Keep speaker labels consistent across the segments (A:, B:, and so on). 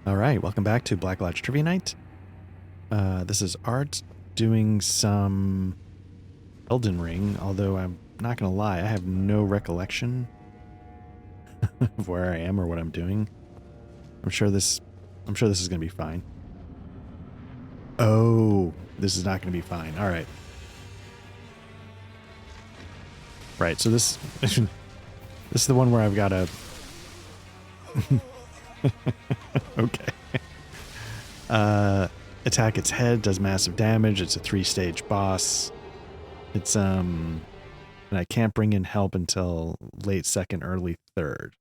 A: All right, welcome back to Black Lodge Trivia Night. This is Art doing some Elden Ring, although I'm not going to lie, I have no recollection of where I am or what I'm doing. I'm sure this is going to be fine. Oh, this is not going to be fine. All right. Right, so this this is the one where I've got to okay. Attack its head, does massive damage. It's a 3-stage boss. It's and I can't bring in help until late second, early third,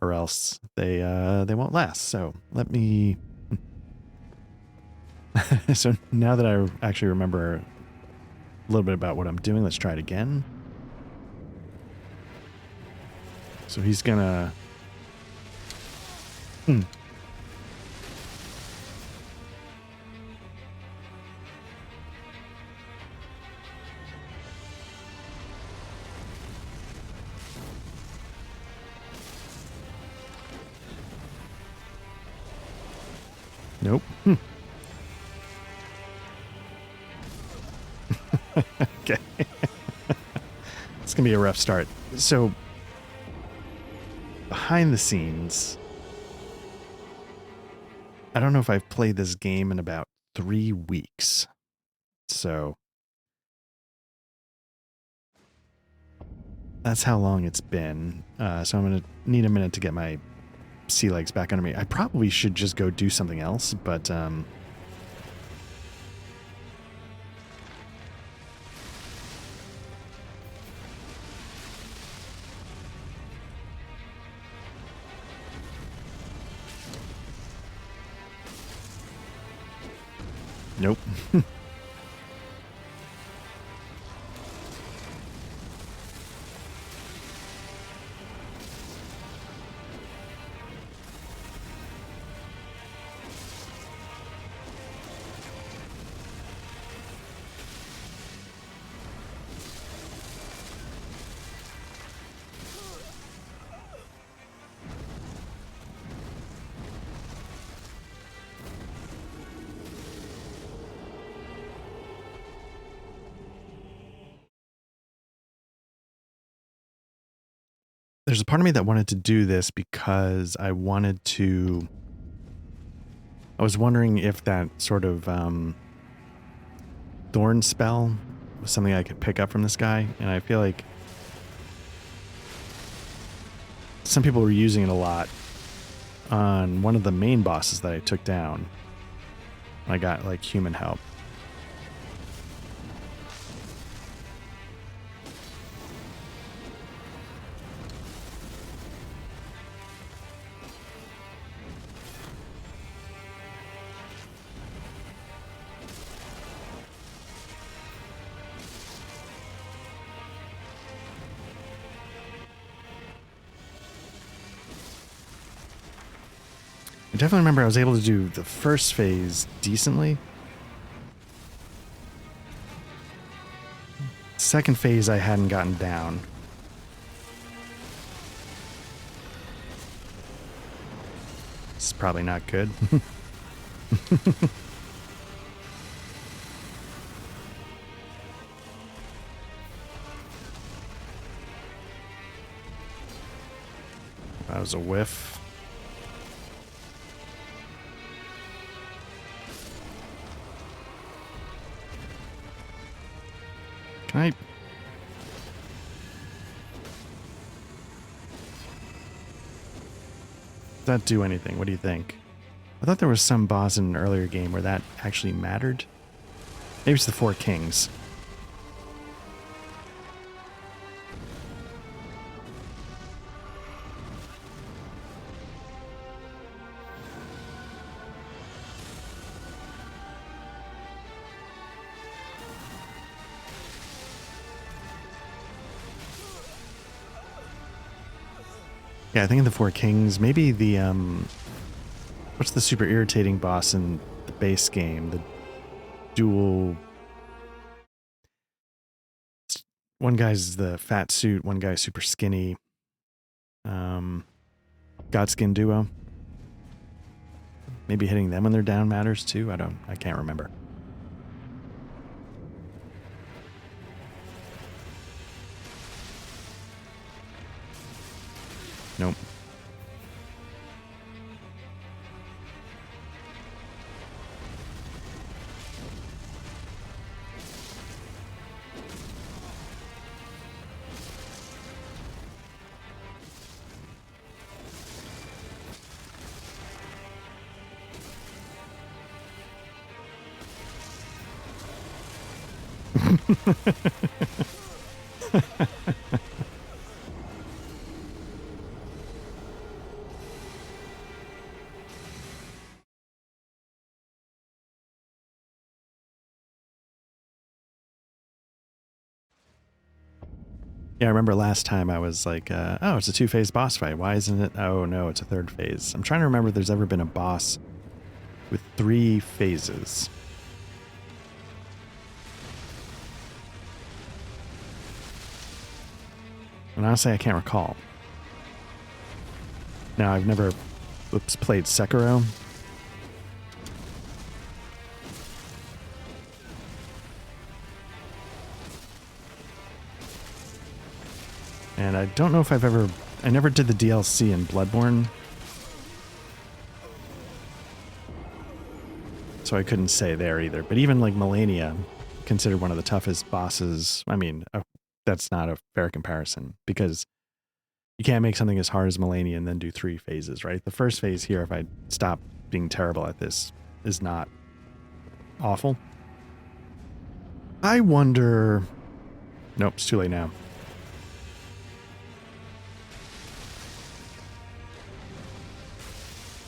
A: or else they won't last. So let me. So now that I actually remember a little bit about what I'm doing, let's try it again. So he's gonna. Nope. Okay. It's going to be a rough start. So, behind the scenes, I don't know if I've played this game in about 3 weeks. So, that's how long it's been. So, I'm going to need a minute to get my sea legs back under me. I probably should just go do something else, but nope. There's a part of me that wanted to do this because I was wondering if that sort of thorn spell was something I could pick up from this guy, and I feel like some people were using it a lot on one of the main bosses that I took down. I got like human help. I definitely remember I was able to do the first phase decently. Second phase I hadn't gotten down. This is probably not good. That was a whiff. Can I... Does that do anything? What do you think? I thought there was some boss in an earlier game where that actually mattered. Maybe it's the 4 Kings. Yeah, I think in the 4 Kings, maybe the, what's the super irritating boss in the base game? The dual... One guy's the fat suit, one guy's super skinny. Godskin duo. Maybe hitting them when they're down matters too. I can't remember. Nope. Yeah, I remember last time I was like, oh, it's a 2-phase boss fight. Why isn't it? Oh, no, it's a 3rd phase. I'm trying to remember if there's ever been a boss with 3 phases. And honestly, I can't recall. Now, I've never played Sekiro. And I don't know if I never did the DLC in Bloodborne. So I couldn't say there either. But even like Melania, considered one of the toughest bosses. I mean, that's not a fair comparison because you can't make something as hard as Melania and then do 3 phases, right? The first phase here, if I stop being terrible at this, is not awful. I wonder... Nope, it's too late now.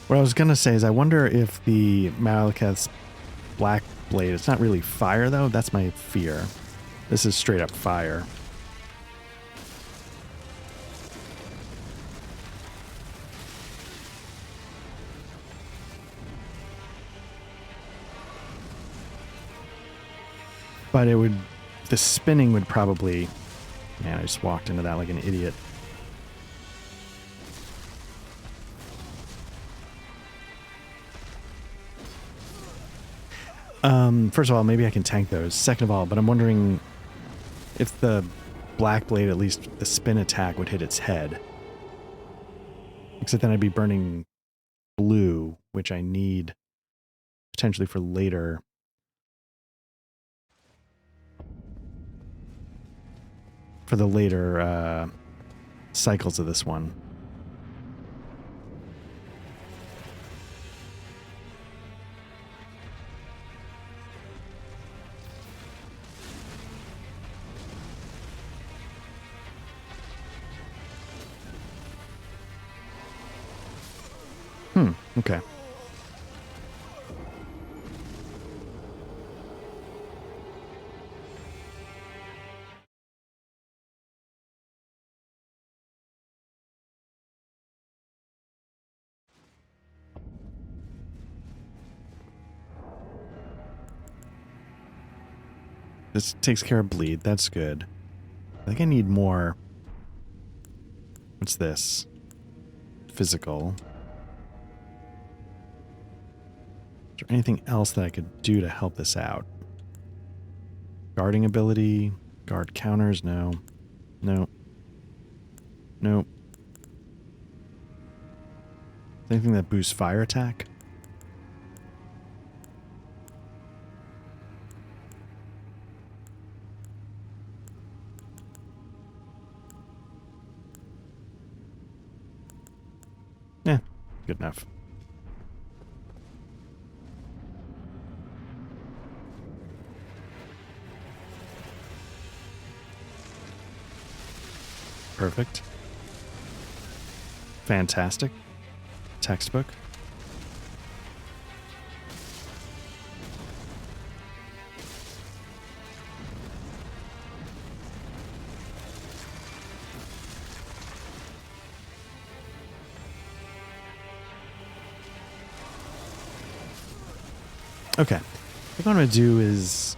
A: What I was going to say is I wonder if the Malekith's Black Blade, it's not really fire though, that's my fear. This is straight up fire. But it would, the spinning would probably, man, I just walked into that like an idiot. First of all, maybe I can tank those. Second of all, but I'm wondering if the Black Blade, at least the spin attack, would hit its head. Except then I'd be burning blue, which I need potentially for later. For the later cycles of this one. Okay. This takes care of bleed. That's good. I think I need more. What's this? Physical. Is there anything else that I could do to help this out? Guarding ability? Guard counters? No. No. Nope. Anything that boosts fire attack? Yeah, good enough. Perfect. Fantastic. Textbook. Okay. What I'm going to do is...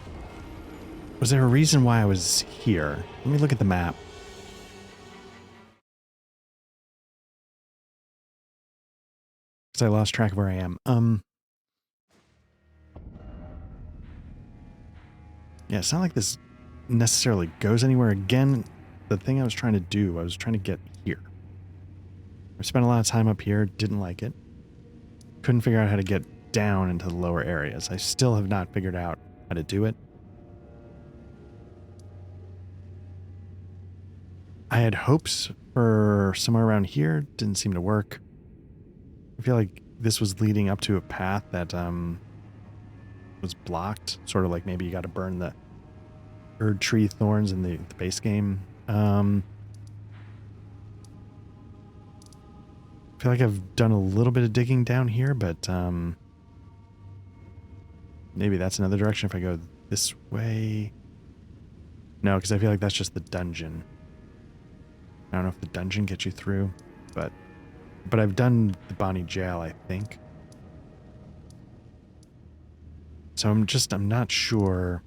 A: Was there a reason why I was here? Let me look at the map. Because I lost track of where I am. Yeah, it's not like this necessarily goes anywhere. Again, the thing I was trying to do, I was trying to get here. I spent a lot of time up here, didn't like it. Couldn't figure out how to get down into the lower areas. I still have not figured out how to do it. I had hopes for somewhere around here. Didn't seem to work. I feel like this was leading up to a path that was blocked. Sort of like maybe you got to burn the Erdtree thorns in the base game. I feel like I've done a little bit of digging down here, but maybe that's another direction if I go this way. No, because I feel like that's just the dungeon. I don't know if the dungeon gets you through, but I've done the Bonnie Jail, I think. So I'm not sure.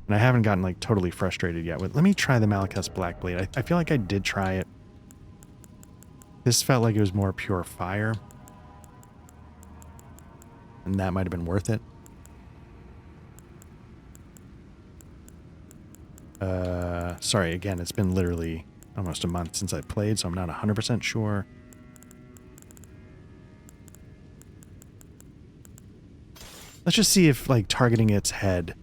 A: And I haven't gotten like totally frustrated yet with, let me try the Malachus Black Blade. I feel like I did try it. This felt like it was more pure fire. And that might have been worth it. Sorry, again, it's been literally almost a month since I played, so I'm not 100% sure. Let's just see if like targeting its head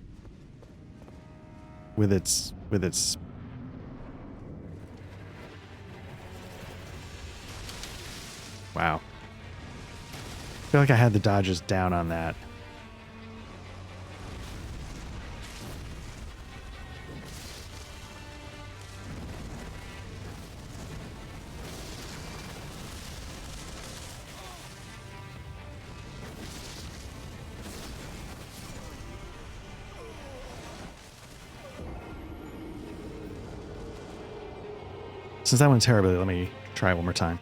A: with its wow. I feel like I had the dodges down on that. Since that went terribly, let me try it one more time.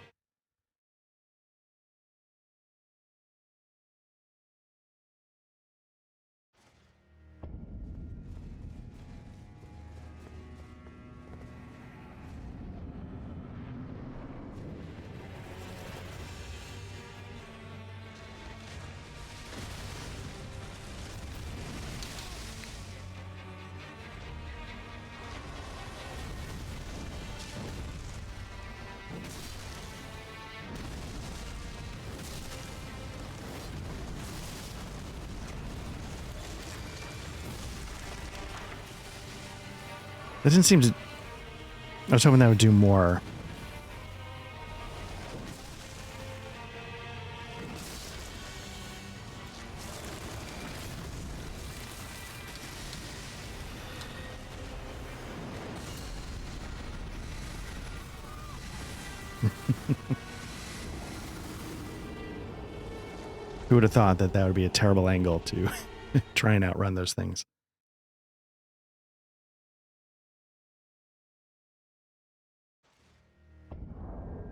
A: That didn't seem to... I was hoping that would do more. Who would have thought that that would be a terrible angle to try and outrun those things?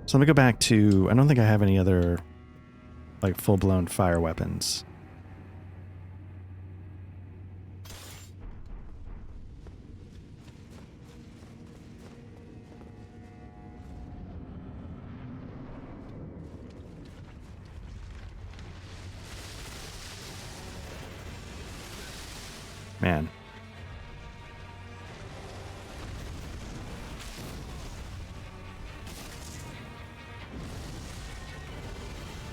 A: So let me go back to... I don't think I have any other like full-blown fire weapons. Man.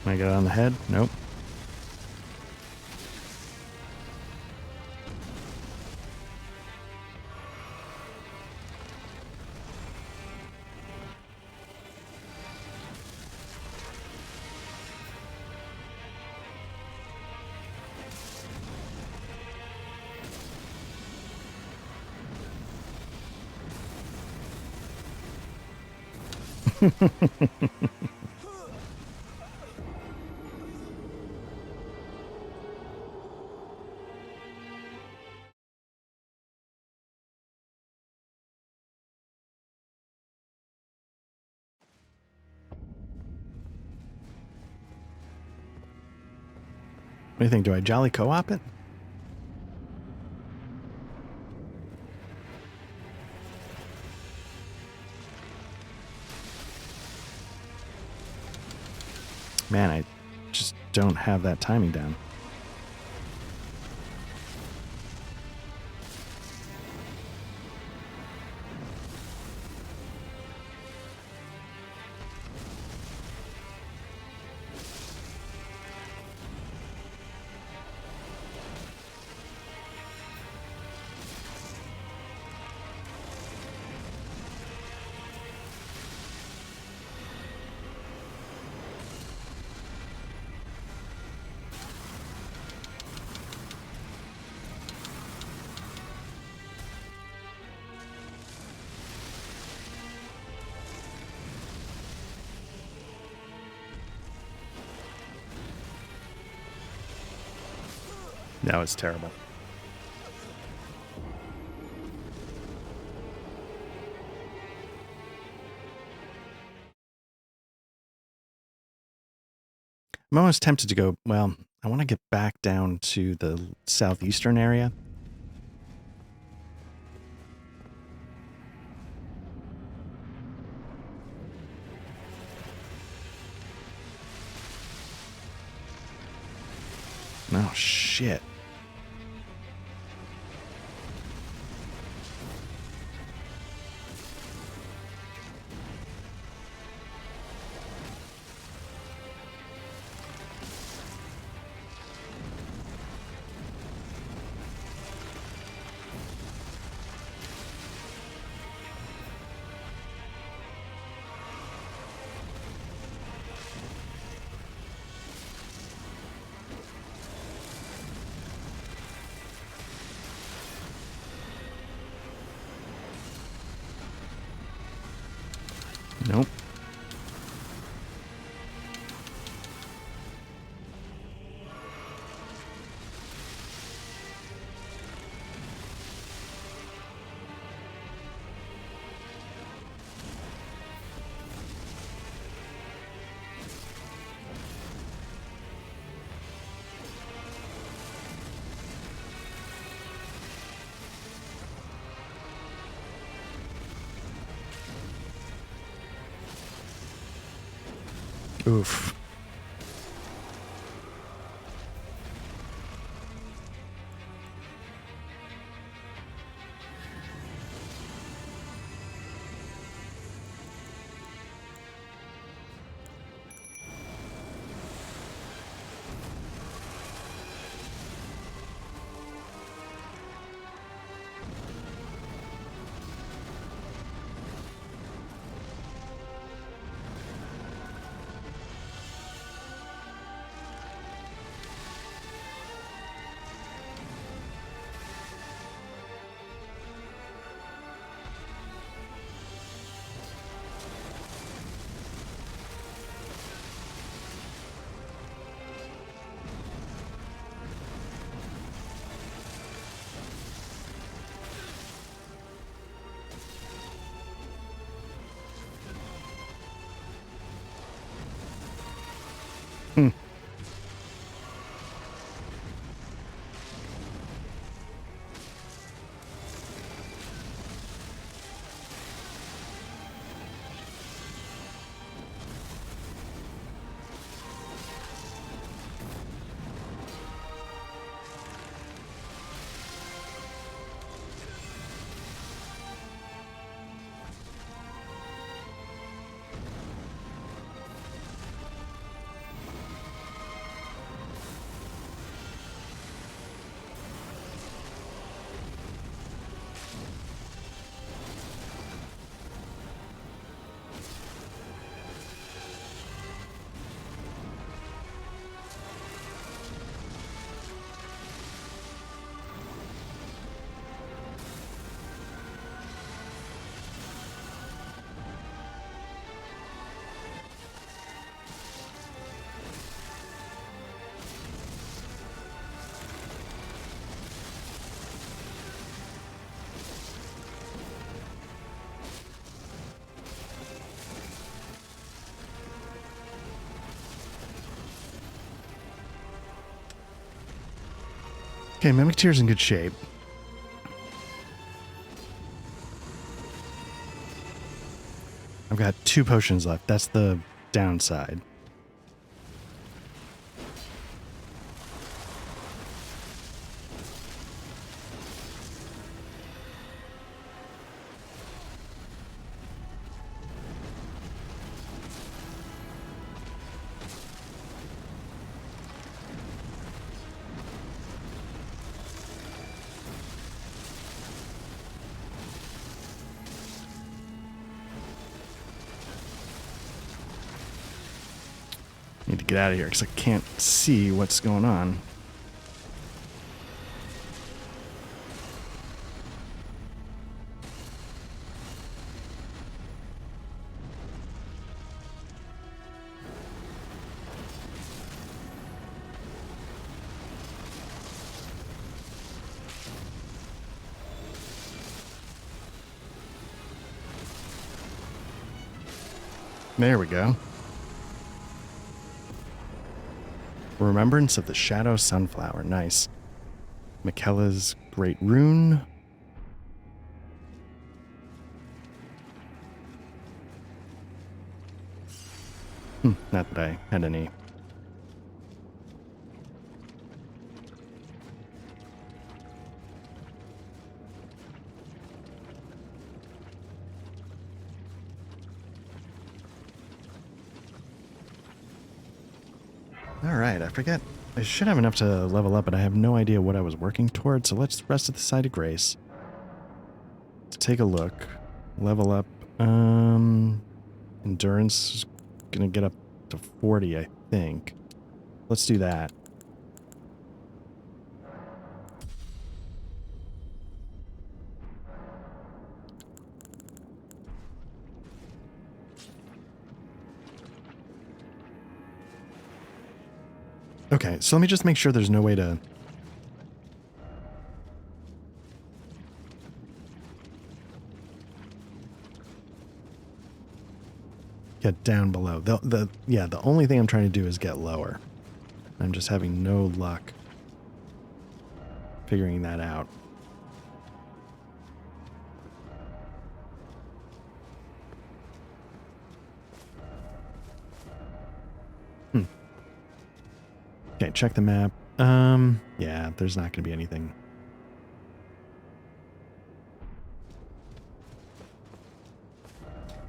A: Can I get it on the head? Nope. What do you think? Do I jolly co-op it? Man, I just don't have that timing down. That was terrible. I'm almost tempted to go, well, I want to get back down to the southeastern area. Oh, shit. Nope. Oof. Hmm. Okay, Mimic Tear's in good shape. I've got 2 potions left. That's the downside.
B: Need to get out of here because I can't see what's going on. There we go. Remembrance of the Shadow Sunflower. Nice. Michaela's Great Rune. Not that I had any. Alright, I forget. I should have enough to level up, but I have no idea what I was working towards, so let's rest at the site of grace. Let's take a look. Level up. Endurance is gonna get up to 40, I think. Let's do that. Okay, so let me just make sure there's no way to... get down below. The only thing I'm trying to do is get lower. I'm just having no luck figuring that out. Okay, check the map. Yeah, there's not going to be anything.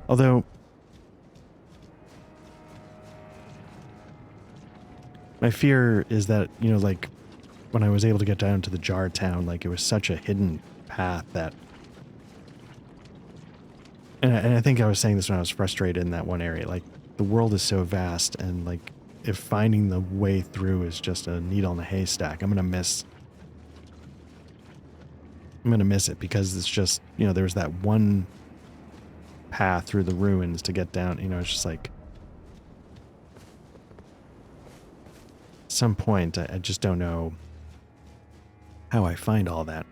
B: Although, my fear is that, you know, like, when I was able to get down to the Jar Town, like, it was such a hidden path that... And I think I was saying this when I was frustrated in that one area. Like, the world is so vast, and, like, if finding the way through is just a needle in a haystack, I'm going to miss it because it's just, you know, there's that one path through the ruins to get down. You know, it's just like... At some point, I just don't know how I find all that.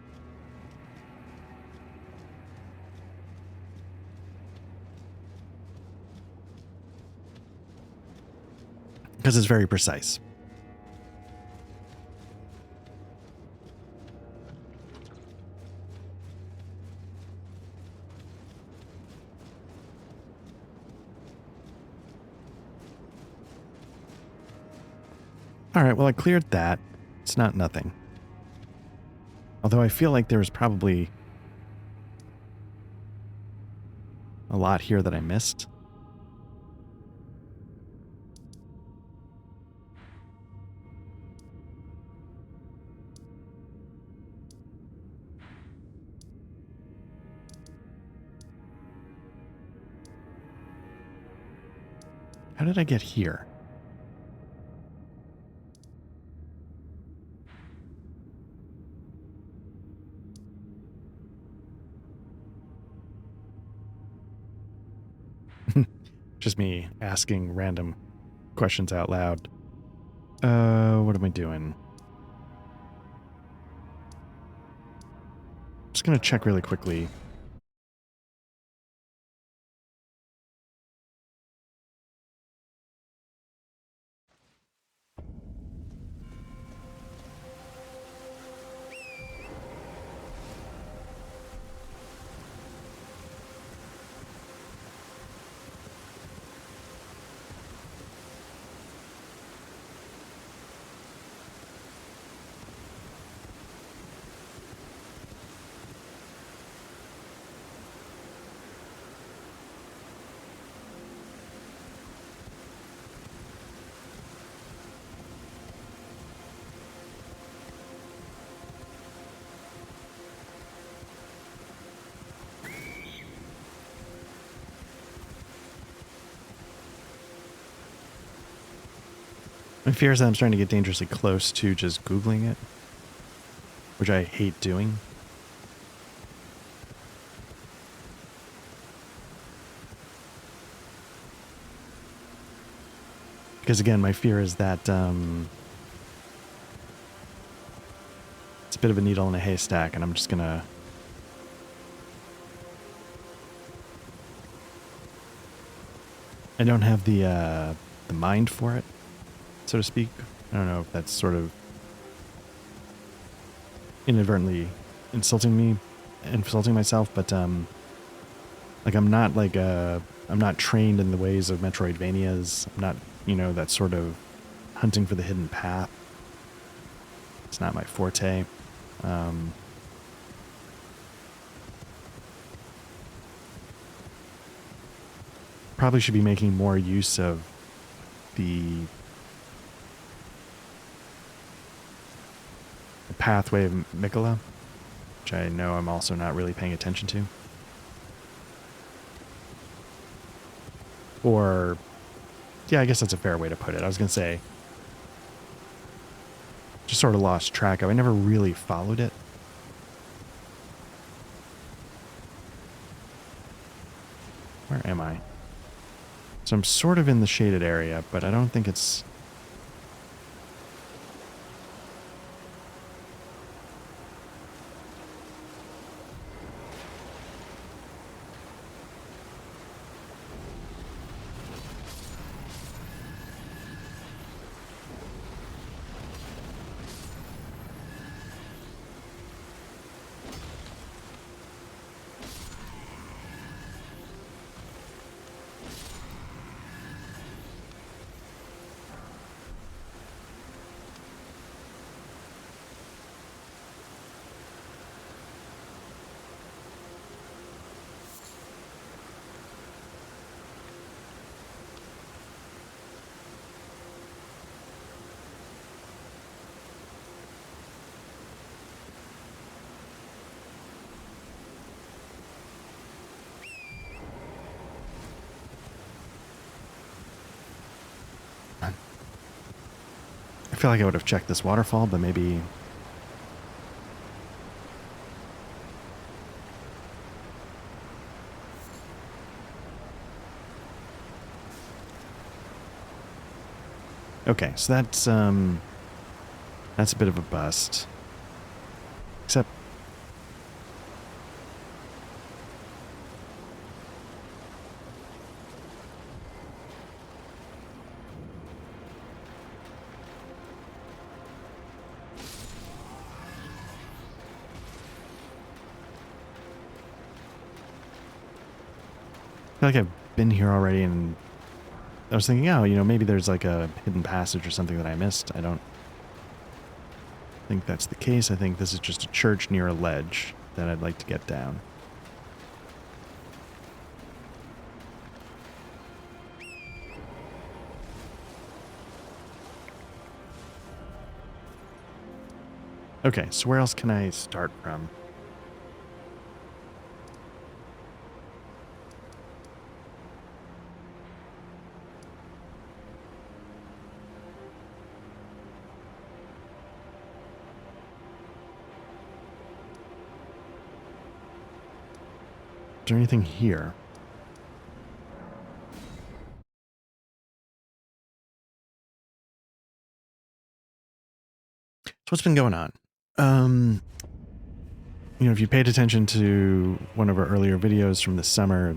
B: Because it's very precise. Alright, well I cleared that. It's not nothing. Although I feel like there was probably a lot here that I missed. How did I get here? Just me asking random questions out loud. What am I doing? Just gonna check really quickly. My fear is that I'm starting to get dangerously close to just Googling it, which I hate doing. Because again, my fear is that it's a bit of a needle in a haystack, and I'm just gonna... I don't have the mind for it, so to speak. I don't know if that's sort of inadvertently insulting myself, but like I'm not trained in the ways of Metroidvanias. I'm not, you know, that sort of hunting for the hidden path. It's not my forte. Probably should be making more use of the pathway of Mikola, which I know I'm also not really paying attention to. Or, yeah, I guess that's a fair way to put it. I was going to say, just sort of lost track of. I never really followed it. Where am I? So I'm sort of in the shaded area, but I don't think it's... I feel like I would have checked this waterfall, but maybe... Okay, so that's a bit of a bust. Except... I feel like I've been here already, and I was thinking, oh, you know, maybe there's like a hidden passage or something that I missed. I don't think that's the case. I think this is just a church near a ledge that I'd like to get down. Okay, so where else can I start from? Is there anything here? So what's been going on? You know, if you paid attention to one of our earlier videos from this summer,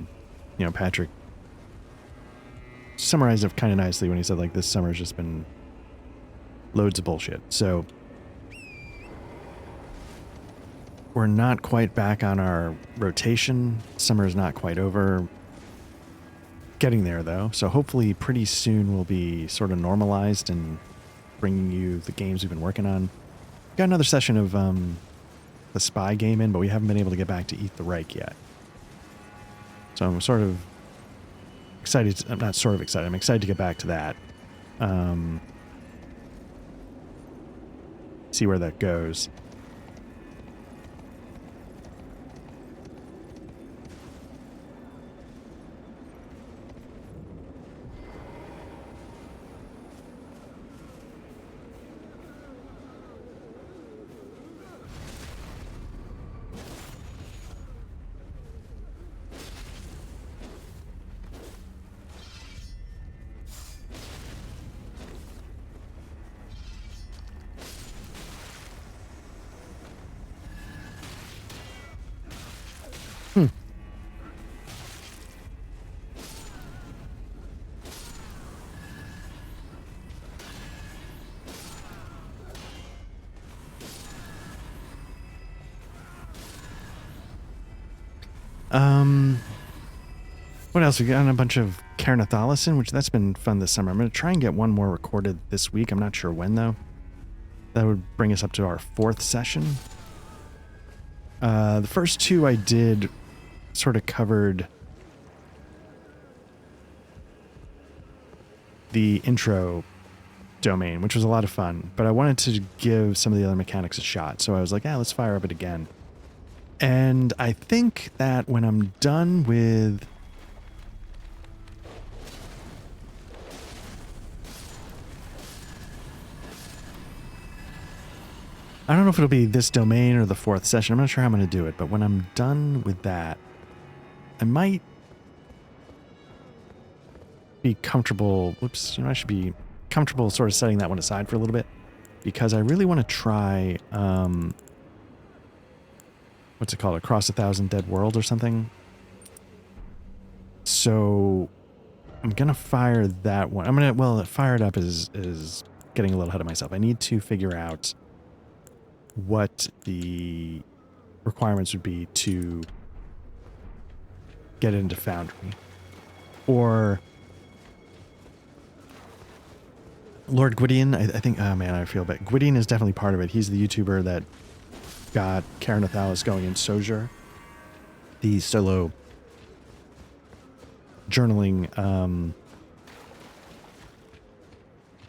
B: you know, Patrick summarized it kind of nicely when he said, like, this summer's just been loads of bullshit. So we're not quite back on our rotation. Summer's not quite over. Getting there, though. So hopefully pretty soon we'll be sort of normalized and bringing you the games we've been working on. Got another session of the spy game in, but we haven't been able to get back to Eat the Reich yet. So I'm sort of excited. I'm not sort of excited. I'm excited to get back to that. See where that goes. Hmm. What else? We got a bunch of Caernarthalisin, which that's been fun this summer. I'm going to try and get one more recorded this week. I'm not sure when, though. That would bring us up to our 4th session. The first 2 I did sort of covered the intro domain, which was a lot of fun, but I wanted to give some of the other mechanics a shot. So I was like, let's fire up it again. And I think that when I'm done with I don't know if it'll be this domain or the 4th session. I'm not sure how I'm going to do it, but when I'm done with that, I might be comfortable. Whoops, I should be comfortable sort of setting that one aside for a little bit, because I really want to try, what's it called? Across 1,000 Dead World or something. So I'm going to fire that one. Well, fire it up is getting a little ahead of myself. I need to figure out what the requirements would be to get into Foundry. Or Lord Gwydion, I think, oh man, I feel bad. Gwydion is definitely part of it. He's the YouTuber that got Caernarthalis going in Sojour, the solo journaling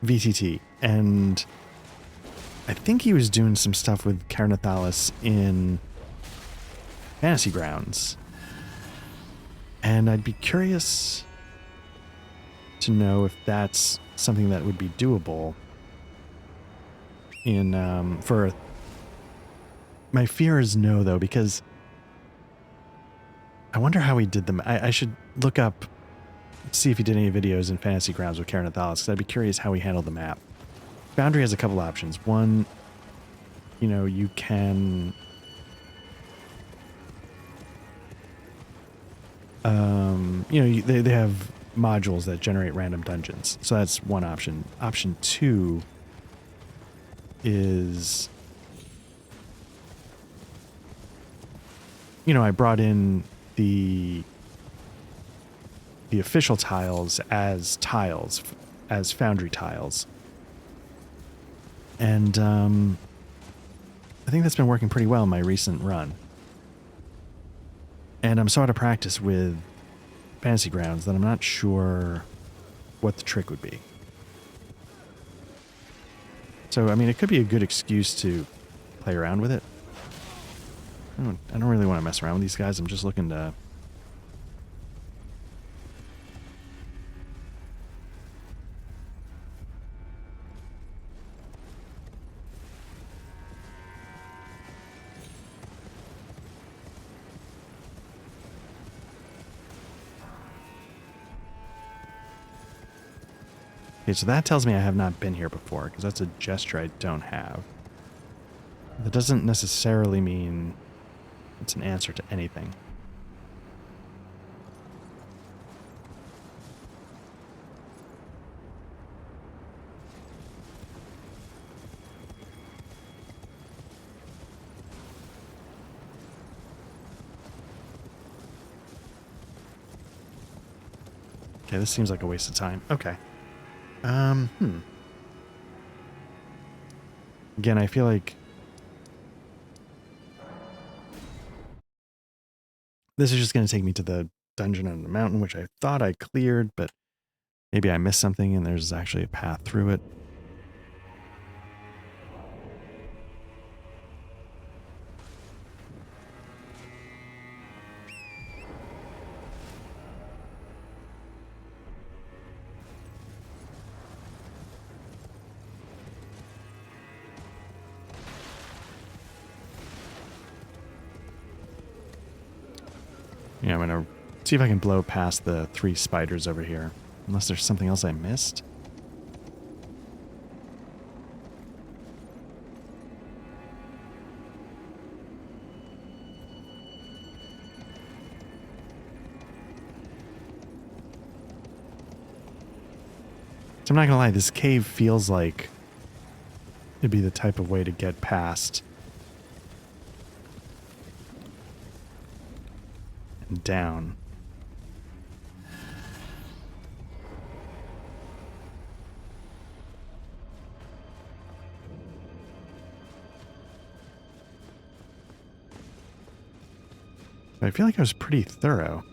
B: VTT. And I think he was doing some stuff with Caernarthalis in Fantasy Grounds. And I'd be curious to know if that's something that would be doable in, for... My fear is no, though, because I wonder how he did them. I should look up, see if he did any videos in Fantasy Grounds with Caernarthalis, because I'd be curious how he handled the map. Foundry has a couple options. One, you can they have modules that generate random dungeons. So that's one option. Option 2 is, I brought in the official tiles as Foundry tiles. And I think that's been working pretty well in my recent run. And I'm so out of practice with Fantasy Grounds that I'm not sure what the trick would be. So, I mean, it could be a good excuse to play around with it. I don't really want to mess around with these guys. I'm just looking to... Okay, so that tells me I have not been here before, because that's a gesture I don't have. That doesn't necessarily mean it's an answer to anything. Okay, this seems like a waste of time. Okay. Again, I feel like this is just going to take me to the dungeon on the mountain, which I thought I cleared, but maybe I missed something and there's actually a path through it. Yeah, I'm going to see if I can blow past the 3 spiders over here. Unless there's something else I missed. So I'm not gonna lie, this cave feels like it'd be the type of way to get past and down. But I feel like I was pretty thorough.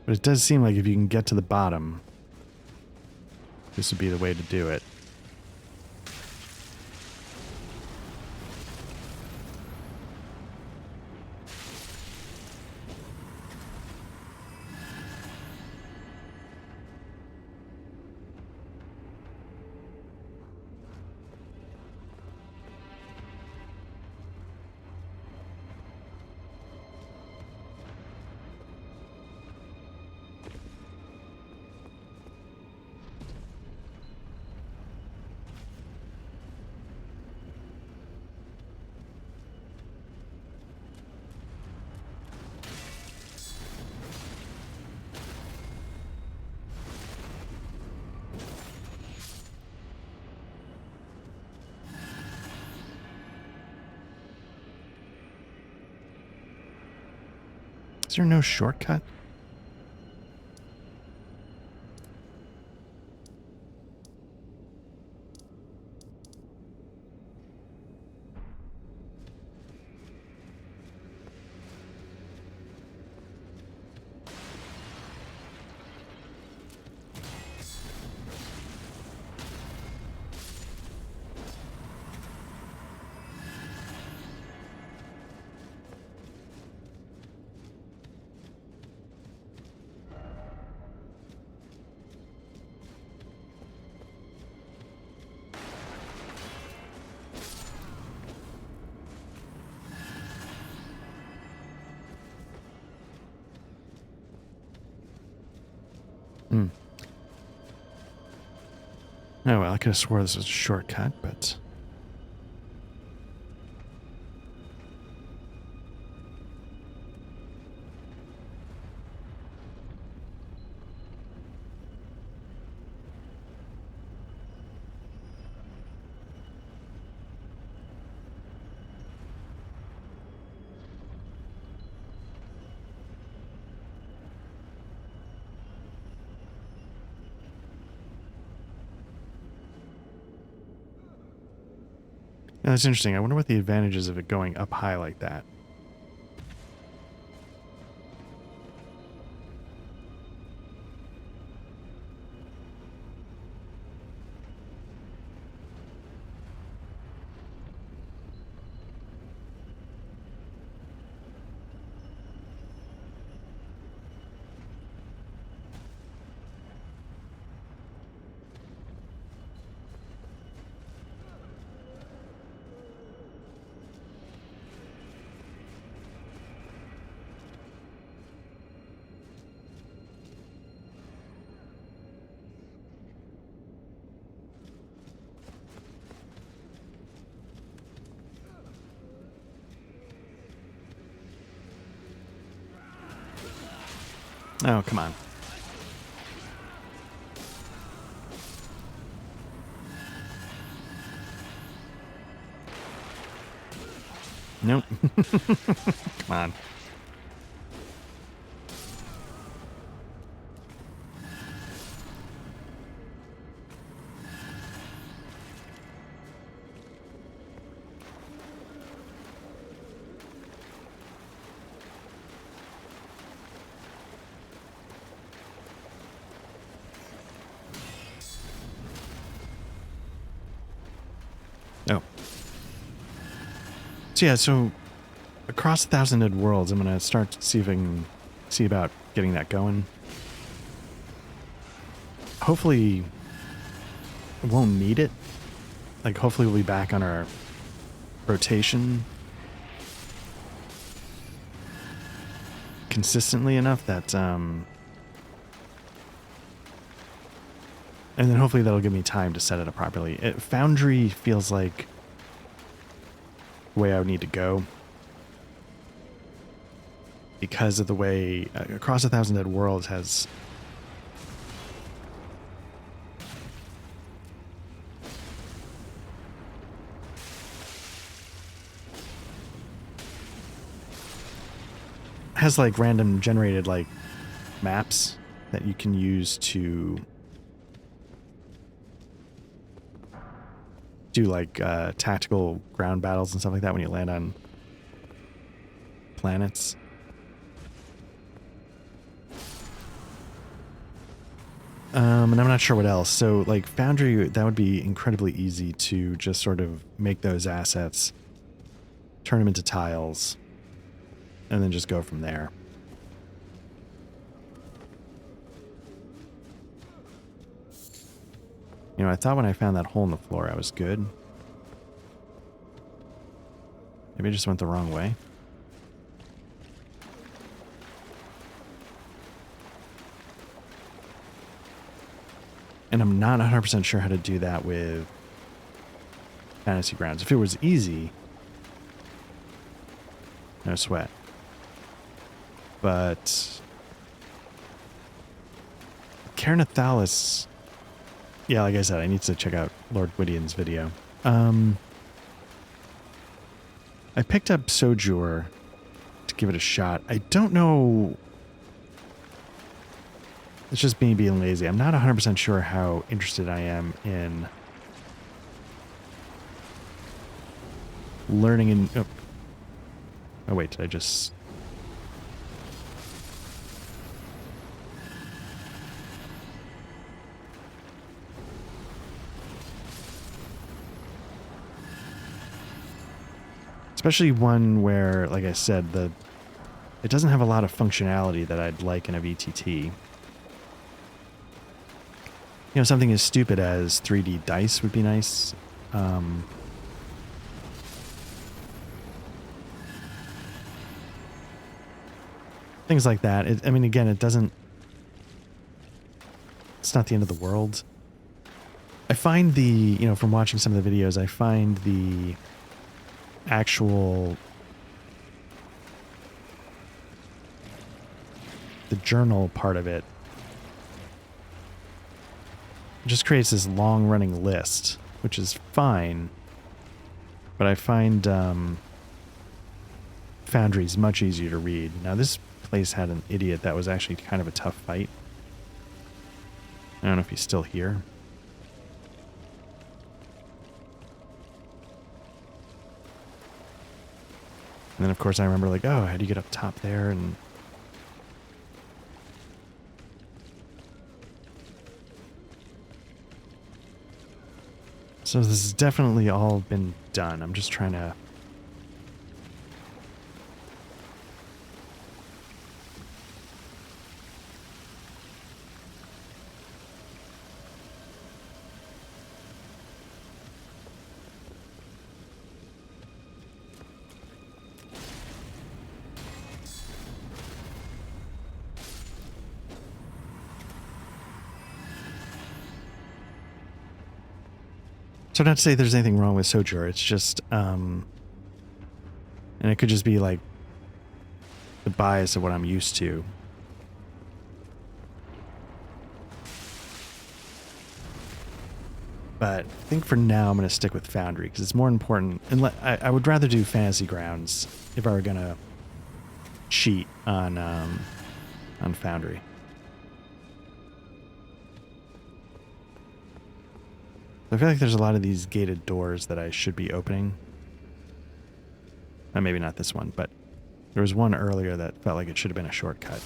B: But it does seem like if you can get to the bottom, this would be the way to do it. Is there no shortcut? Hmm. Oh well, I could have swore this was a shortcut, but... Yeah, that's interesting. I wonder what the advantages of it going up high like that. Oh, come on. Nope. Come on. Oh. So yeah, so across 1,000 Dead Worlds, I'm gonna start to see if I can see about getting that going. Hopefully, I won't need it. Like, hopefully we'll be back on our rotation consistently enough that, and then hopefully that'll give me time to set it up properly. Foundry feels like the way I would need to go.
A: because of the way Across a Thousand Dead Worlds has like random generated like maps that you can use to do like tactical ground battles and stuff like that when you land on planets. And I'm not sure what else. So like Foundry, that would be incredibly easy to just sort of make those assets, turn them into tiles, and then just go from there. You know, I thought when I found that hole in the floor I was good. Maybe I just went the wrong way. And I'm not 100% sure how to do that with Fantasy Grounds. If it was easy, no sweat. But Caernathalis, yeah, like I said, I need to check out Lord Gwydion's video. I picked up Sojour to give it a shot. I don't know. It's just me being lazy. I'm not 100% sure how interested I am in learning in... Oh, wait, did I just... Especially one where, like I said, it doesn't have a lot of functionality that I'd like in a VTT. You know, something as stupid as 3D dice would be nice. Things like that. I mean, again, it doesn't... It's not the end of the world. I find you know, from watching some of the videos, I find the journal part of it just creates this long-running list, which is fine, but I find Foundry's much easier to read. Now, this place had an idiot that was actually kind of a tough fight. I don't know if he's still here. And then, of course, I remember, like, oh, how do you get up top there? And so this has definitely all been done. I'm just trying to... So not to say there's anything wrong with Sojour, it's just, and it could just be like the bias of what I'm used to. But I think for now I'm going to stick with Foundry because it's more important. And I would rather do Fantasy Grounds if I were going to cheat on Foundry. I feel like there's a lot of these gated doors that I should be opening. Maybe not this one, but there was one earlier that felt like it should have been a shortcut.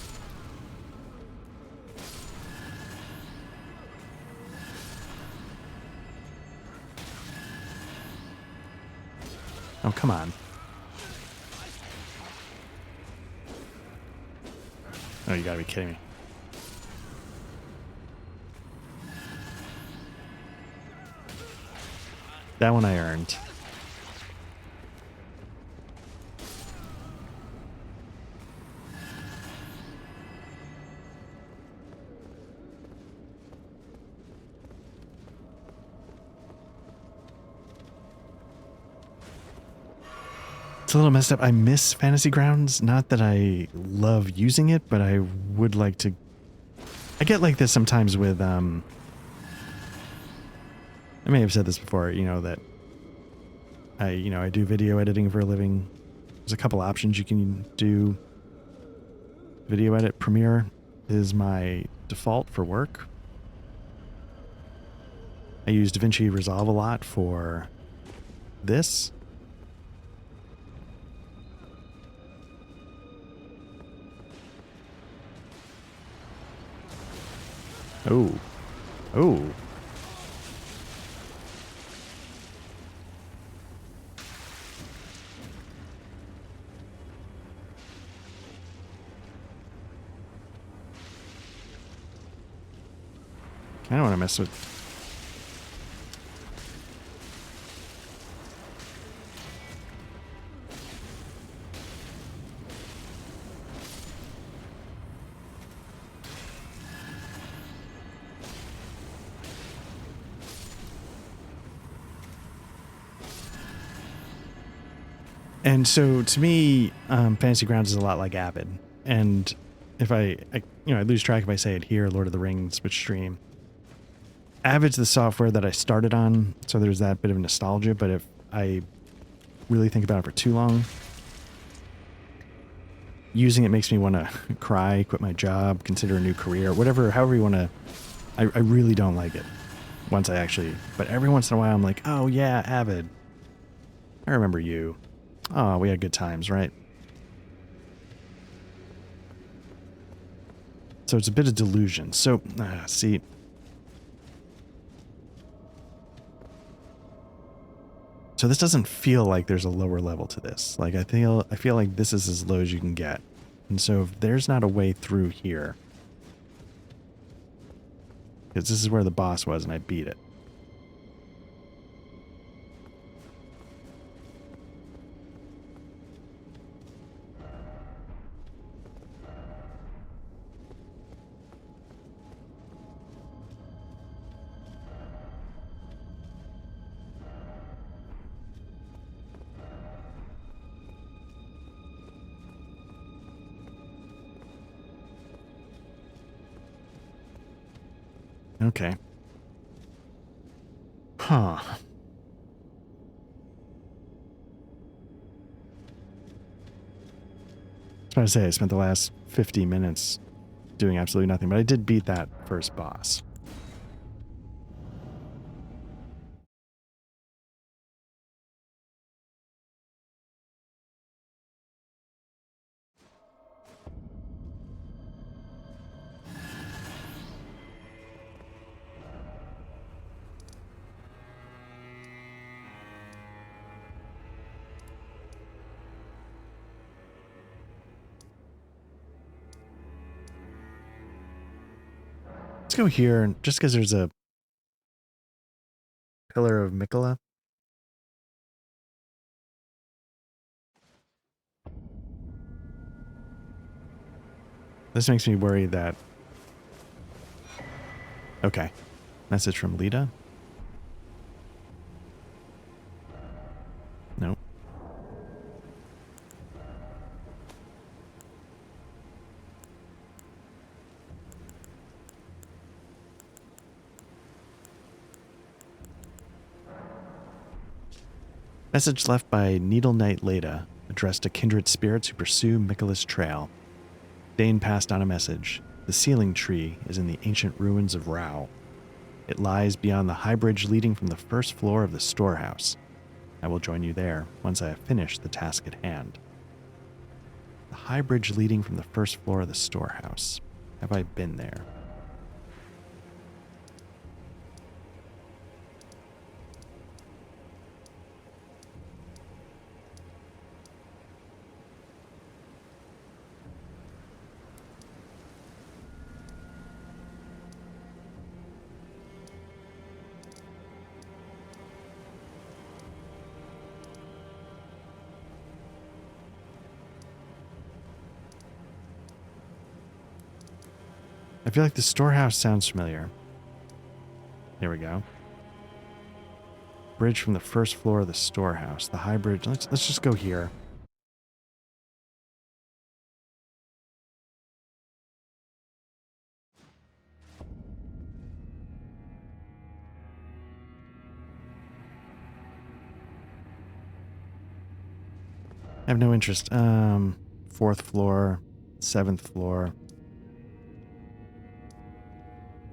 A: Oh, come on. Oh, you gotta be kidding me. That one I earned. It's a little messed up. I miss Fantasy Grounds. Not that I love using it, but I would like to. I get like this sometimes with, I may have said this before, you know, that I do video editing for a living. There's a couple options you can do. Video edit. Premiere is my default for work. I use DaVinci Resolve a lot for this. Oh. Oh. I don't want to mess with... And so to me, Fantasy Grounds is a lot like Avid. And if I lose track if I say it here, Lord of the Rings, which stream. Avid's the software that I started on, so there's that bit of nostalgia, but if I really think about it for too long, using it makes me want to cry, quit my job, consider a new career, whatever, however you want to. I really don't like it once I actually, but every once in a while I'm like, oh yeah, Avid. I remember you. Oh, we had good times, right? So it's a bit of delusion. So, see. So this doesn't feel like there's a lower level to this. Like I feel like this is as low as you can get. And so if there's not a way through here, because this is where the boss was and I beat it. Okay. Huh. I was about to say I spent the last 50 minutes doing absolutely nothing, but I did beat that first boss. Let's go here, just because there's a pillar of Mikola. This makes me worry that... Okay. Message from Lita. Nope. Message left by Needle Knight Leda, addressed to kindred spirits who pursue Mikola's trail. Dane passed on a message. The sealing tree is in the ancient ruins of Rao. It lies beyond the high bridge leading from the first floor of the storehouse. I will join you there once I have finished the task at hand. The high bridge leading from the first floor of the storehouse. Have I been there? I feel like the storehouse sounds familiar. Here we go. Bridge from the first floor of the storehouse. The high bridge. Let's just go here.
B: I have no interest. Fourth floor, seventh floor.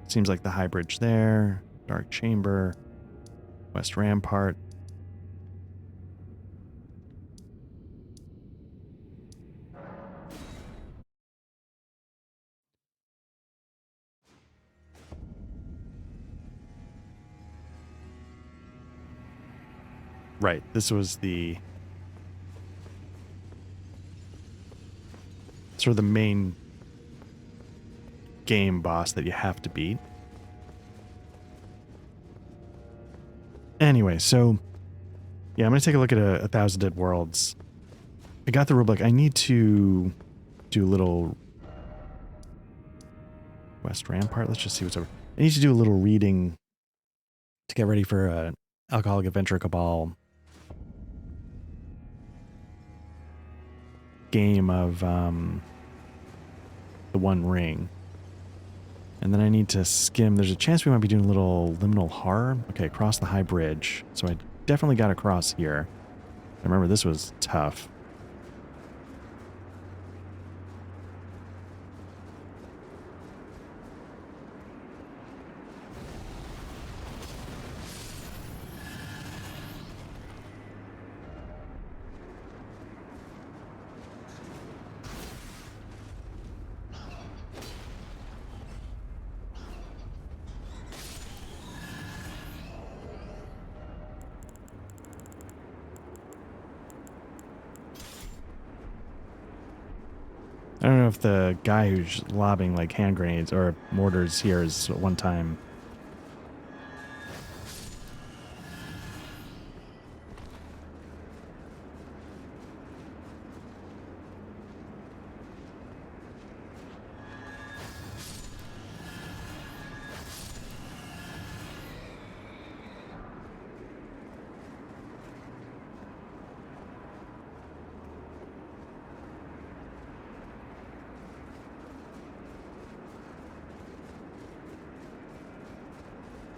B: Seems like the high bridge there. Dark chamber. West rampart. Right. This was the sort of the main game boss that you have to beat. Anyway, so yeah, I'm going to take a look at a Thousand Dead Worlds. I got the rulebook. I need to do a little West Rampart. Let's just see what's over. I need to do a little reading to get ready for an Alcoholic Adventure Cabal game of the One Ring. And then I need to skim. There's a chance we might be doing a little liminal horror. Okay, across the high bridge. So I definitely got across here. I remember this was tough. I don't know if the guy who's lobbing like hand grenades or mortars here is at one time.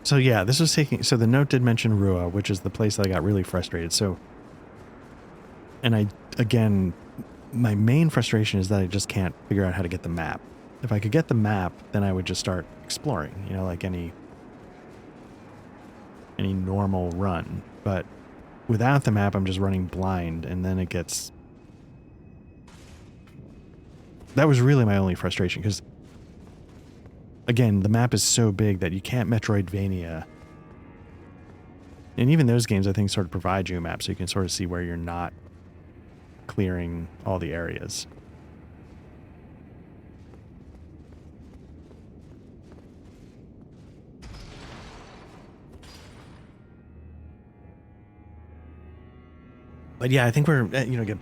B: So yeah, this was taking, so the note did mention Rua, which is the place that I got really frustrated. So, and I, again, my main frustration is that I just can't figure out how to get the map. If I could get the map, then I would just start exploring, you know, like any normal run. But without the map, I'm just running blind, and then it gets, that was really my only frustration, because again, the map is so big that you can't Metroidvania. And even those games, I think, sort of provide you a map so you can sort of see where you're not clearing all the areas. But yeah, I think we're, you know,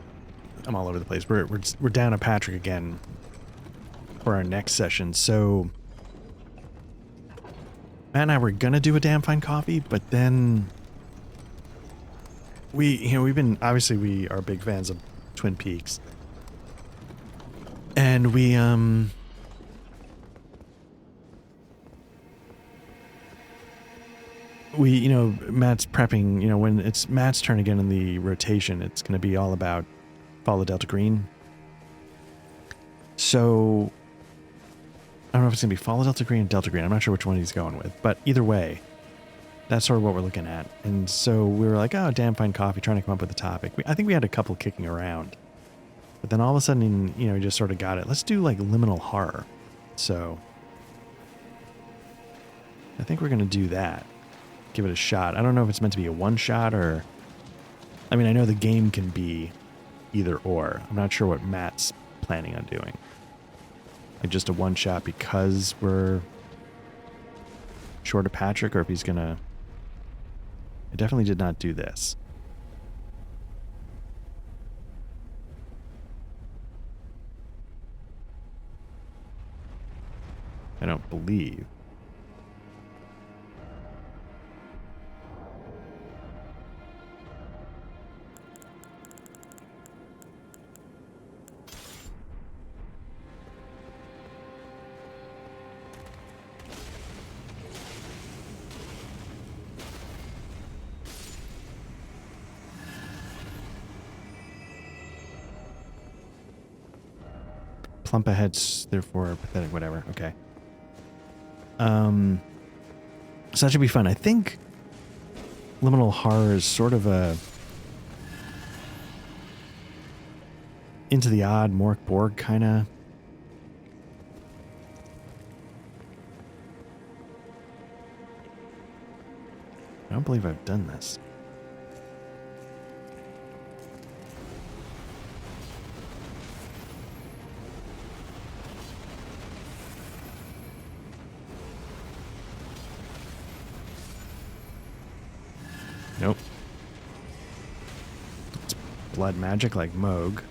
B: I'm all over the place. We're down to Patrick again for our next session. So Matt and I were gonna do a damn fine coffee, but then we've been, obviously we are big fans of Twin Peaks, and we you know, Matt's prepping, you know, when it's Matt's turn again in the rotation, it's gonna be all about Follow Delta Green. So I don't know if it's going to be Follow Delta Green or Delta Green. I'm not sure which one he's going with. But either way, that's sort of what we're looking at. And so we were like, oh, damn fine coffee, trying to come up with a topic. I think we had a couple kicking around. But then all of a sudden, you know, we just sort of got it. Let's do like liminal horror. So I think we're going to do that. Give it a shot. I don't know if it's meant to be a one shot or... I mean, I know the game can be either or. I'm not sure what Matt's planning on doing. Like just a one shot because we're short of Patrick, or if he's gonna... I definitely did not do this. I don't believe. plump ahead, therefore pathetic, whatever. Okay. So that should be fun. I think liminal horror is sort of a into the odd Mork Borg kind of. I don't believe I've done this. Nope. It's blood magic like Moog.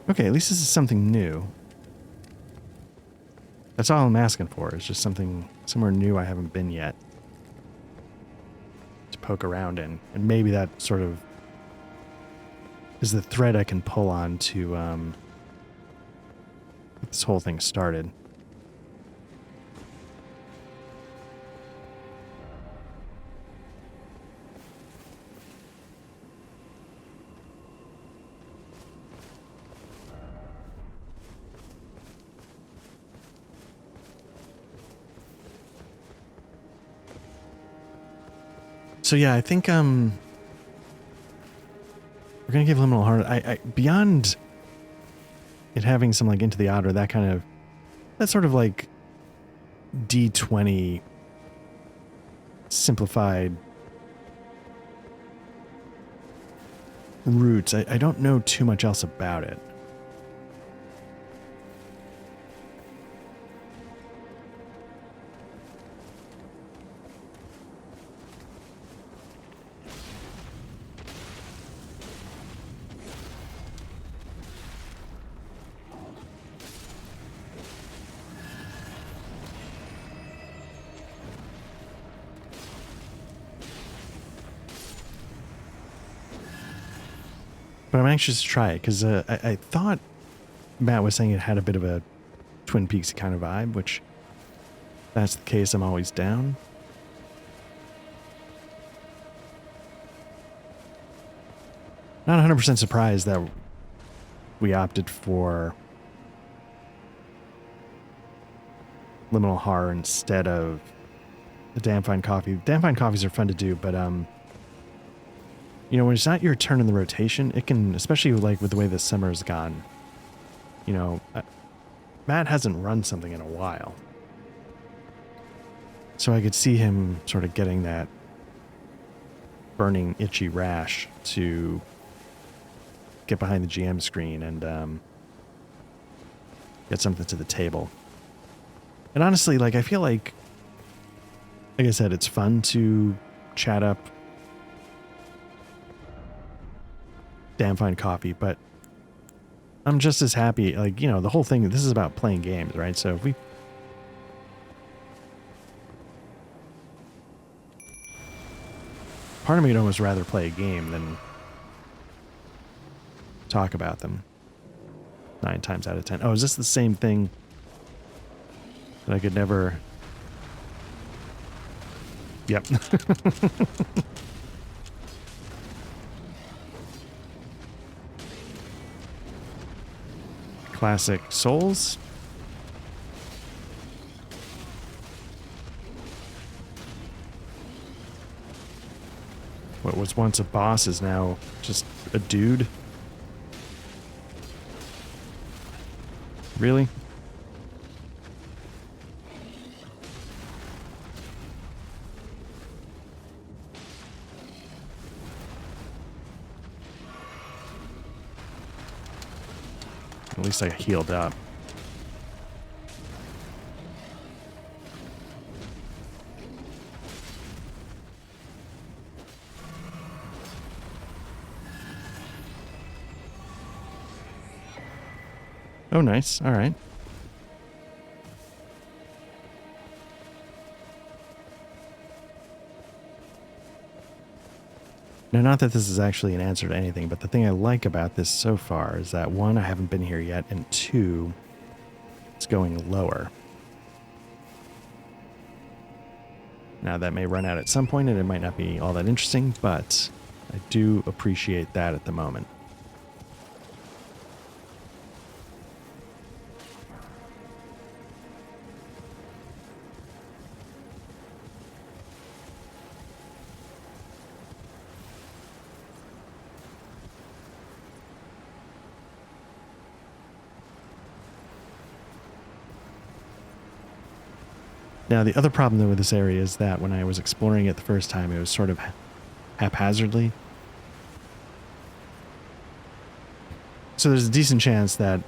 B: Okay, at least this is something new. That's all I'm asking for, is just something somewhere new I haven't been yet to poke around in. And maybe that sort of is the thread I can pull on to get this whole thing started. So yeah, I think we're gonna give Liminal Heart. I beyond it having some like Into the Odd or that kind of that sort of like D20 simplified roots. I don't know too much else about it. But I'm anxious to try it because I thought Matt was saying it had a bit of a Twin Peaks kind of vibe, which if that's the case, I'm always down. Not 100% surprised that we opted for Liminal Horror instead of the Damn Fine Coffee. Damn Fine Coffees are fun to do, but you know, when it's not your turn in the rotation, it can, especially like with the way this summer's gone, you know, Matt hasn't run something in a while. So I could see him sort of getting that burning, itchy rash to get behind the GM screen and get something to the table. And honestly, like, I feel like I said, it's fun to chat up Damn Fine Coffee, but I'm just as happy, like, you know, the whole thing, this is about playing games, right? So if we... Part of me would almost rather play a game than talk about them 9 times out of 10. Oh, is this the same thing that I could never... Yep. Classic Souls. What was once a boss is now just a dude. Really? At least I healed up. Oh, nice. All right. Now, not that this is actually an answer to anything, but the thing I like about this so far is that, one, I haven't been here yet, and two, it's going lower. Now, that may run out at some point, and it might not be all that interesting, but I do appreciate that at the moment. Now, the other problem, though, with this area is that when I was exploring it the first time, it was sort of haphazardly. So there's a decent chance that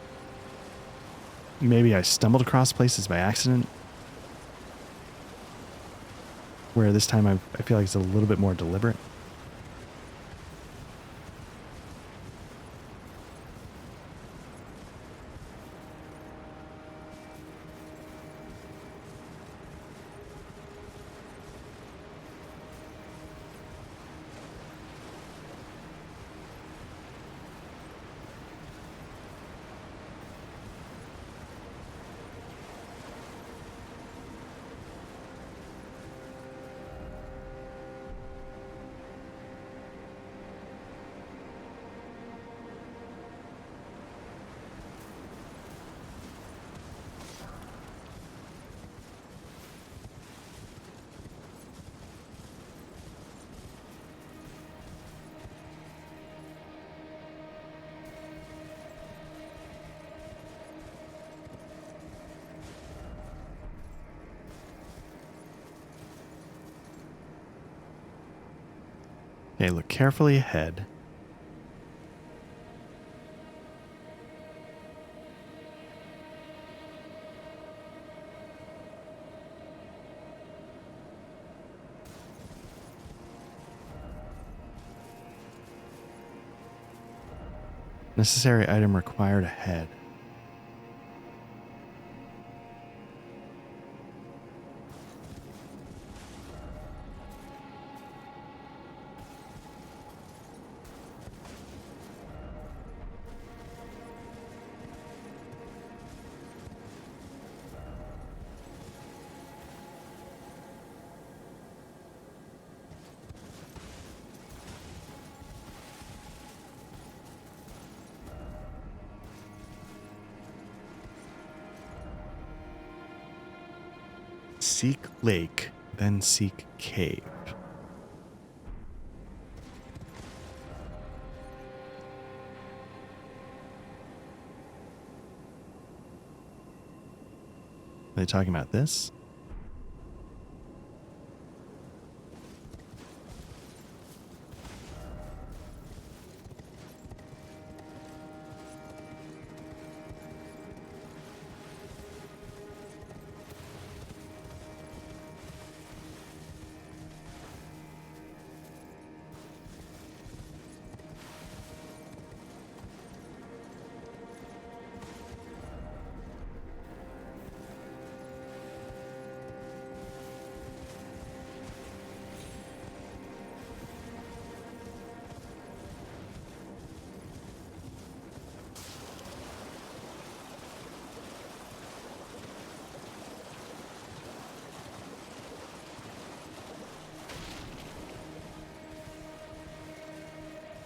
B: maybe I stumbled across places by accident, where this time I feel like it's a little bit more deliberate. Okay, look carefully ahead. Necessary item required ahead. Seek lake, then seek cave. Are they talking about this?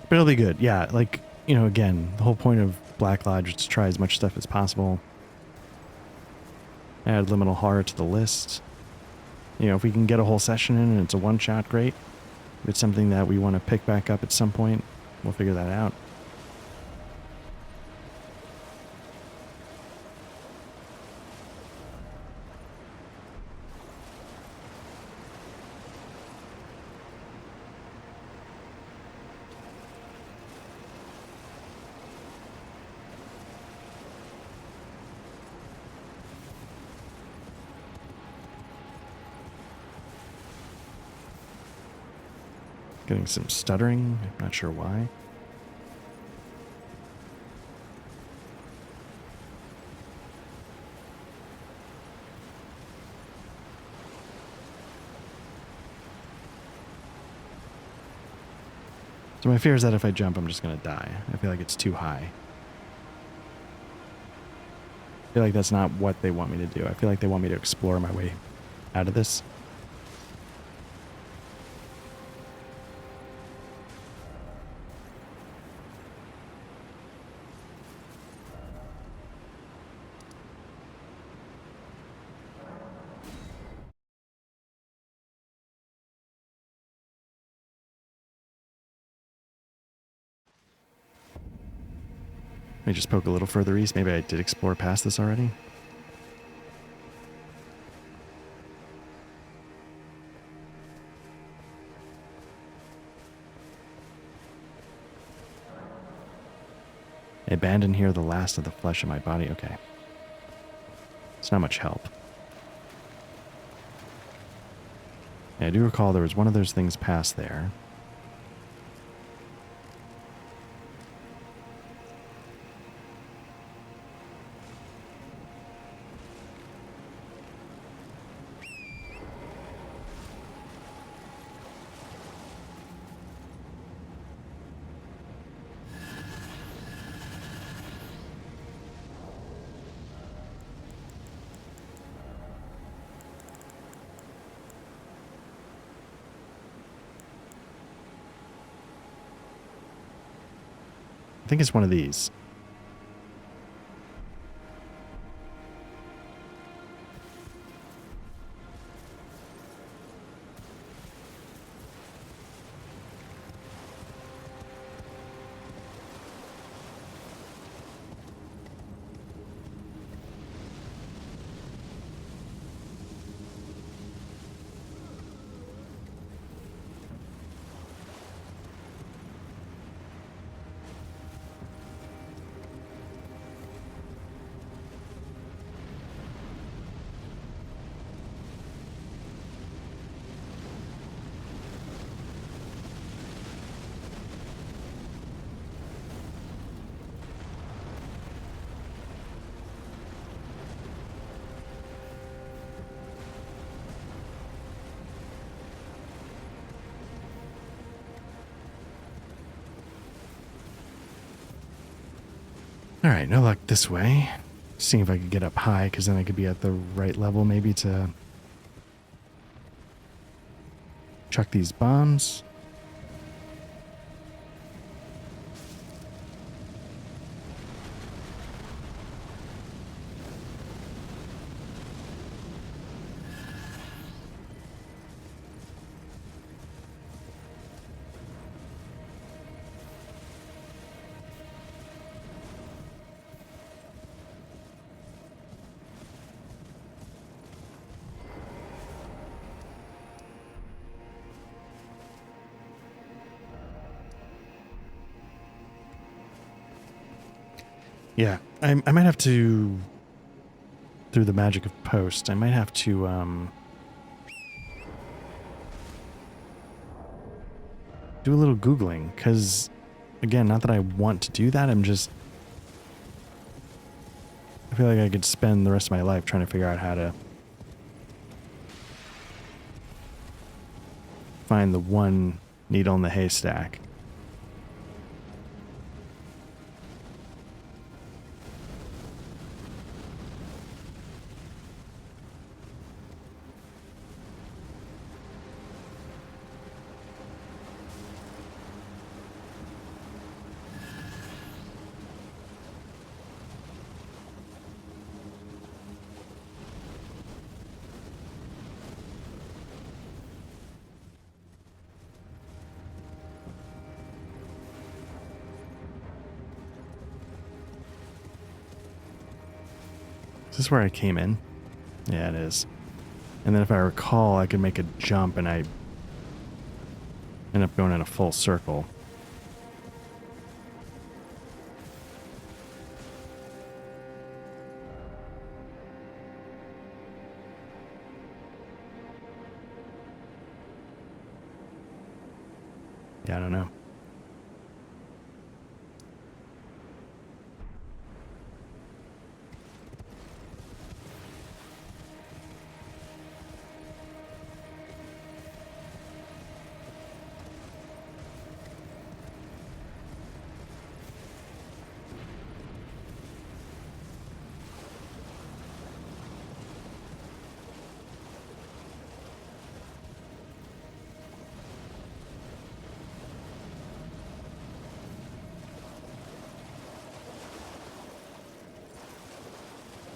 B: But it'll be good. Yeah, like, you know, again, the whole point of Black Lodge is to try as much stuff as possible. Add liminal horror to the list. You know, if we can get a whole session in and it's a one-shot, great. If it's something that we want to pick back up at some point, we'll figure that out. Getting some stuttering. I'm not sure why. So my fear is that if I jump, I'm just going to die. I feel like it's too high. I feel like that's not what they want me to do. I feel like they want me to explore my way out of this. Let me just poke a little further east. Maybe I did explore past this already. I abandon here the last of the flesh of my body. Okay. It's not much help. Yeah, I do recall there was one of those things past there. I think it's one of these. All right, no luck this way. Seeing if I could get up high, because then I could be at the right level maybe to chuck these bombs. Yeah, I might have to, through the magic of post, I might have to do a little Googling, because, again, not that I want to do that, I feel like I could spend the rest of my life trying to figure out how to find the one needle in the haystack. Is this where I came in? Yeah, it is. And then if I recall, I could make a jump and I end up going in a full circle. Yeah, I don't know.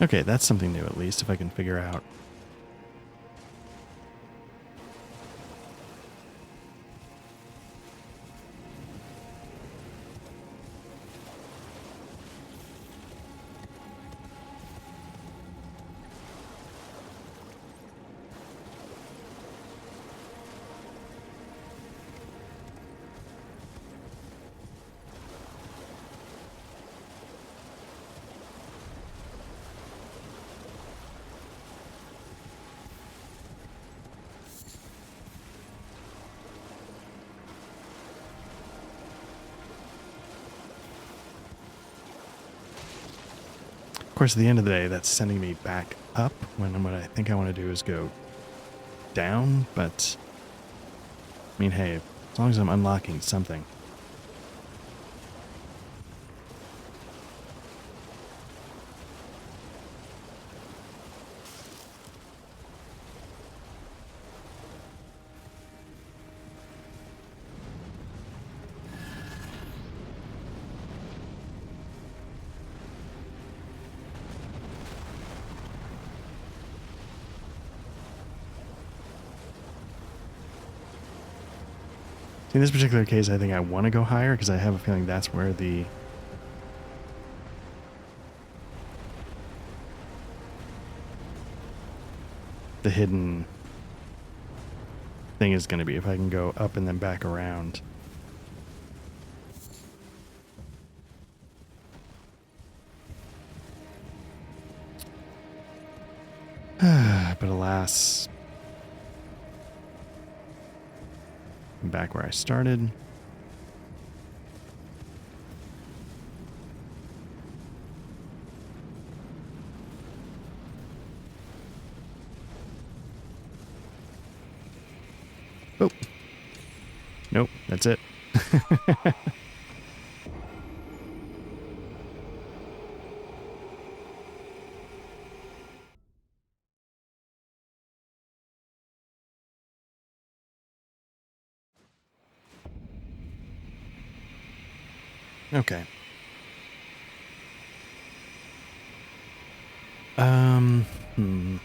B: Okay, that's something new at least, if I can figure out. Of course, at the end of the day, that's sending me back up when what I think I want to do is go down, but I mean, hey, as long as I'm unlocking something. In this particular case, I think I want to go higher because I have a feeling that's where the hidden thing is going to be, if I can go up and then back around. But alas, I'm back where I started. Oh. Nope, that's it. Okay. Hmm.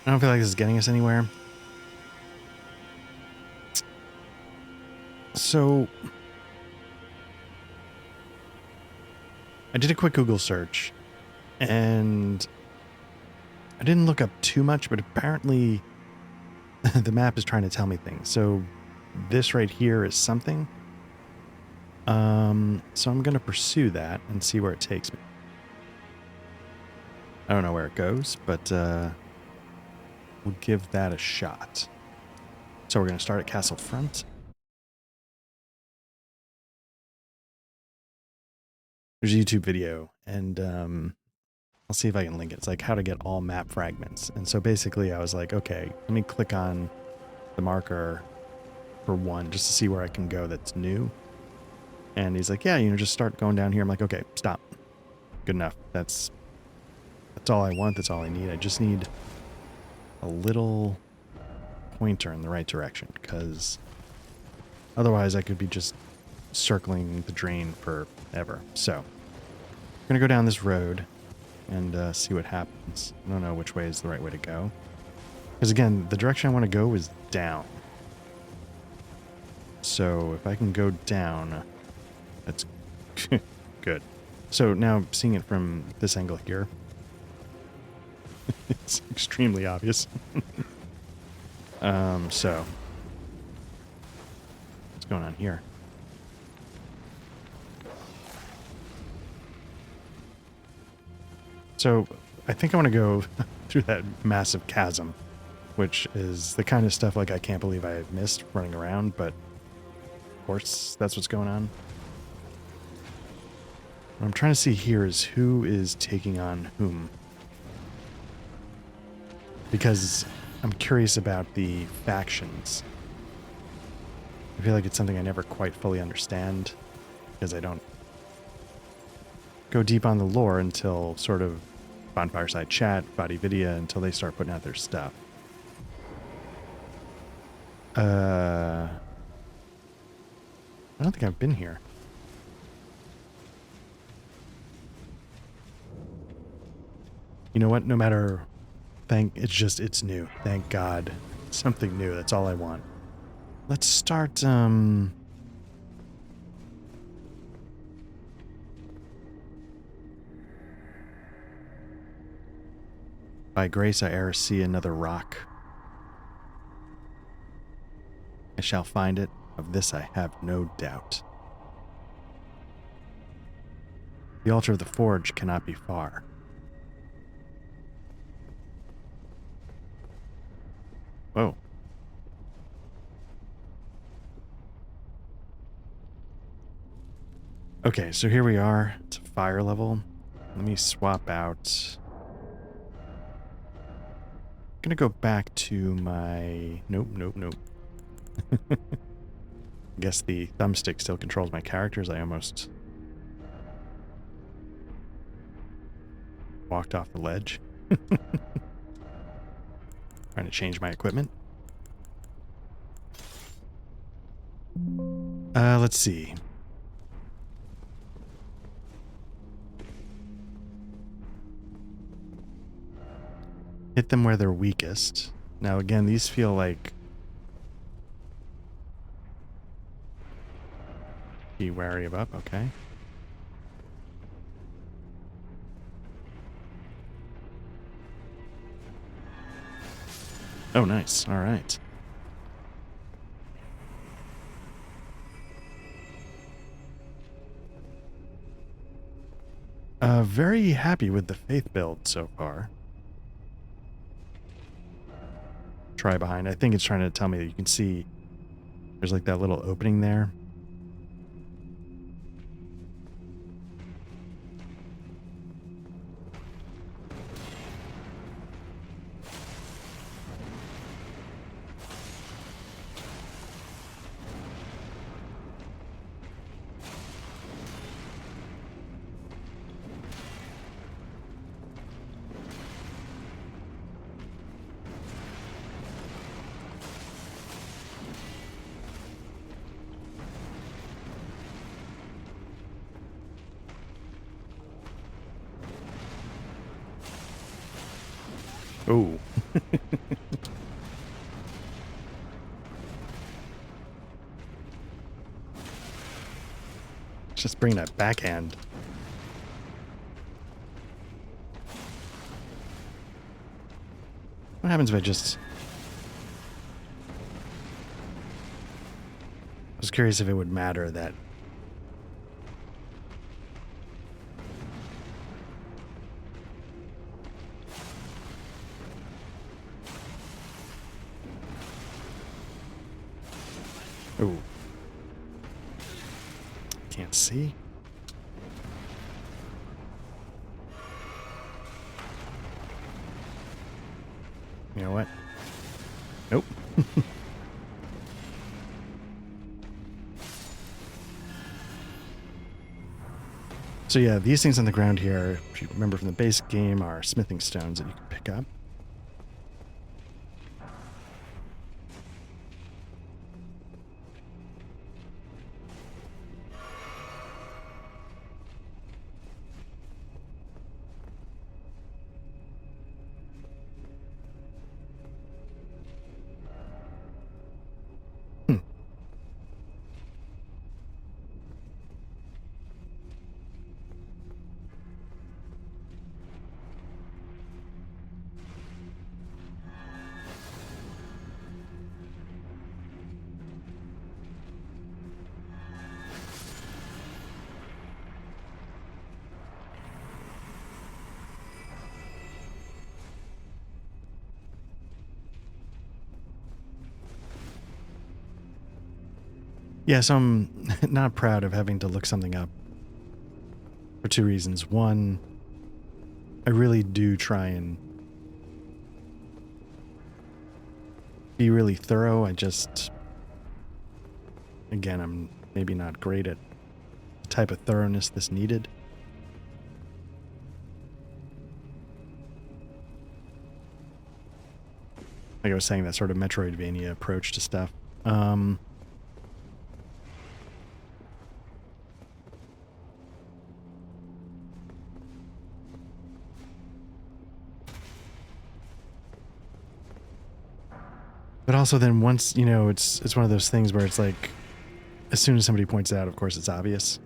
B: I don't feel like this is getting us anywhere. So I did a quick Google search and I didn't look up too much, but apparently the map is trying to tell me things. So this right here is something. So I'm going to pursue that and see where it takes me. I don't know where it goes, but we'll give that a shot. So we're going to start at Castle Front. There's a YouTube video, and I'll see if I can link it. It's like how to get all map fragments. And so basically I was like, okay, let me click on the marker for one just to see where I can go that's new. And he's like, yeah, you know, just start going down here. I'm like, okay, stop. Good enough. That's all I want. That's all I need. I just need a little pointer in the right direction, because otherwise I could be just circling the drain forever. So I'm going to go down this road and see what happens. I don't know which way is the right way to go. Because again, the direction I want to go is down. So if I can go down, that's good. So now seeing it from this angle here, it's extremely obvious. So what's going on here? So I think I want to go through that massive chasm which is the kind of stuff like I can't believe I missed running around, but of course that's what's going on. What I'm trying to see here is who is taking on whom. Because I'm curious about the factions. I feel like it's something I never quite fully understand, because I don't go deep on the lore until sort of Bonfireside Chat, Body Vidya, until they start putting out their stuff. I don't think I've been here. You know what? No matter... it's new. Thank God. Something new. That's all I want. Let's start, By grace I e'er see another rock. I shall find it. Of this I have no doubt. The altar of the forge cannot be far. Whoa. Okay, so here we are. It's a fire level. Let me swap out. I'm gonna go back to my... Nope. I guess the thumbstick still controls my characters. I almost walked off the ledge. Trying to change my equipment. Let's see. Hit them where they're weakest. Now again, these feel like... Be wary of up, okay. Oh, nice. All right. Very happy with the faith build so far. Try behind. I think it's trying to tell me that you can see there's like that little opening there. Oh. Just bring that backhand. What happens if I just... I was curious if it would matter that... Oh. Can't see. You know what? Nope. So yeah, these things on the ground here, if you remember from the base game, are smithing stones that you can pick up. Yeah, so I'm not proud of having to look something up for two reasons. One, I really do try and be really thorough. I just, again, I'm maybe not great at the type of thoroughness this needed. Like I was saying, that sort of Metroidvania approach to stuff. But also then once, you know, it's one of those things where it's like, as soon as somebody points it out, of course, it's obvious.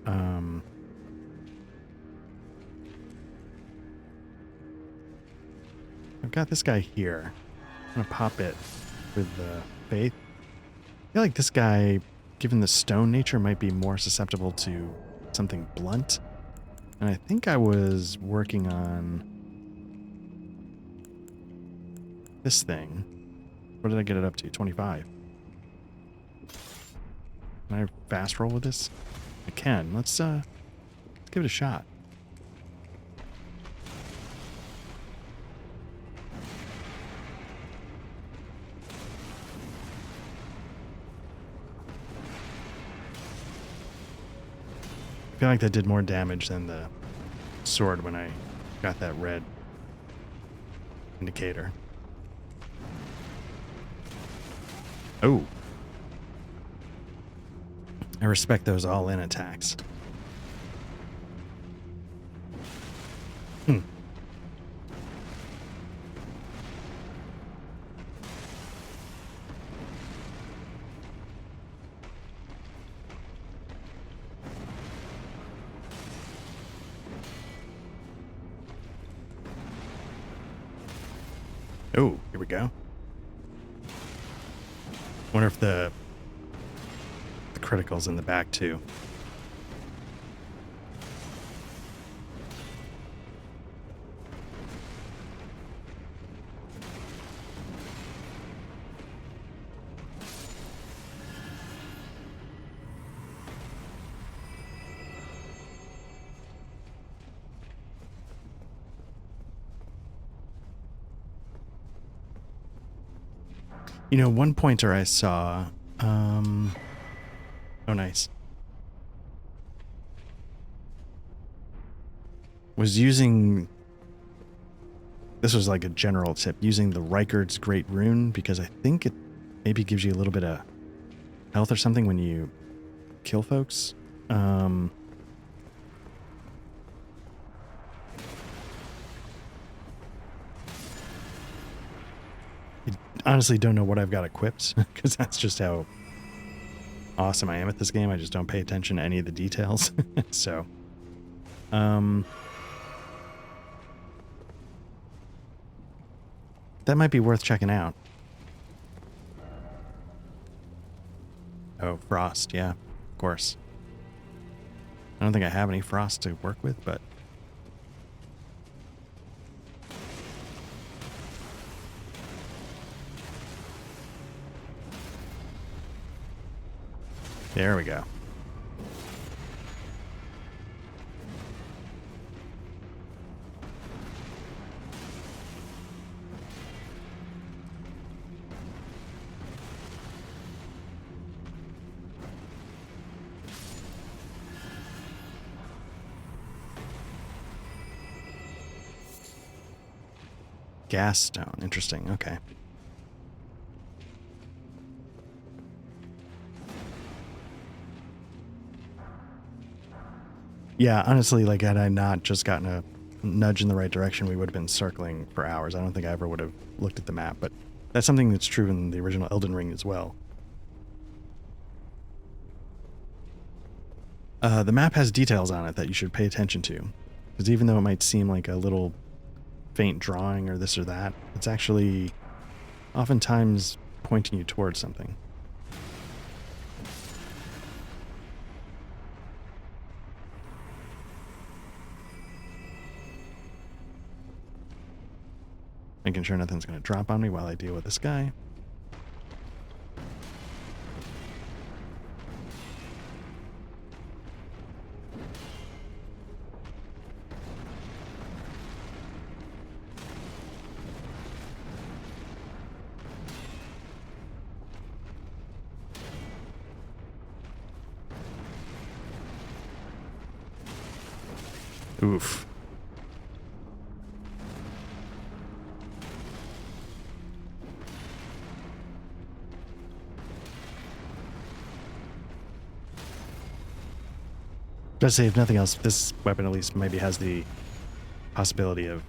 B: I've got this guy here. I'm going to pop it with Faith. I feel like this guy, given the stone nature, might be more susceptible to something blunt. And I think I was working on this thing. What did I get it up to? 25. Can I fast roll with this? I can. Let's give it a shot. I feel like that did more damage than the sword when I got that red indicator. Oh. I respect those all-in attacks. Oh, here we go. Wonder if the critical's in the back too. You know, one pointer I saw, oh nice, was using, this was like a general tip, using the Reichard's Great Rune, because I think it maybe gives you a little bit of health or something when you kill folks. Honestly don't know what I've got equipped because that's just how awesome I am at this game. I just don't pay attention to any of the details. So, that might be worth checking out. Oh, frost. Yeah, of course. I don't think I have any frost to work with, but there we go. Gas stone. Interesting. Okay. Yeah, honestly, like, had I not just gotten a nudge in the right direction, we would have been circling for hours. I don't think I ever would have looked at the map, but that's something that's true in the original Elden Ring as well. The map has details on it that you should pay attention to, because even though it might seem like a little faint drawing or this or that, it's actually oftentimes pointing you towards something. Making sure nothing's going to drop on me while I deal with this guy. Oof. Does say, if nothing else, this weapon at least maybe has the possibility of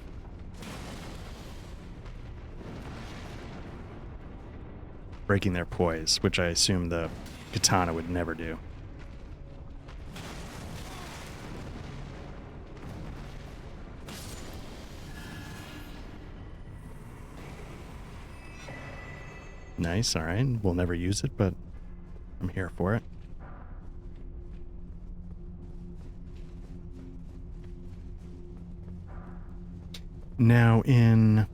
B: breaking their poise, which I assume the katana would never do. Nice, alright. We'll never use it, but I'm here for it. Now in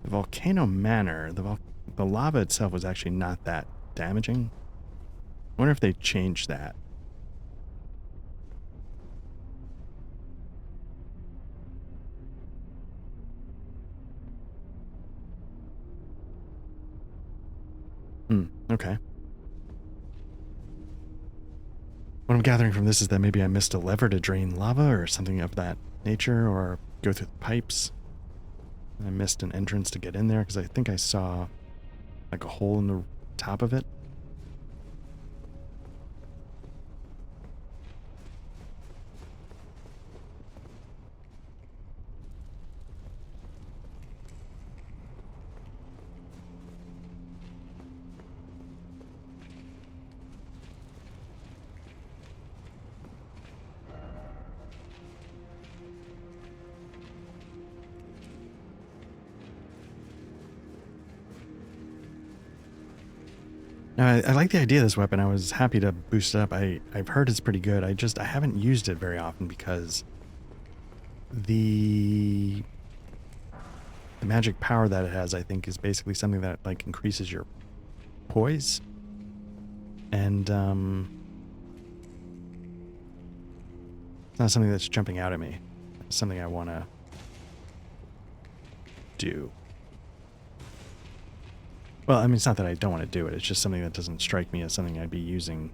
B: the Volcano Manor, the lava itself was actually not that damaging. I wonder if they changed that. Okay. What I'm gathering from this is that maybe I missed a lever to drain lava or something of that nature, or go through the pipes. I missed an entrance to get in there because I think I saw like a hole in the top of it. Now, I like the idea of this weapon. I was happy to boost it up. I've heard it's pretty good. I haven't used it very often because the magic power that it has, I think, is basically something that like increases your poise. And it's not something that's jumping out at me. It's something I want to do. Well, I mean, it's not that I don't want to do it. It's just something that doesn't strike me as something I'd be using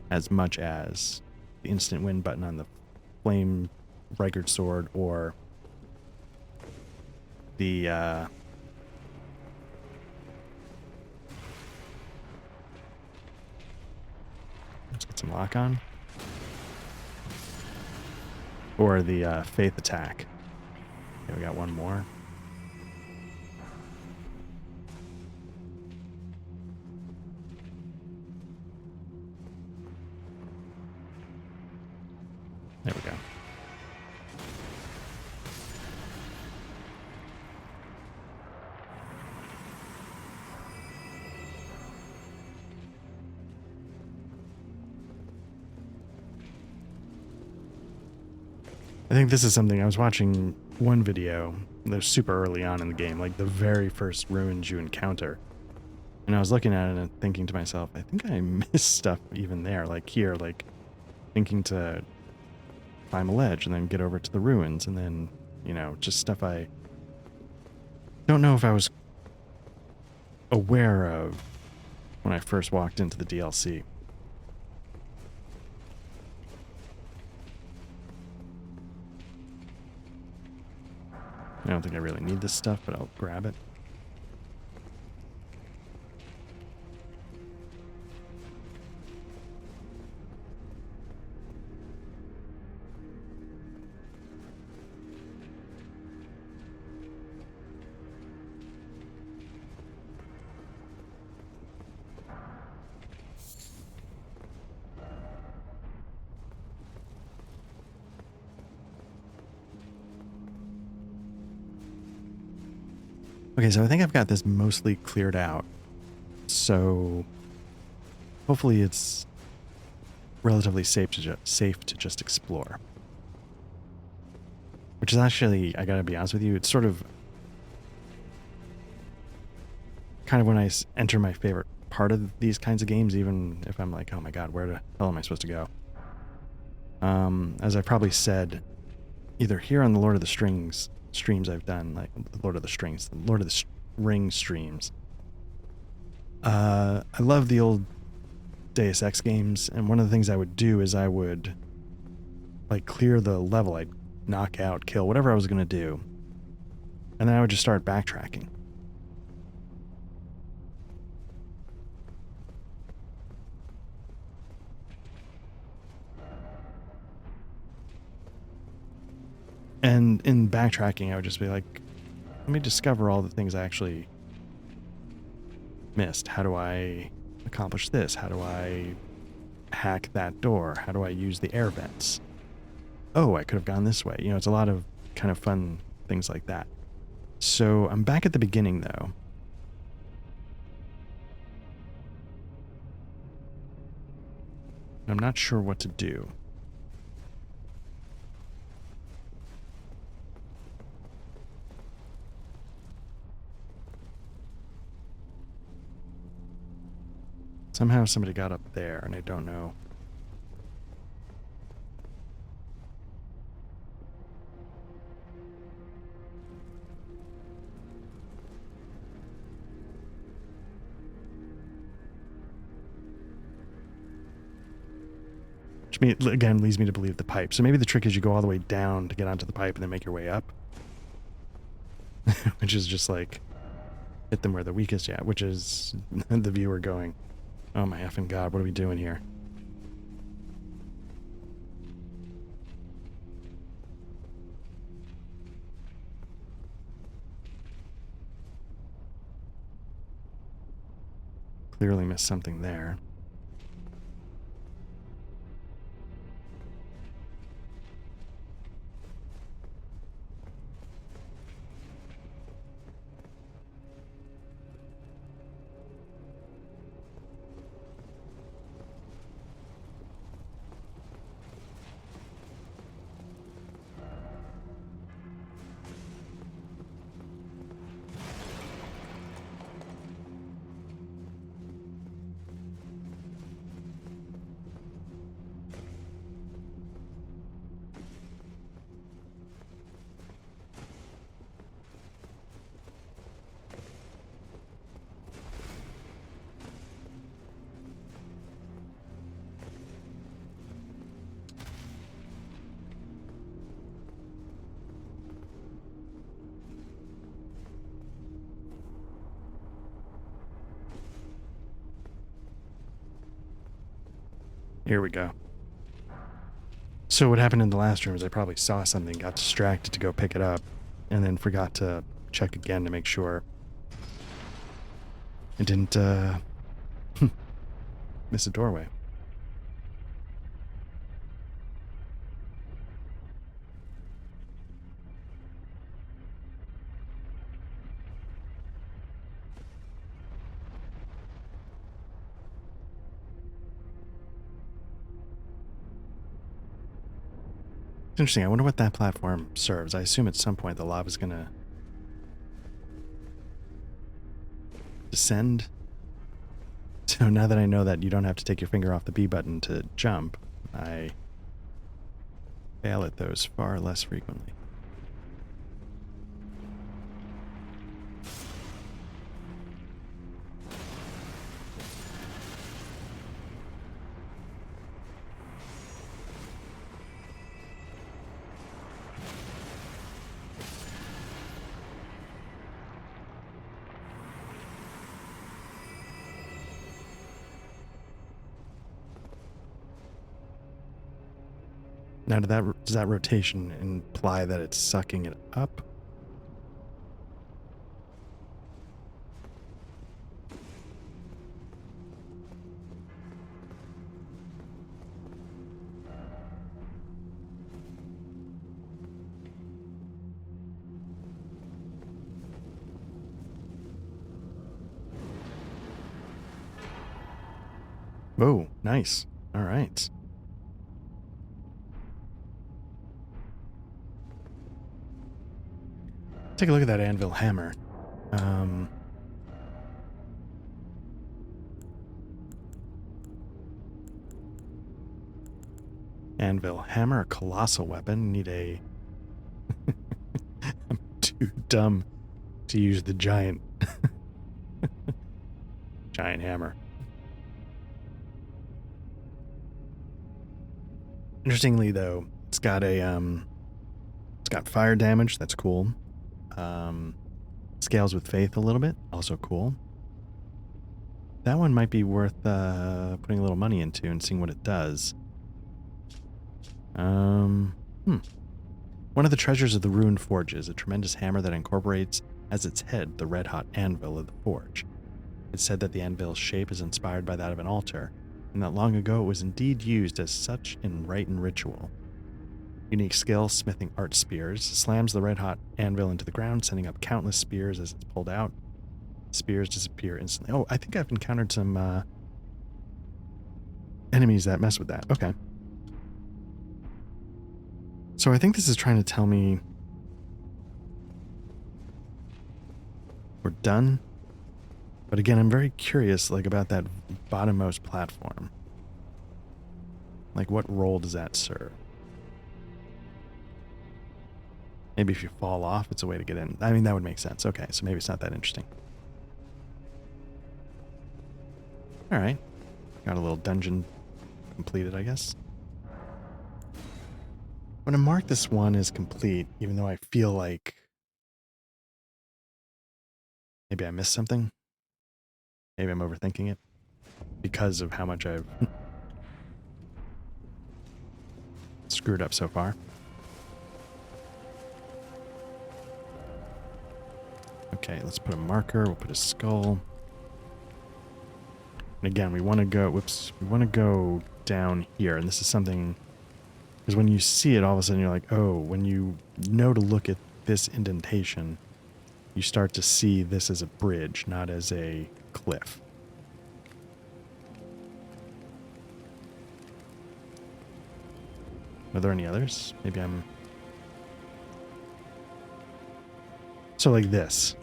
B: as much as the instant win button on the flame Reichard sword or the let's get some lock on. Or the faith attack. Okay, we got one more. There we go. I think this is something I was watching one video that was super early on in the game, like the very first ruins you encounter. And I was looking at it and thinking to myself, I think I missed stuff even there, like here, like thinking to climb a ledge and then get over to the ruins and then, you know, just stuff I don't know if I was aware of when I first walked into the DLC. I don't think I really need this stuff, but I'll grab it. Okay, so I think I've got this mostly cleared out. So hopefully it's relatively safe to just explore. Which is actually, I gotta be honest with you, it's sort of kind of when I enter my favorite part of these kinds of games, even if I'm like, oh my god, where the hell am I supposed to go? As I probably said, either here on the Lord of the Strings streams I've done, like the Lord of the Ring streams. I love the old Deus Ex games, and one of the things I would do is I would like clear the level. I'd knock out, kill, whatever I was going to do. And then I would just start backtracking. And in backtracking, I would just be like, let me discover all the things I actually missed. How do I accomplish this? How do I hack that door? How do I use the air vents? Oh, I could have gone this way. You know, it's a lot of kind of fun things like that. So I'm back at the beginning, though. I'm not sure what to do. Somehow somebody got up there, and I don't know. Which, again, leads me to believe the pipe. So maybe the trick is you go all the way down to get onto the pipe and then make your way up. Which is just like, hit them where they're weakest, yeah. Which is the viewer going, oh my effing god, what are we doing here? Clearly missed something there. Here we go. So what happened in the last room is I probably saw something, got distracted to go pick it up, and then forgot to check again to make sure I didn't miss a doorway. It's interesting. I wonder what that platform serves. I assume at some point the lava's gonna descend. So now that I know that you don't have to take your finger off the B button to jump, I fail at those far less frequently. Now, does that rotation imply that it's sucking it up? Whoa, nice. All right. Take a look at that anvil hammer. Anvil hammer, a colossal weapon. Need a... I'm too dumb to use the giant... giant hammer. Interestingly, though,
A: It's got a it's got fire damage, that's cool. Scales with faith a little bit, also cool. That one might be worth putting a little money into and seeing what it does. One of the treasures of the ruined forge is a tremendous hammer that incorporates as its head the red-hot anvil of the forge. It's said that the anvil's shape is inspired by that of an altar, and that long ago it was indeed used as such in rite and ritual. Unique skill, smithing art spears, slams the red-hot anvil into the ground, sending up countless spears as it's pulled out. Spears disappear instantly. Oh, I think I've encountered some enemies that mess with that. Okay. So I think this is trying to tell me we're done. But again, I'm very curious, like, about that bottommost platform. Like, what role does that serve? Maybe if you fall off, it's a way to get in. I mean, that would make sense. Okay, so maybe it's not that interesting. All right. Got a little dungeon completed, I guess. I'm going to mark this one as complete, even though I feel like maybe I missed something. Maybe I'm overthinking it because of how much I've screwed up so far. Okay, let's put a marker. We'll put a skull. And again, we want to go, whoops, we want to go down here. And this is something, because when you see it, all of a sudden you're like, oh, when you know to look at this indentation, you start to see this as a bridge, not as a cliff. Are there any others? Maybe I'm... So like this.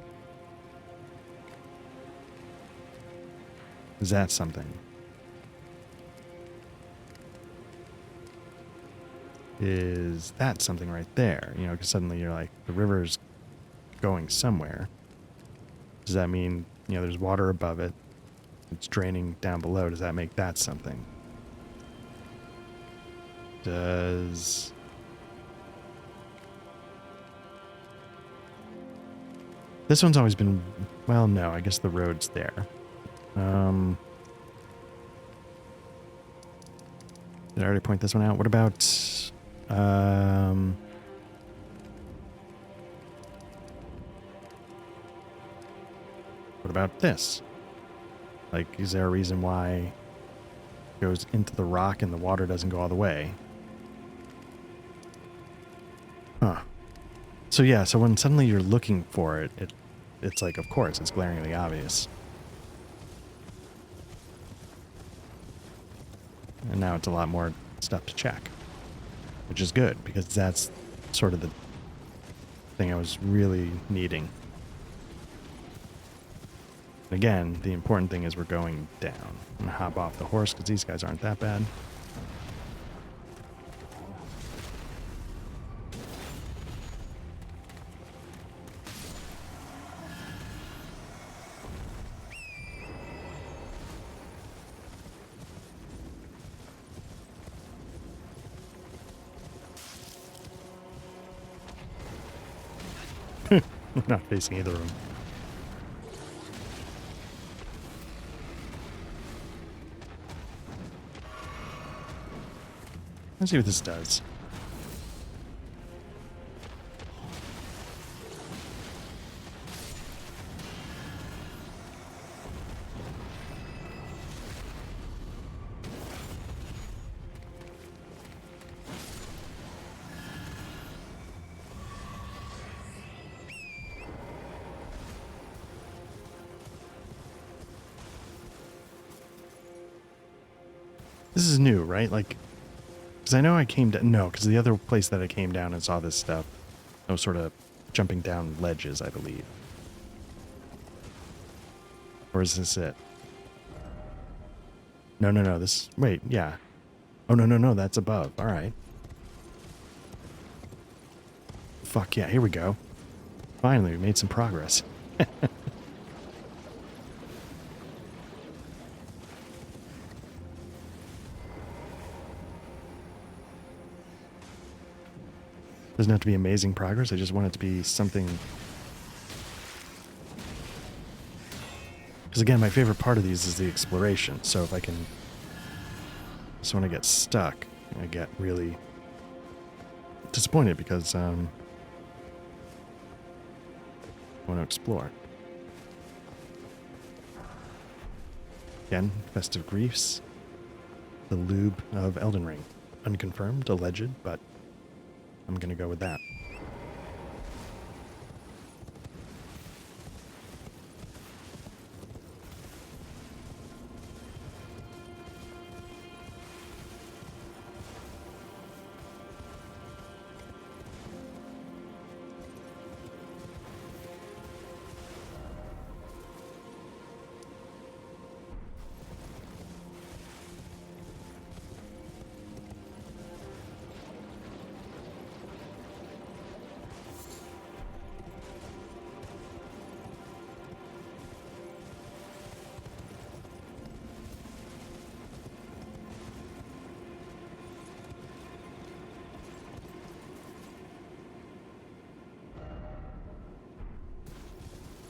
A: Is that something? Is that something right there? You know, because suddenly you're like, the river's going somewhere. Does that mean, you know, there's water above it? It's draining down below. Does that make that something? Does... This one's always been... Well, no, I guess the road's there. Did I already point this one out? What about... what about this? Like, is there a reason why it goes into the rock and the water doesn't go all the way? Huh. So yeah, so when suddenly you're looking for it, it's like, of course, it's glaringly obvious. And now it's a lot more stuff to check, which is good, because that's sort of the thing I was really needing. Again, the important thing is we're going down. I'm going to hop off the horse because these guys aren't that bad. We're not facing either of them. Let's see what this does. This is new, right? Like, because I know I came down... No, because the other place that I came down and saw this stuff, I was sort of jumping down ledges, I believe. Or is this it? No, no, no. This... Wait, yeah. Oh, no, no, no. That's above. All right. Fuck yeah. Here we go. Finally, we made some progress.
B: Doesn't have to be amazing progress. I just want it to be something. Because again, my favorite part of these is the exploration. So if I can, so when I get stuck, I get really disappointed because I want to explore. Again, Festive Griefs, the lube of Elden Ring. Unconfirmed, alleged, but I'm going to go with that.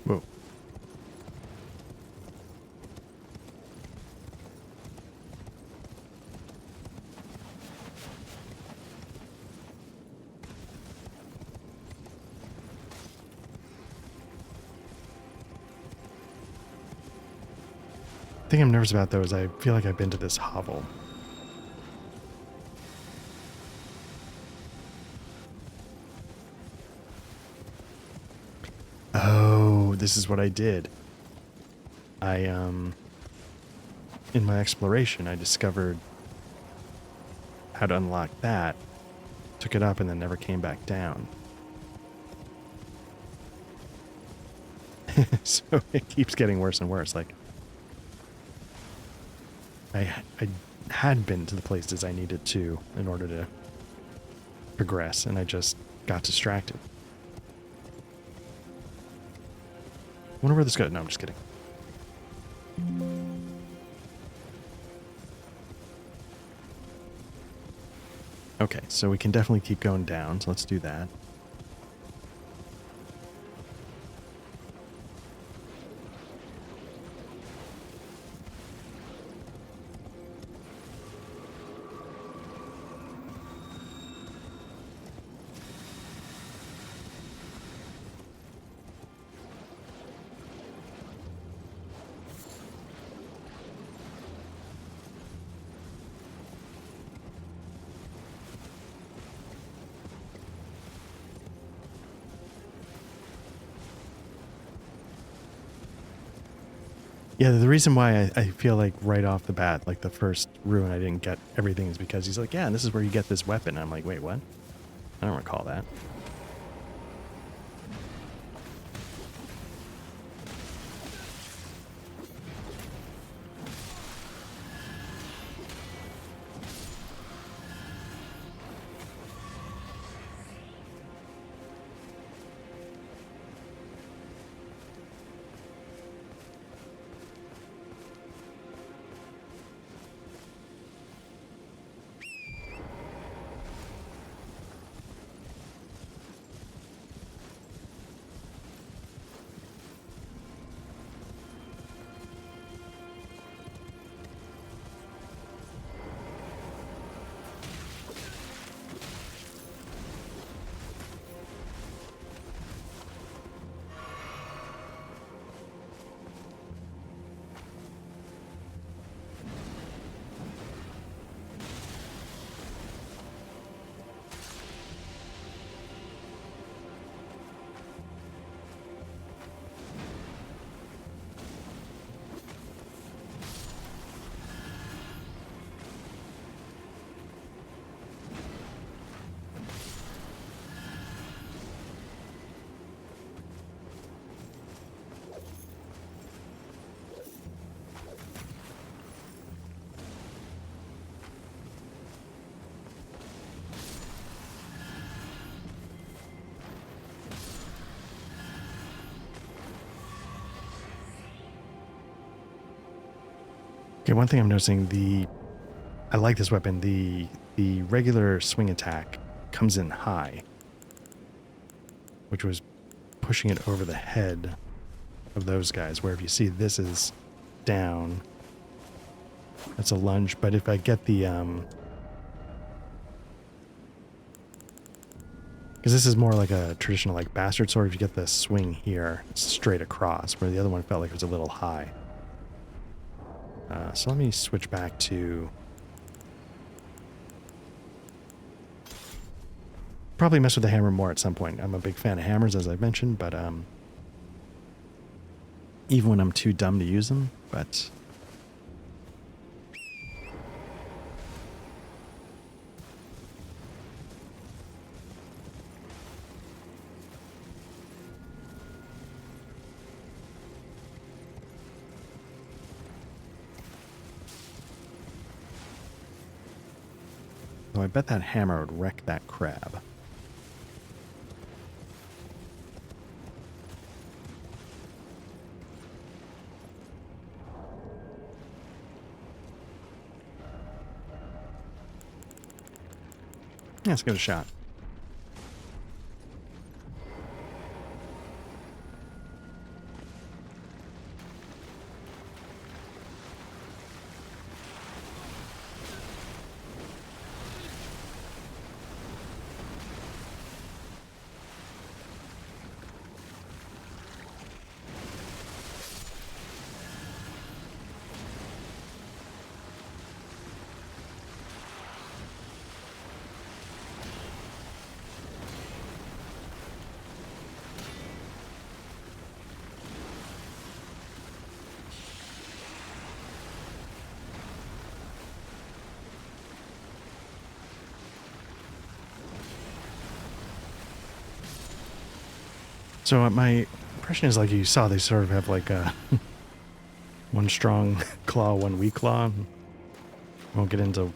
B: Whoa. The thing I'm nervous about, though, is I feel like I've been to this hovel. Oh, this is what I did. In my exploration, I discovered how to unlock that, took it up, and then never came back down. So it keeps getting worse and worse. Like, I had been to the places I needed to in order to progress, and I just got distracted. Wonder where this goes. No, I'm just kidding. Okay, so we can definitely keep going down, so let's do that. Yeah, the reason why I feel like right off the bat, like the first ruin I didn't get everything is because he's like, yeah, and this is where you get this weapon. And I'm like, wait, what? I don't recall that. Okay, one thing I'm noticing, I like this weapon. The regular swing attack comes in high.
A: which was pushing it over the head of those guys, where if you see this is down, that's a lunge. But if I get the because this is more like a traditional like bastard sword, if you get the swing here, it's straight across, where the other one felt like it was a little high. So let me switch back to probably mess with the hammer more at some point. I'm a big fan of hammers, as I've mentioned, but even when I'm too dumb to use them, but so I bet that hammer would wreck that crab. Yeah, let's give it a shot. So my impression is, like you saw, they sort of have like a one strong claw, one weak claw. Won't get into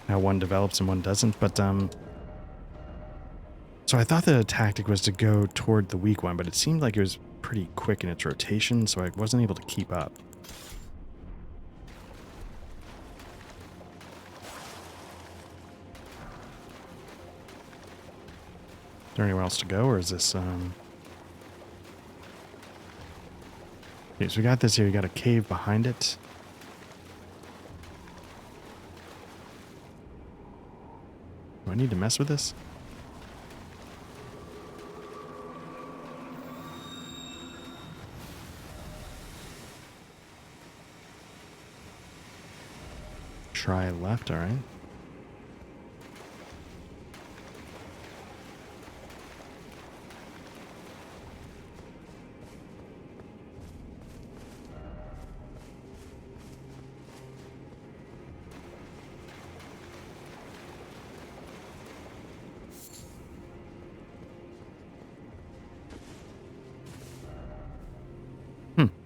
A: how one develops and one doesn't, but so I thought the tactic was to go toward the weak one, but it seemed like it was pretty quick in its rotation, so I wasn't able to keep up. Is there anywhere else to go, or is this okay, so we got this here. You got a cave behind it. Do I need to mess with this? Try left, all right.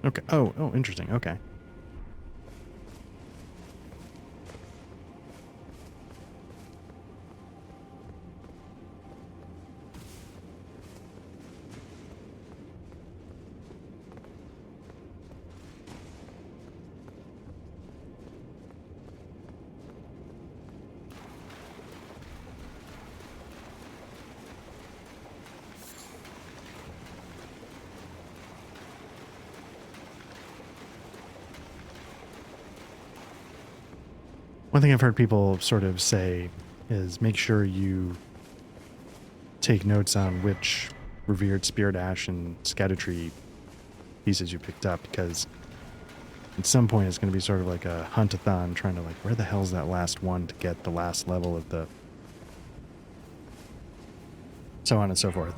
A: Okay. Oh, interesting. Okay. One thing I've heard people sort of say is make sure you take notes on which revered spirit ash and scatter-tree pieces you picked up, because at some point it's going to be sort of like a hunt-a-thon, trying to like, where the hell's that last one to get the last level of the... so on and so forth.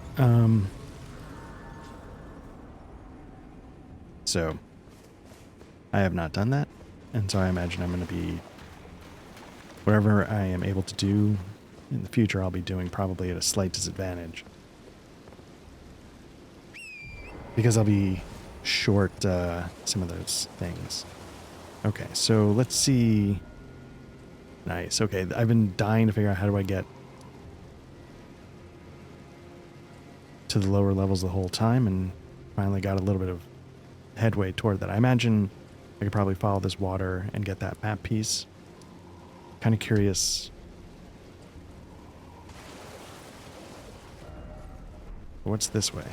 A: So I have not done that, and so I imagine I'm going to be... whatever I am able to do in the future, I'll be doing probably at a slight disadvantage. Because I'll be short some of those things. Okay, so let's see. Nice. Okay, I've been dying to figure out how do I get to the lower levels the whole time, and finally got a little bit of headway toward that. I imagine I could probably follow this water and get that map piece. Kind of curious What's this way?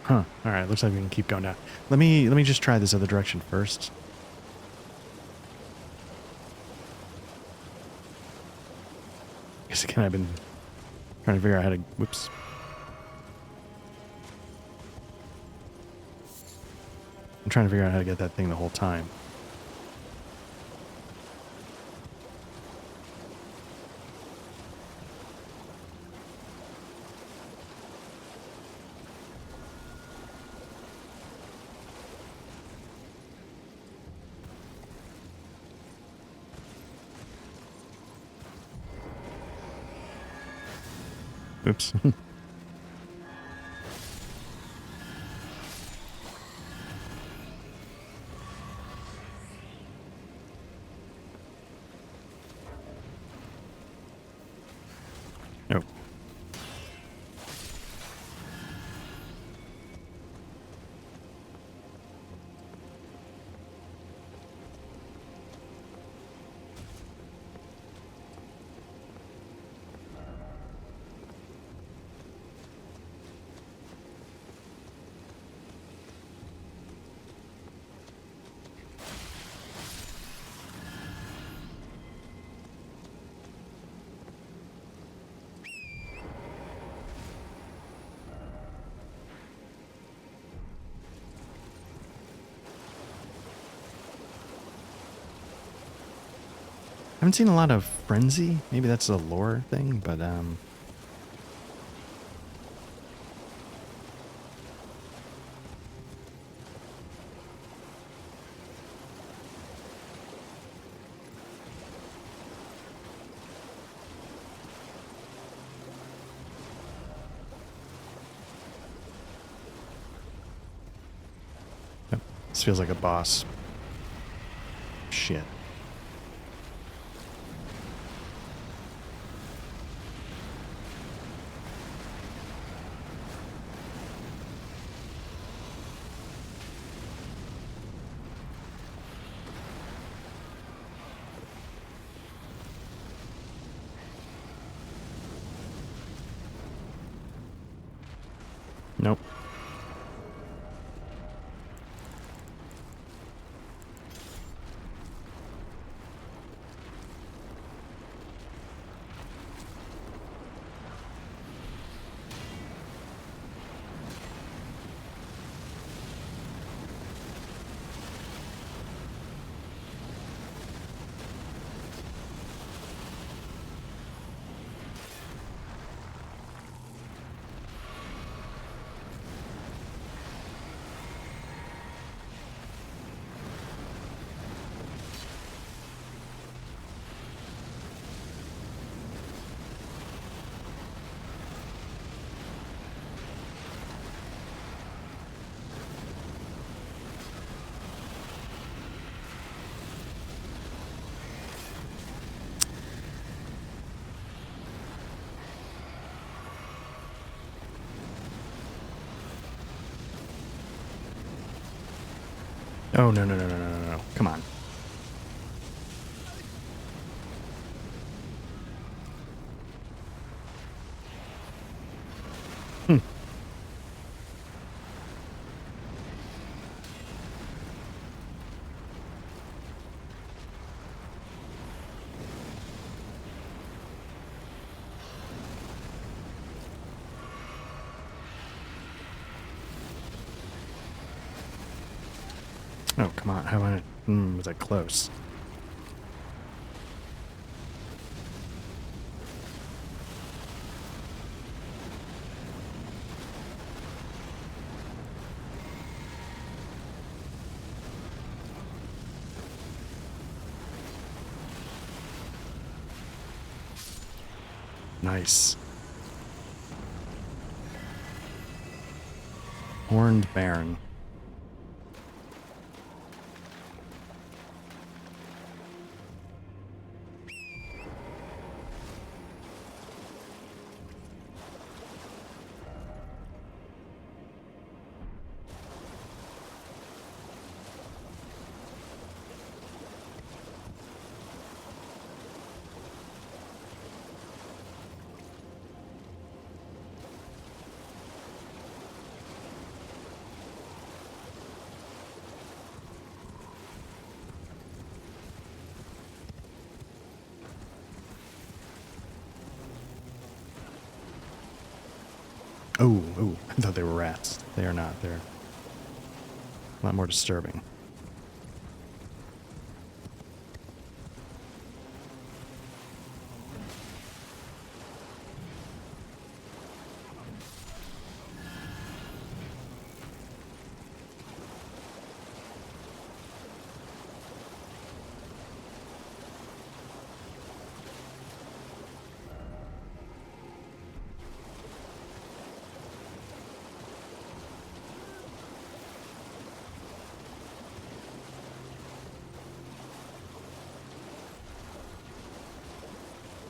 A: Huh. All right. Looks like we can keep going down. Let me just try this other direction first. Because again, I've been trying to figure out how to. Whoops. I'm trying to figure out how to get that thing the whole time. Oops. Oh. I haven't seen a lot of frenzy. Maybe that's a lore thing, but yep, this feels like a boss. Shit. Nope. Oh, no, no, no, no, no, no, no. Come on. Hmm. Oh, come on. Was that close? Nice. Horned Baron. Oh, I thought they were rats. They are not. They're a lot more disturbing.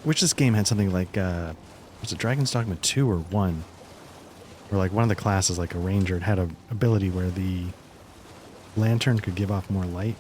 A: Wish this game had something like, was it Dragon's Dogma 2 or 1? Where like one of the classes, like a ranger, it had a ability where the lantern could give off more light.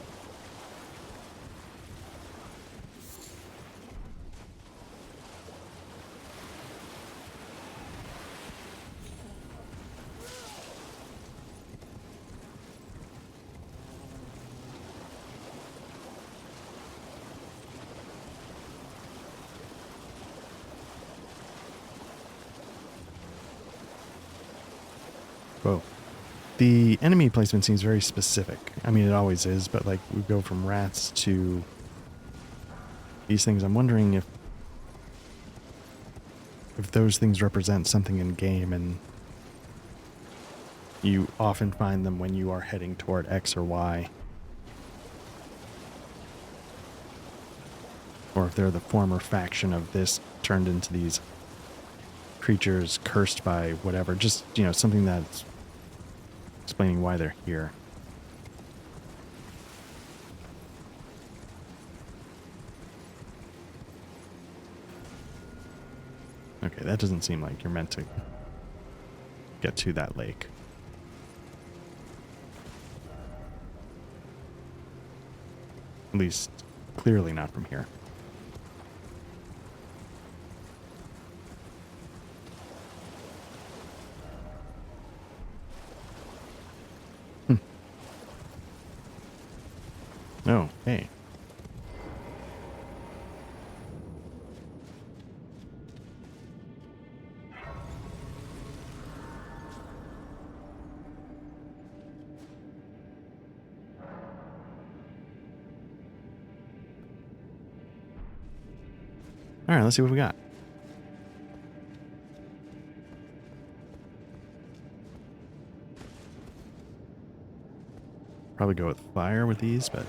A: Whoa. The enemy placement seems very specific. I mean, it always is, but like we go from rats to these things. I'm wondering if those things represent something in game, and you often find them when you are heading toward X or Y. Or if they're the former faction of this turned into these creatures cursed by whatever. Just, you know, something that's explaining why they're here. Okay, that doesn't seem like you're meant to get to that lake. At least, clearly not from here. Oh, hey. All right, let's see what we got. Probably go with fire with these, but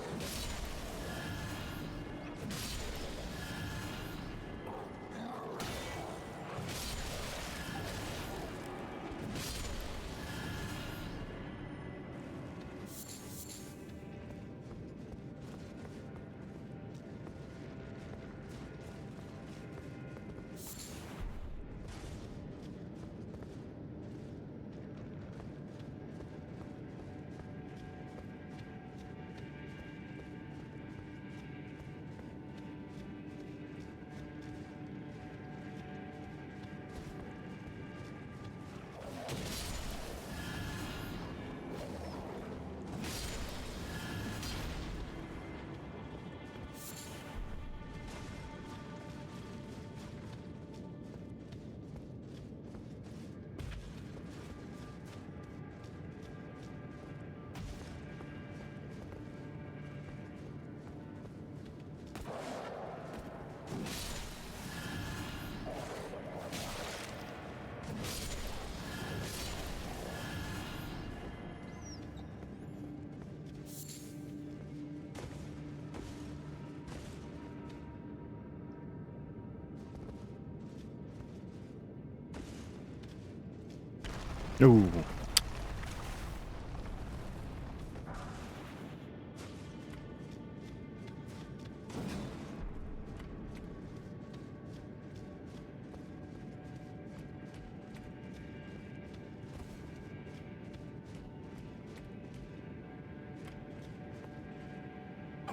A: oh.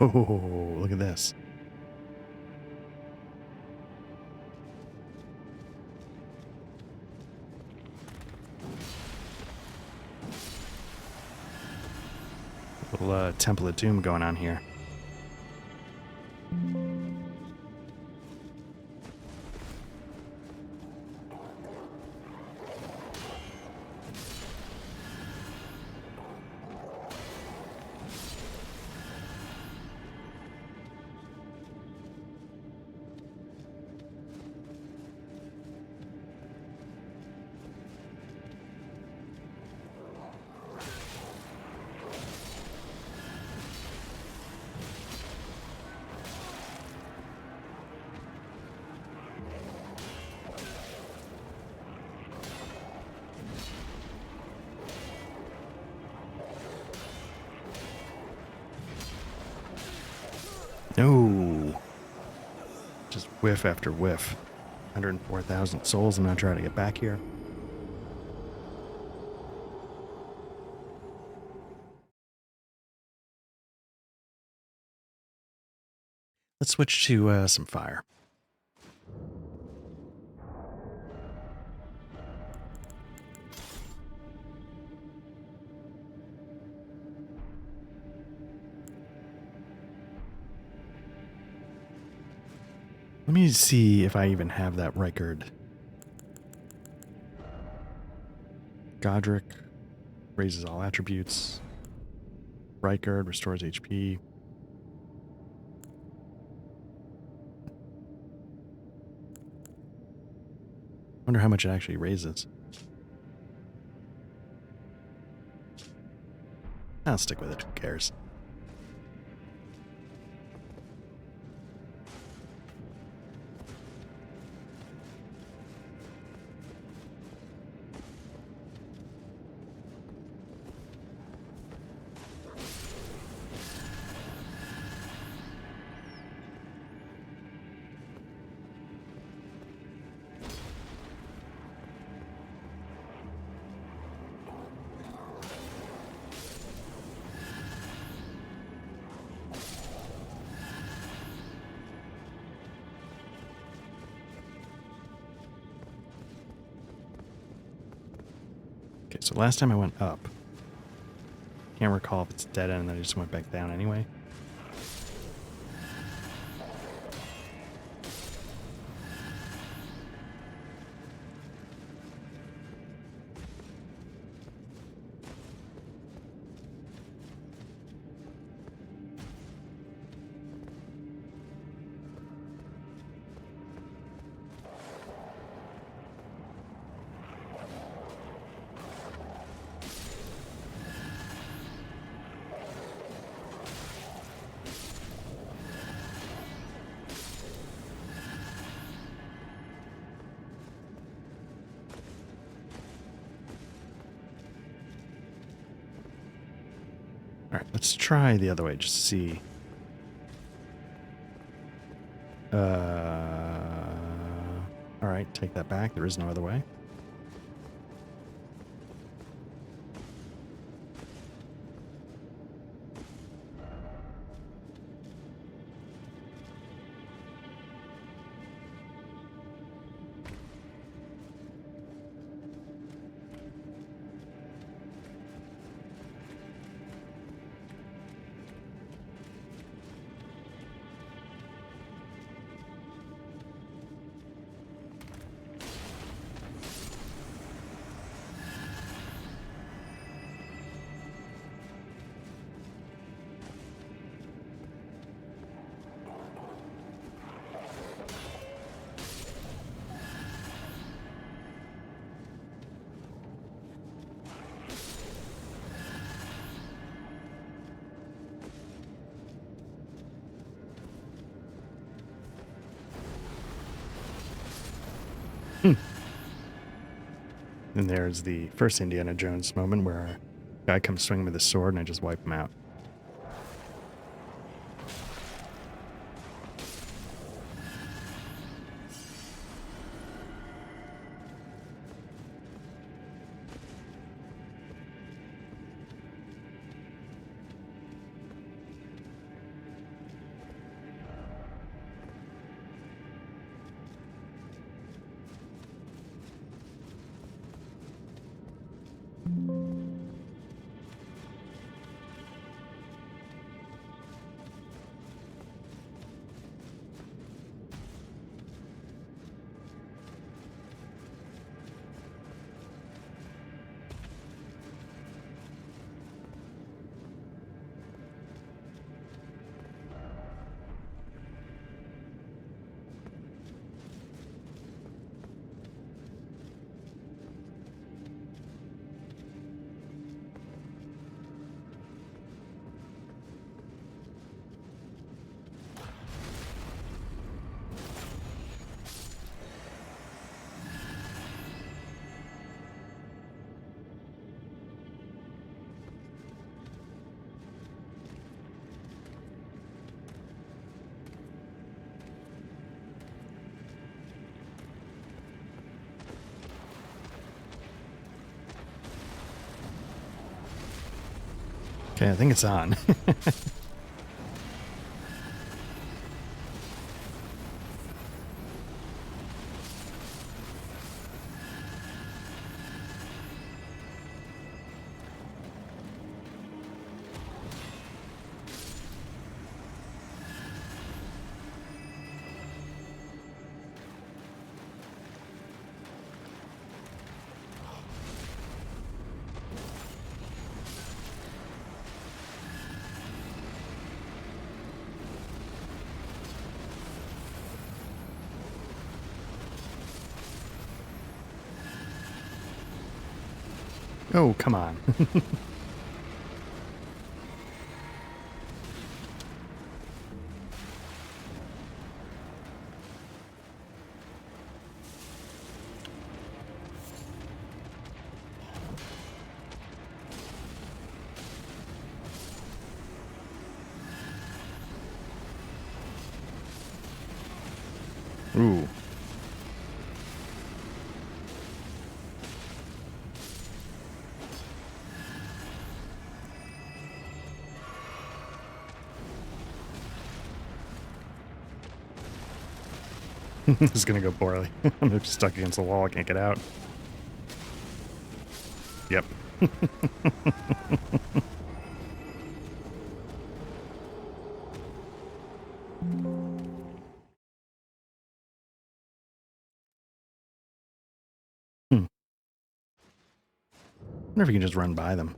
A: Oh, look at this. Little Temple of Doom going on here. No. Just whiff after whiff. 104,000 souls. I'm going to try to get back here. Let's switch to some fire. Let me see if I even have that record. Godric raises all attributes. Rykard restores HP. Wonder how much it actually raises. I'll stick with it. Who cares? Okay, so last time I went up. Can't recall if it's dead end and then I just went back down anyway. All right, let's try the other way just to see. All right, take that back. There is no other way. And there's the first Indiana Jones moment where a guy comes swinging with a sword and I just wipe him out. Okay, I think it's on. Oh, come on. Ooh. This is gonna go poorly. I'm just stuck against the wall. I can't get out. Yep. Hmm. Wonder if you can just run by them.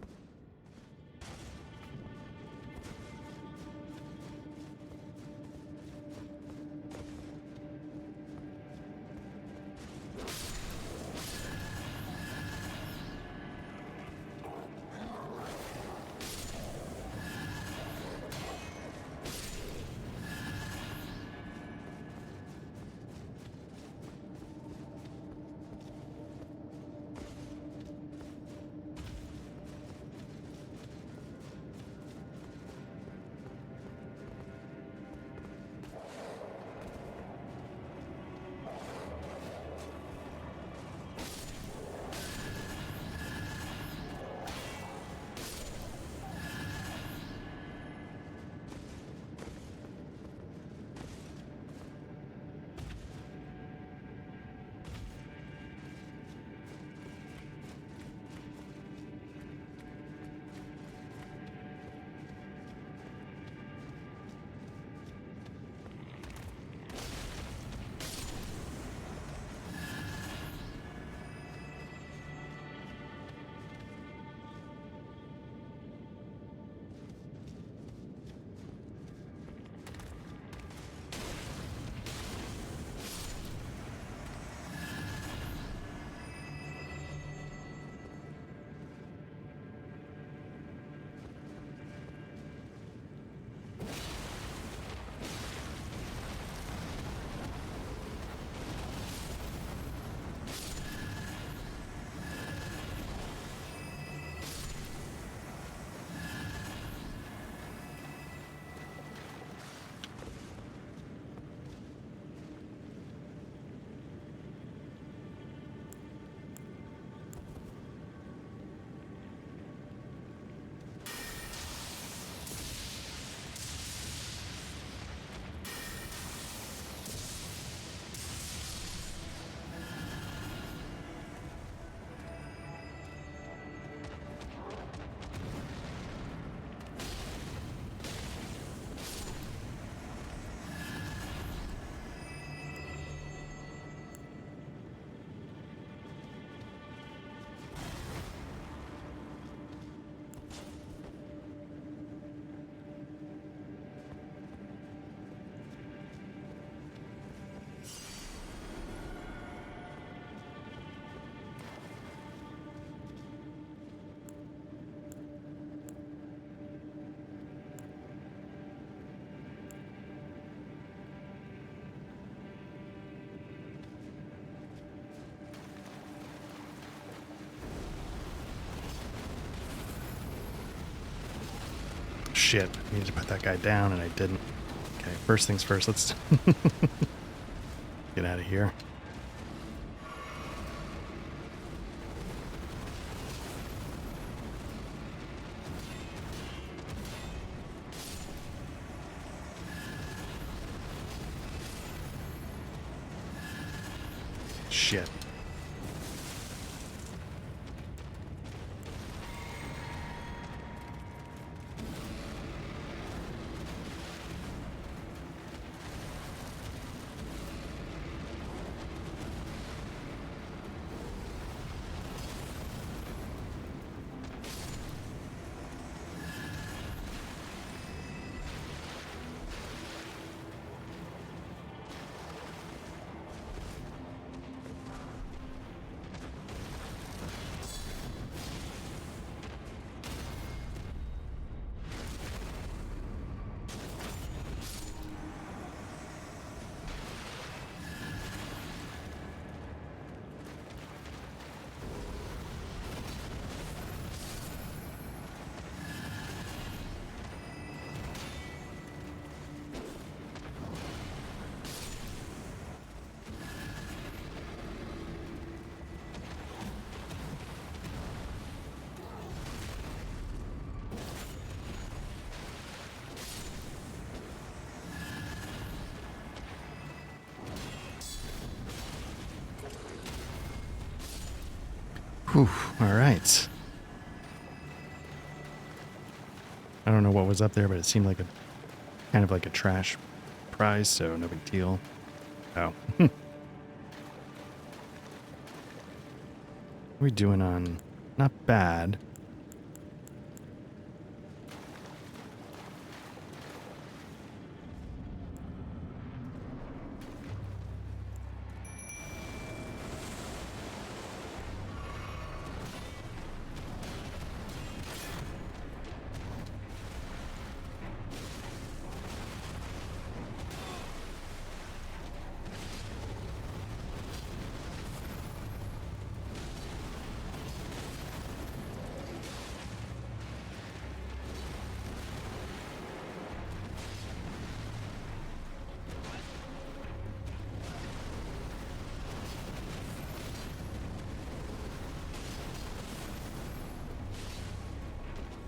A: Shit, I needed to put that guy down and I didn't. Okay, first things first, let's get out of here. shit. Whew, all right. I don't know what was up there, but it seemed like a kind of like a trash prize, so no big deal. Oh. What are we doing on? Not bad.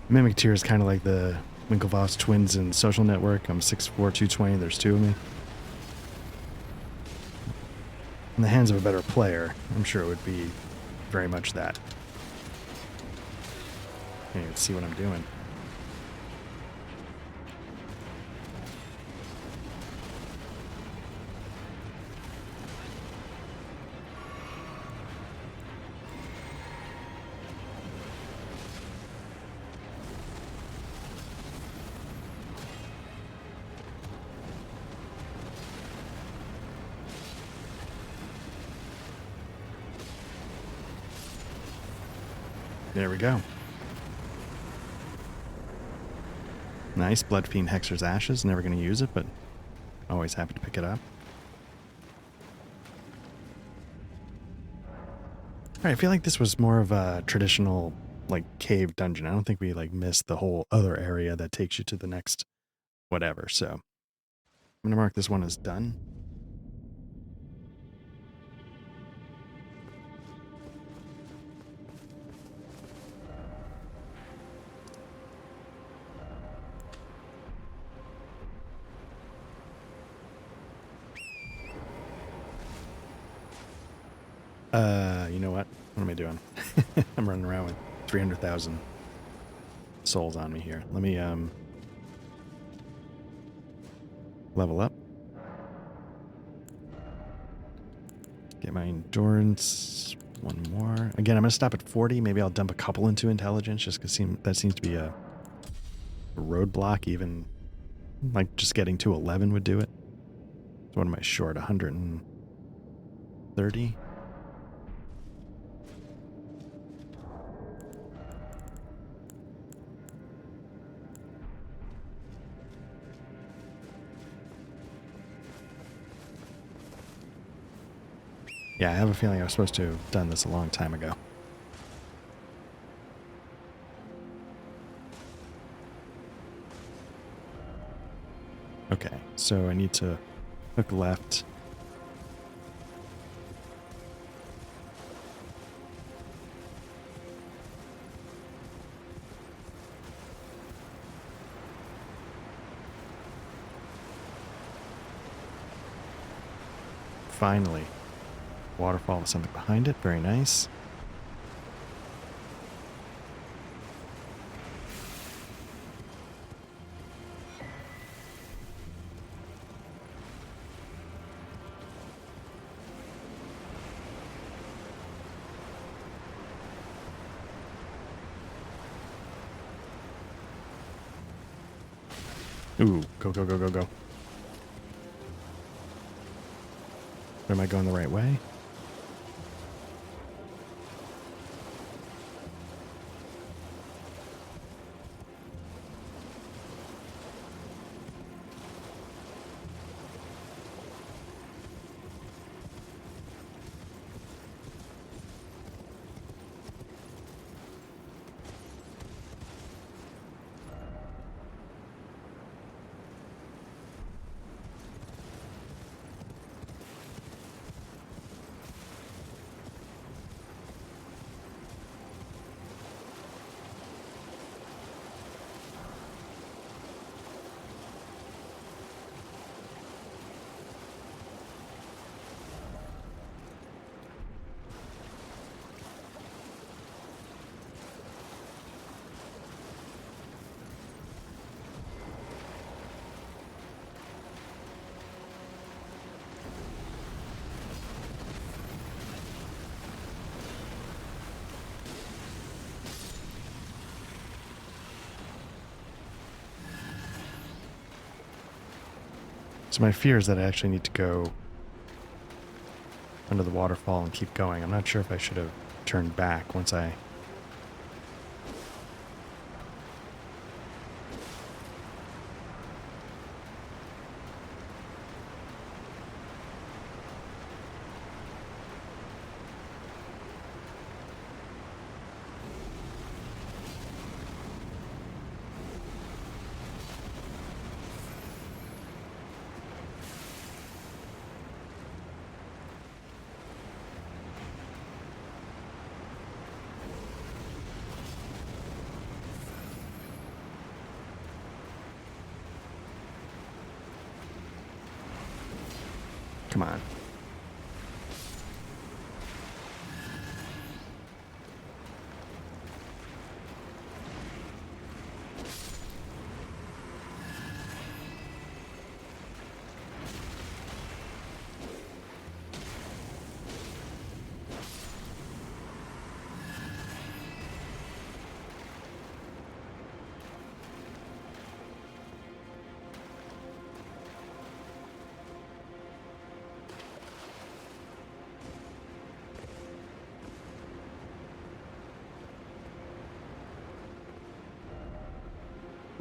A: Mimic Tier is kind of like the Winklevoss twins in Social Network. I'm 6'4", 220. There's two of me. In the hands of a better player, I'm sure it would be very much that. Can't even see what I'm doing. There we go. Nice. Bloodfiend Hexer's Ashes. Never going to use it, but always happy to pick it up. Alright, I feel like this was more of a traditional, like, cave dungeon. I don't think we, like, missed the whole other area that takes you to the next whatever, so I'm going to mark this one as done. You know what? What am I doing? I'm running around with 300,000 souls on me here. Let me, level up. Get my endurance. One more. Again, I'm going to stop at 40. Maybe I'll dump a couple into intelligence just because that seems to be a roadblock. Even, like, just getting to 11 would do it. So what am I short? 130? Yeah, I have a feeling I was supposed to have done this a long time ago. Okay, so I need to hook left. Finally.
B: Waterfall with something behind it. Very nice. Ooh, go, go, go, go, go. Am I going the right way? So my fear is that I actually need to go under the waterfall and keep going. I'm not sure if I should have turned back once I... Come on.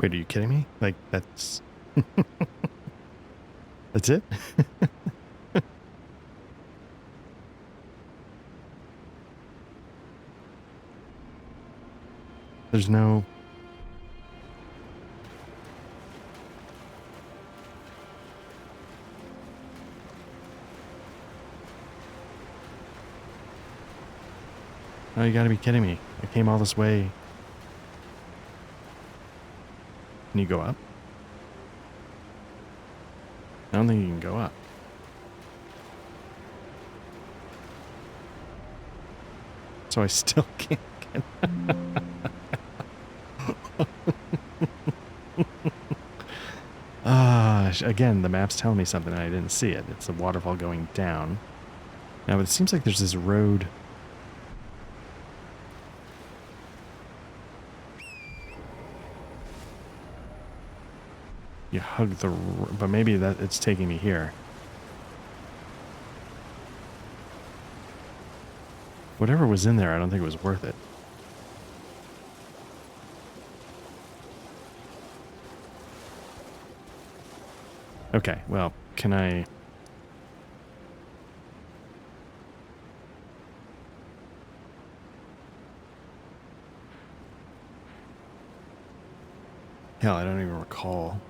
B: Wait, are you kidding me? Like, that's... That's it? There's no... Oh, you gotta be kidding me. I came all this way. Can you go up? I don't think you can go up. So I still can't get... Again, the map's telling me something and I didn't see it. It's a waterfall going down. Now, it seems like there's this road... You hug the... But maybe that it's taking me here. Whatever was in there, I don't think it was worth it. Okay, well, can I... Hell, I don't even recall.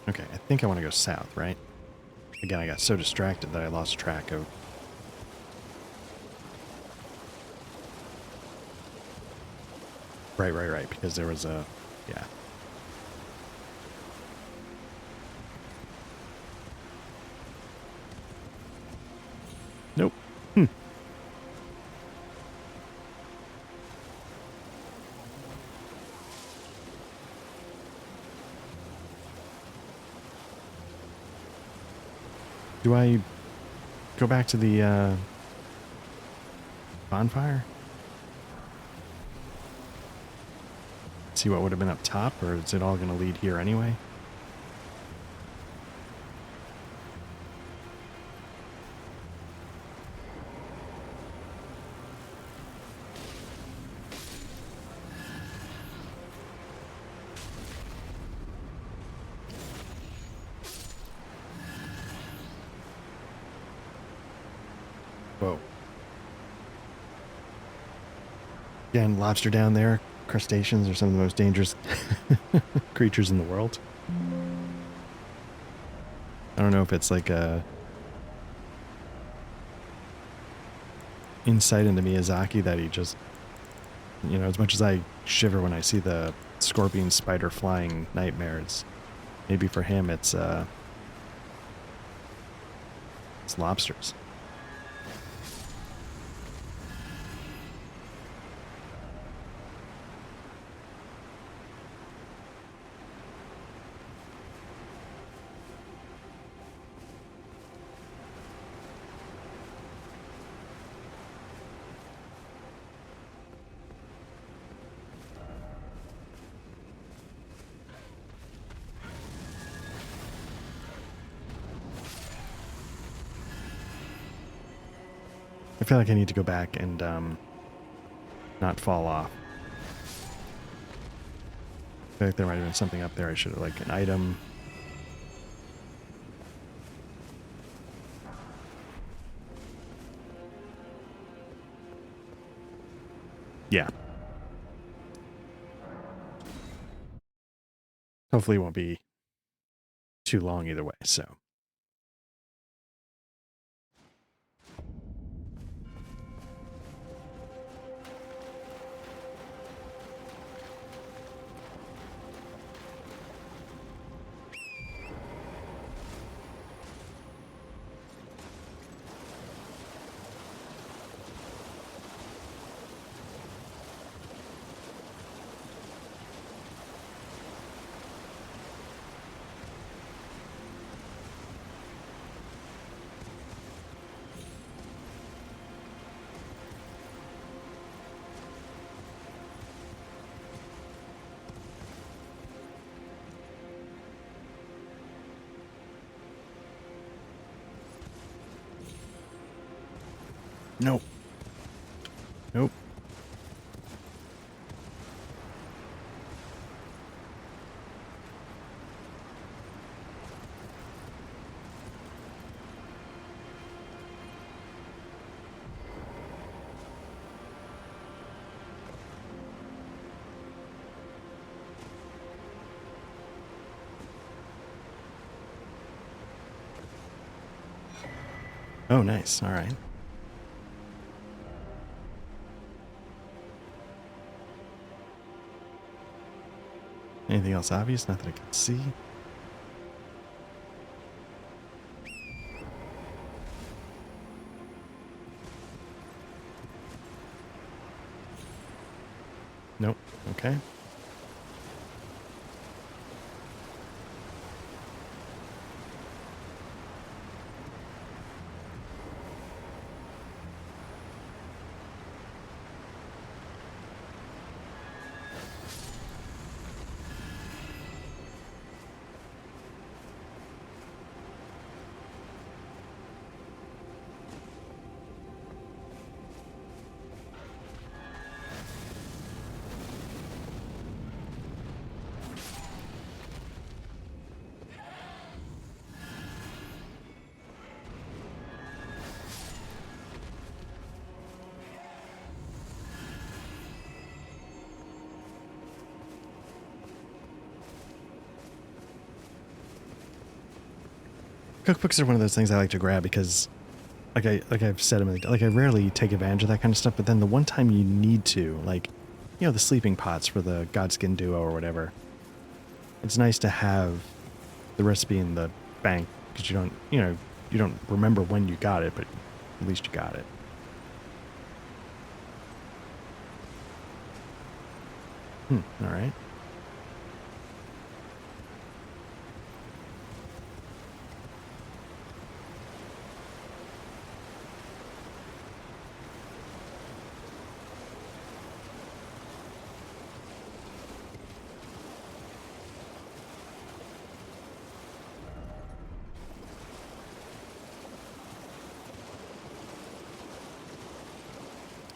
B: Okay, I think I want to go south, right? Again, I got so distracted that I lost track of... Right, because there was a... Yeah. Nope. Do I go back to the bonfire? See what would have been up top, or is it all going to lead here anyway? Whoa. Again, lobster down there. Crustaceans are some of the most dangerous creatures in the world. I don't know if it's like a insight into Miyazaki that he just, you know, as much as I shiver when I see the scorpion spider flying nightmares, maybe for him it's lobsters. I feel like I need to go back and not fall off. I feel like there might have been something up there I should have, like an item. Yeah. Hopefully it won't be too long either way, so. Nope. Nope. Oh, nice. All right. Anything else obvious? Nothing I can see. Nope. Okay. Cookbooks are one of those things I like to grab because, like I've said, like I rarely take advantage of that kind of stuff. But then the one time you need to, like, you know, the sleeping pots for the Godskin duo or whatever, it's nice to have the recipe in the bank because you don't remember when you got it, but at least you got it. All right.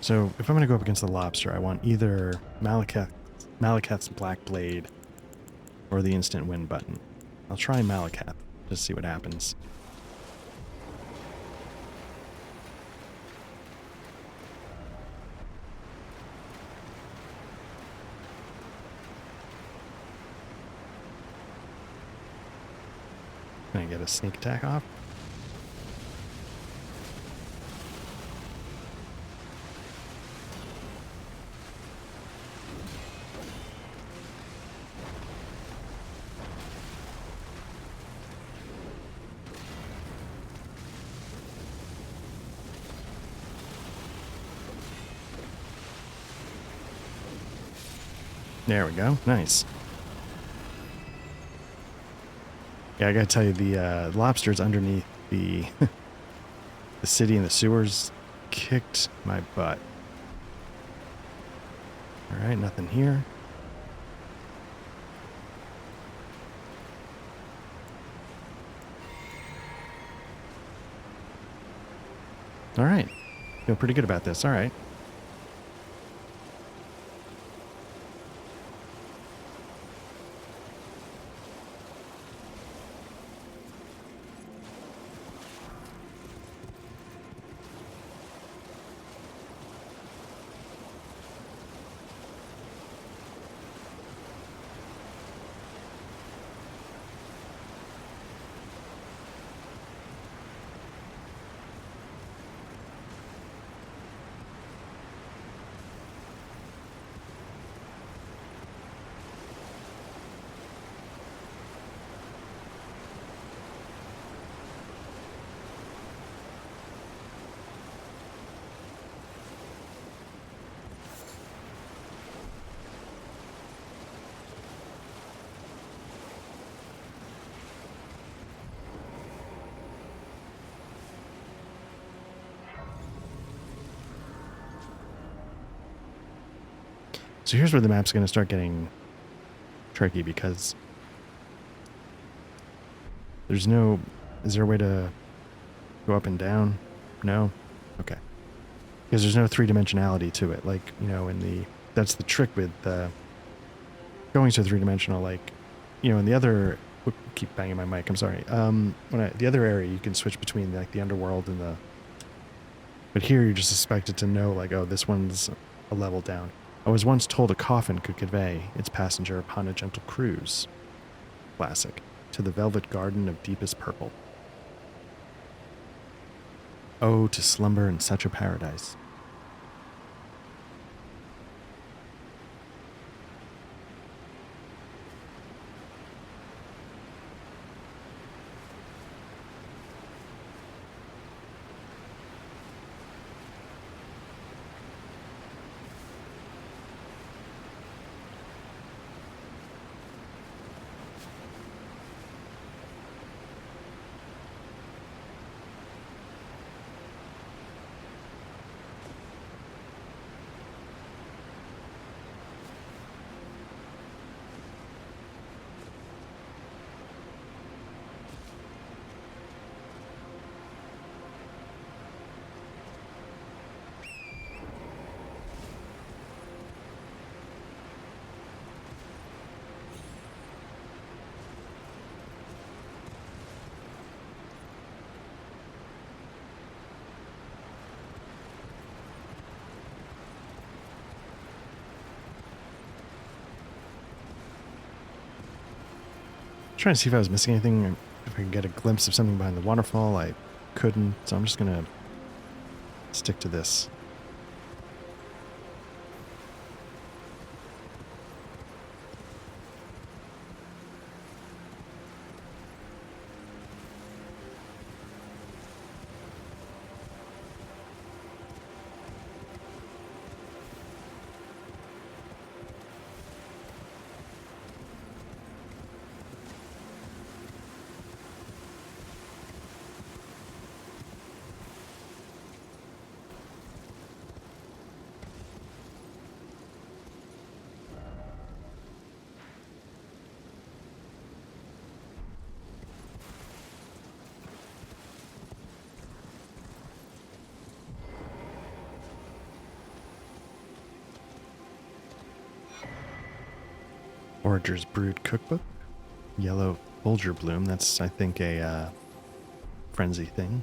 B: So if I'm going to go up against the lobster, I want either Malekith's Black Blade or the Instant Win button. I'll try Malekith, just see what happens. Can I get a sneak attack off? There we go. Nice. Yeah, I gotta tell you, the lobsters underneath the the city and the sewers kicked my butt. All right, nothing here. All right. Feel pretty good about this. All right. So here's where the map's going to start getting tricky because there's no... Is there a way to go up and down? No? Okay. Because there's no three-dimensionality to it. Like, you know, in the... That's the trick with going so three-dimensional. Like, you know, in the other... Whoop, keep banging my mic, I'm sorry. The other area, you can switch between, like, the underworld and the... But here, you're just expected to know, like, oh, this one's a level down. I was once told a coffin could convey its passenger upon a gentle cruise. Classic. To the velvet garden of deepest purple. Oh, to slumber in such a paradise. Trying to see if I was missing anything.
A: If I could get a glimpse of something behind the waterfall, I couldn't, so I'm just gonna stick to this. Forager's Brood Cookbook. Yellow Bulger Bloom. That's, I think, a frenzy thing.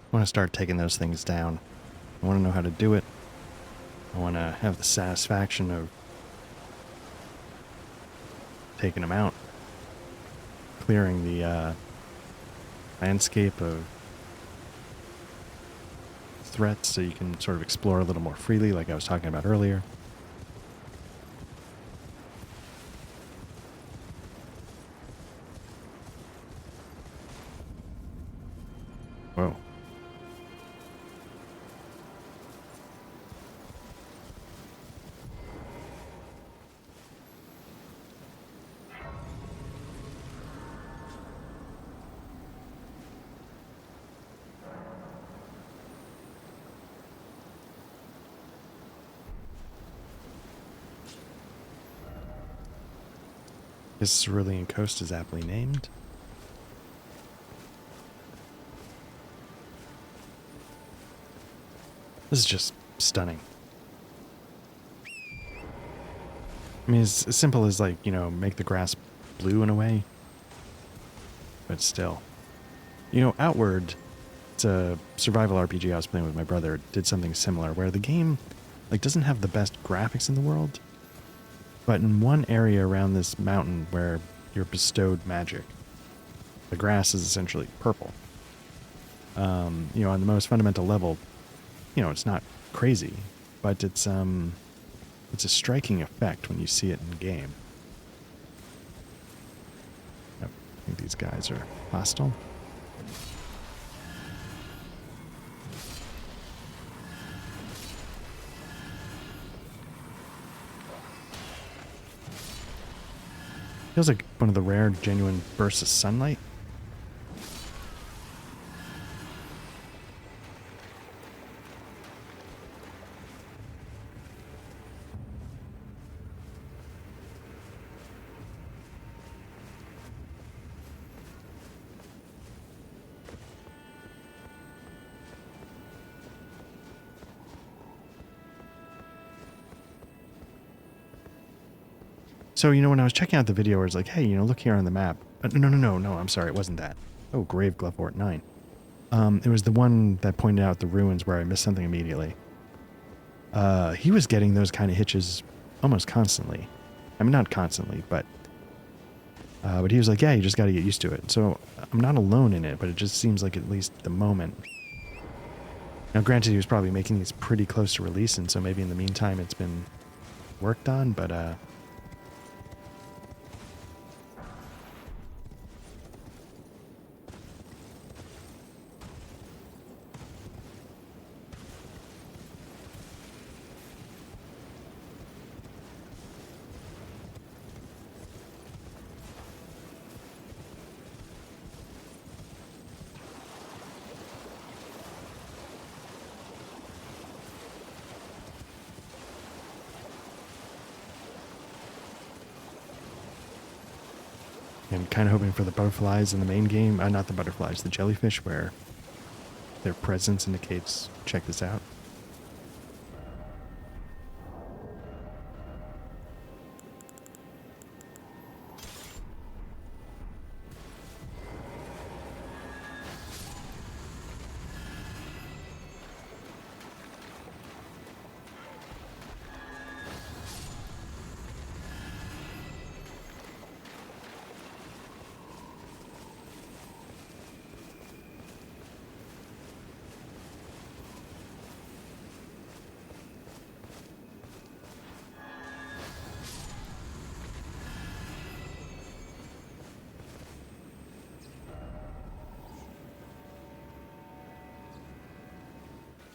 A: I want to start taking those things down. I want to know how to do it. I want to have the satisfaction of taking them out. Clearing the landscape of threats so you can sort of explore a little more freely, like I was talking about earlier. Whoa. This cerulean coast is aptly named. This is just stunning. I mean, it's as simple as, like, you know, make the grass blue in a way. But still. You know, Outward, it's a survival RPG I was playing with my brother, did something similar, where the game, like, doesn't have the best graphics in the world. But in one area around this mountain where you're bestowed magic, the grass is essentially purple. You know, on the most fundamental level, you know, it's not crazy, but it's a striking effect when you see it in game. I think these guys are hostile. Feels like one of the rare, genuine bursts of sunlight. So, you know, when I was checking out the video where it's like, hey, you know, look here on the map. No, I'm sorry, it wasn't that. Oh, Grave Glovewort 9. It was the one that pointed out the ruins where I missed something immediately. He was getting those kind of hitches almost constantly. I mean, not constantly, but he was like, yeah, you just got to get used to it. So I'm not alone in it, but it just seems like at least the moment. Now, granted, he was probably making these pretty close to release, and so maybe in the meantime it's been worked on, but I'm kind of hoping for the butterflies in the main game. Not the butterflies, the jellyfish, where their presence indicates, check this out.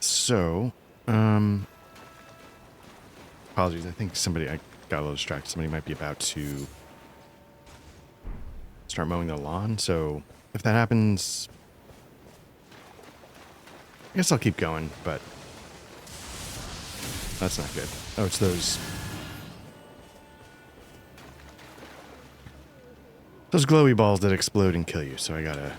A: So, apologies. I think I got a little distracted. Somebody might be about to start mowing the lawn. So if that happens, I guess I'll keep going, but that's not good. Oh, it's those glowy balls that explode and kill you. So I gotta.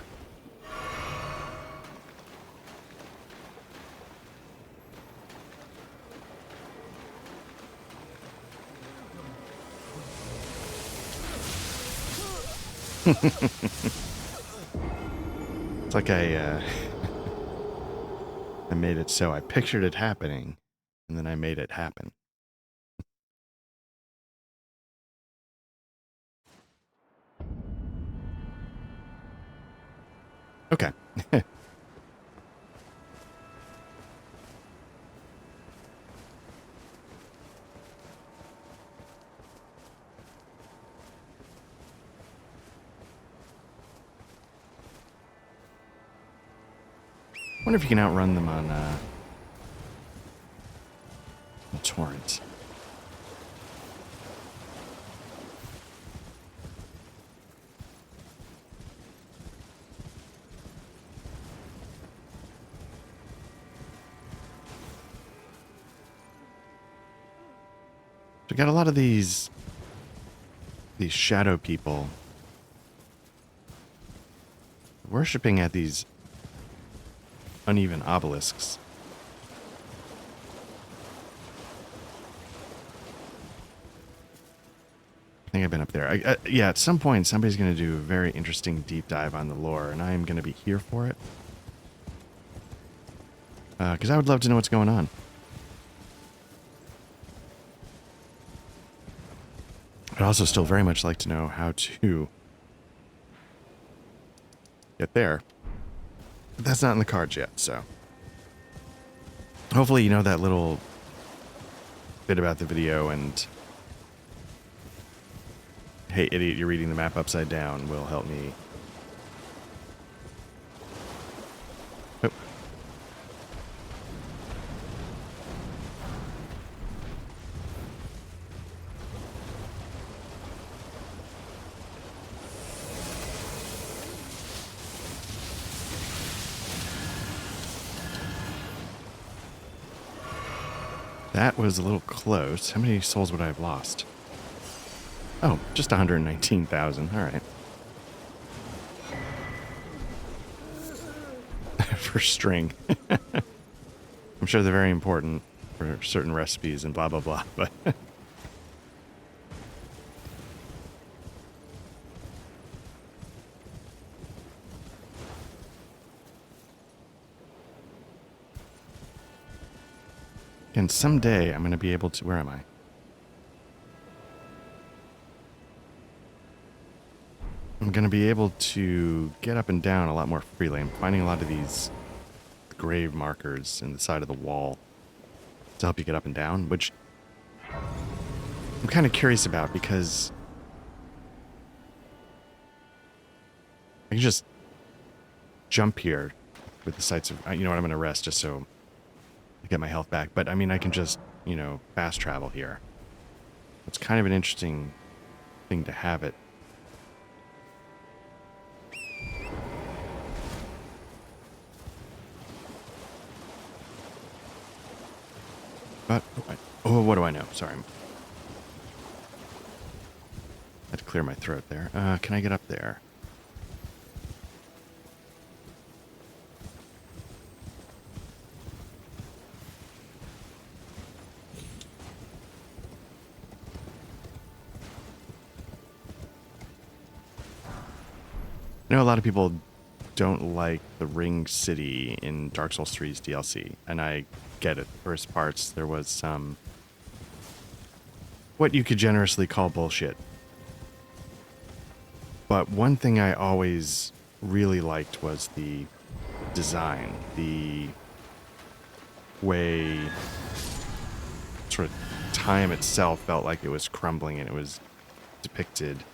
A: It's like I made it so I pictured it happening, and then I made it happen. Okay. Wonder if you can outrun them on torrent. We got a lot of these shadow people worshipping at these uneven obelisks. I think I've been up there. Yeah, at some point somebody's going to do a very interesting deep dive on the lore, and I am going to be here for it. Because I would love to know what's going on. I'd also still very much like to know how to get there. But that's not in the cards yet, so. Hopefully you know that little bit about the video and hey idiot, you're reading the map upside down will help me. Oh. That was a little close. How many souls would I have lost? Oh, just 119,000. All right. For string. I'm sure they're very important for certain recipes and blah, blah, blah. But And someday I'm going to be able to... Where am I? I'm going to be able to get up and down a lot more freely. I'm finding a lot of these grave markers in the side of the wall to help you get up and down, which I'm kind of curious about because I can just jump here with the sights of... You know what, I'm going to rest just so I get my health back. But, I mean, I can just, you know, fast travel here. It's kind of an interesting thing to have it. But, what do I know? Sorry. I had to clear my throat there. Can I get up there? I know a lot of people don't like the Ring City in Dark Souls 3's DLC, and I get it. First parts, there was some what you could generously call bullshit. But one thing I always really liked was the design, the way sort of time itself felt like it was crumbling and it was depicted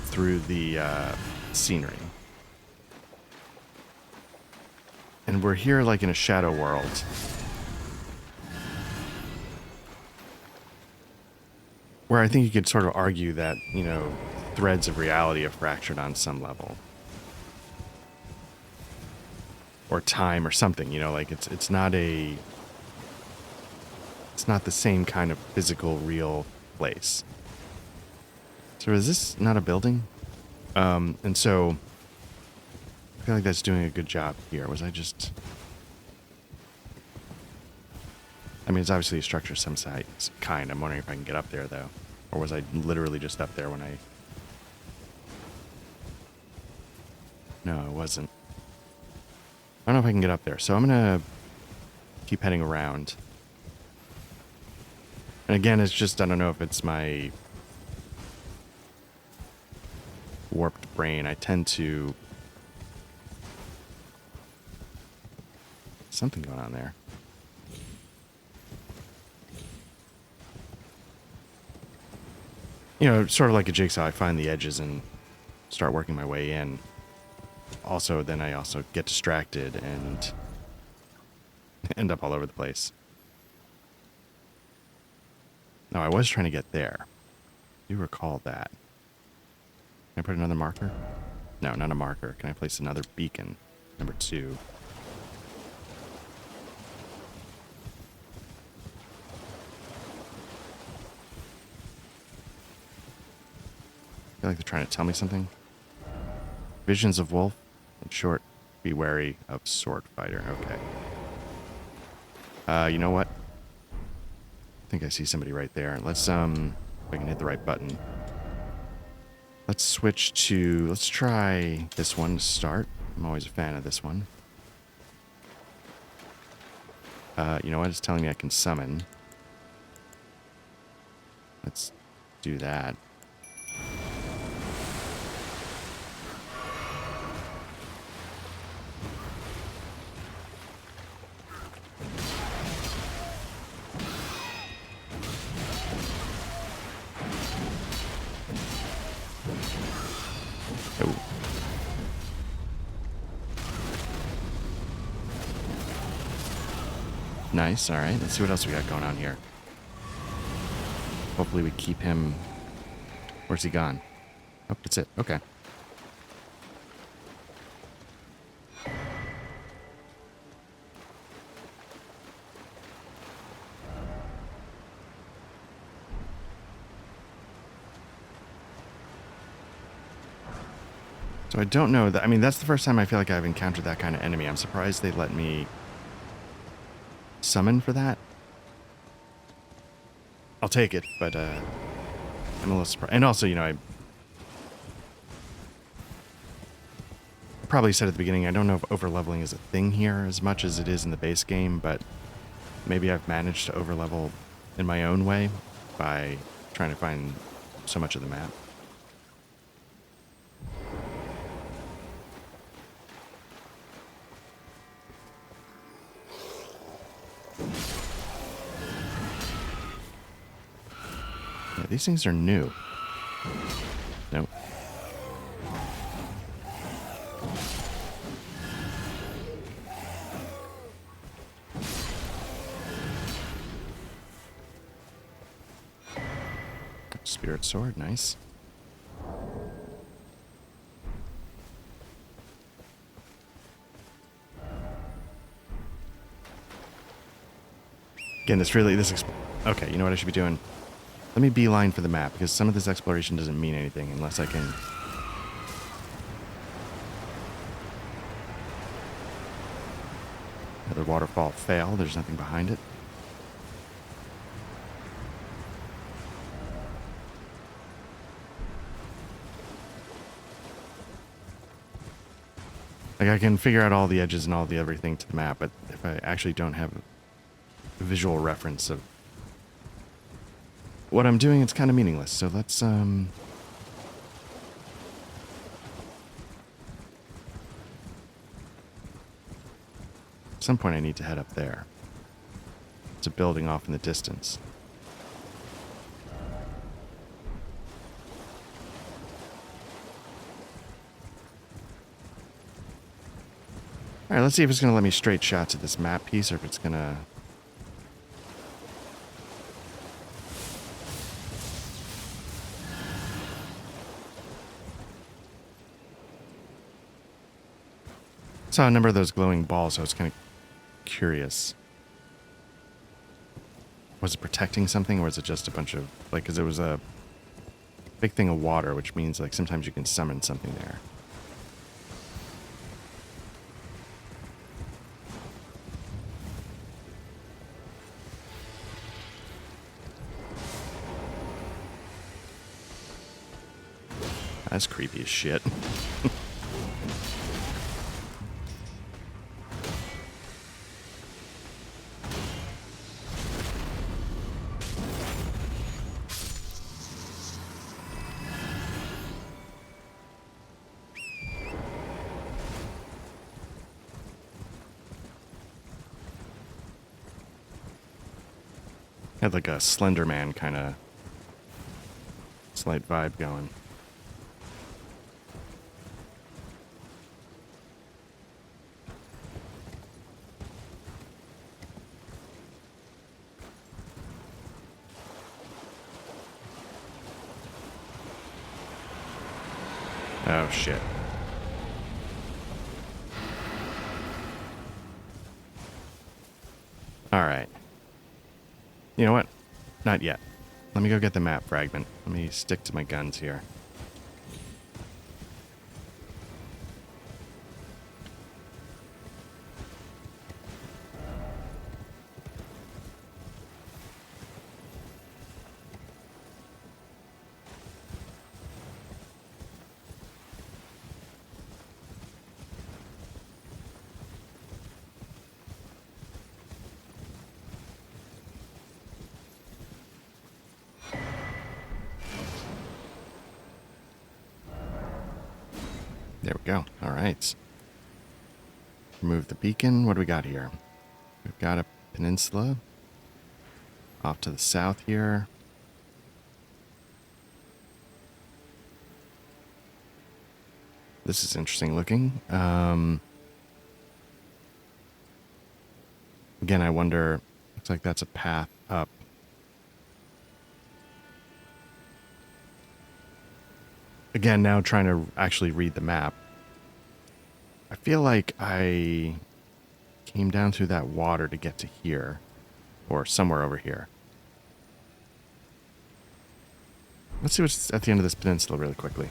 A: through the scenery. And we're here like in a shadow world. Where I think you could sort of argue that, you know, threads of reality are fractured on some level. Or time or something, you know, like it's not the same kind of physical, real place. So is this not a building? And so I feel like that's doing a good job here. Was I just... I mean, it's obviously a structure of some kind. I'm wondering if I can get up there, though. Or was I literally just up there when I... No, I wasn't. I don't know if I can get up there. So I'm going to keep heading around. And again, it's just, I don't know if it's my warped brain. I tend to... Something going on there. You know, sort of like a jigsaw, I find the edges and start working my way in. Also, then I also get distracted and end up all over the place. No, I was trying to get there. I do recall that. Can I put another marker? No, not a marker. Can I place another beacon? Number 2. I feel like they're trying to tell me something. Visions of wolf. In short, be wary of sword fighter. Okay. You know what? I think I see somebody right there. Let's, if I can hit the right button. Let's switch to, let's try this one to start. I'm always a fan of this one. You know what? It's telling me I can summon. Let's do that. Oh. Nice, alright. Let's see what else we got going on here. Hopefully we keep him... Where's he gone? Oh, that's it. Okay. So I don't know that... I mean, that's the first time I feel like I've encountered that kind of enemy. I'm surprised they let me summon for that. I'll take it, but I'm a little surprised. And also, you know, I probably said at the beginning, I don't know if overleveling is a thing here as much as it is in the base game, but maybe I've managed to overlevel in my own way by trying to find so much of the map. Yeah, these things are new. Nope. Spirit sword, nice. Again, okay, you know what I should be doing? Let me beeline for the map, because some of this exploration doesn't mean anything unless I can... Another waterfall fail, there's nothing behind it. Like, I can figure out all the edges and all the everything to the map, but if I actually don't have a visual reference of what I'm doing, it's kind of meaningless. So let's, At some point I need to head up there. It's a building off in the distance. Alright, let's see if it's going to let me straight shots at this map piece, or if it's going to... Saw a number of those glowing balls, so I was kind of curious. Was it protecting something, or was it just a bunch of... Like, because it was a big thing of water, which means, like, sometimes you can summon something there. That's creepy as shit. Had like a Slender Man kind of slight vibe going. Oh, shit. Alright. You know what? Not yet. Let me go get the map fragment. Let me stick to my guns here. There we go. All right. Remove the beacon. What do we got here? We've got a peninsula off to the south here. This is interesting looking. Again, I wonder, looks like that's a path up. Again, now trying to actually read the map. I feel like I came down through that water to get to here, or somewhere over here. Let's see what's at the end of this peninsula really quickly.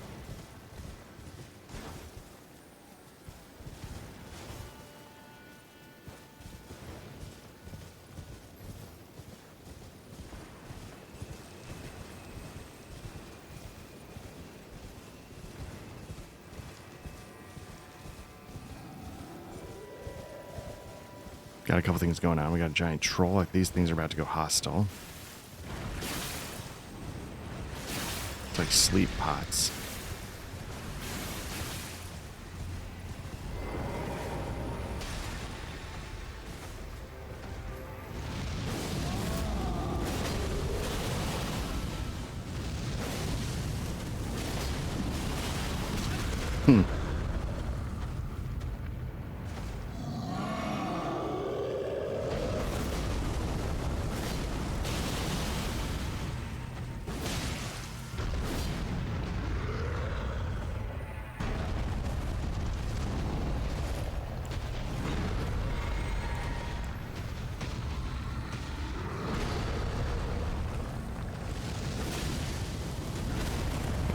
B: Got a couple things going on. We got a giant troll. Like these things are about to go hostile. It's like sleep pots.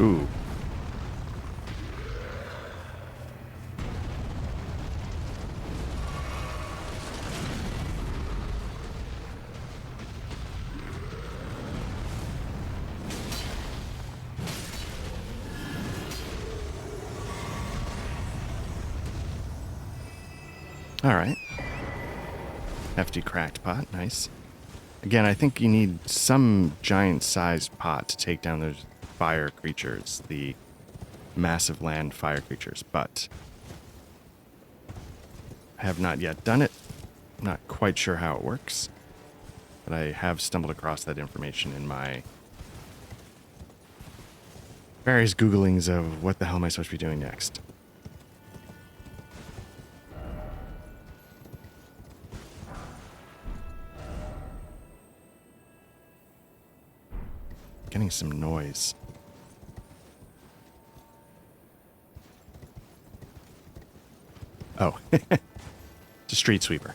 B: Ooh. All right. Hefty cracked pot. Nice. Again, I think you need some giant-sized pot to take down those fire creatures, the massive land fire creatures, but I have not yet done it. Not quite sure how it works, but I have stumbled across that information in my various Googlings of what the hell am I supposed to be doing next. Getting some noise. Oh, it's a street sweeper.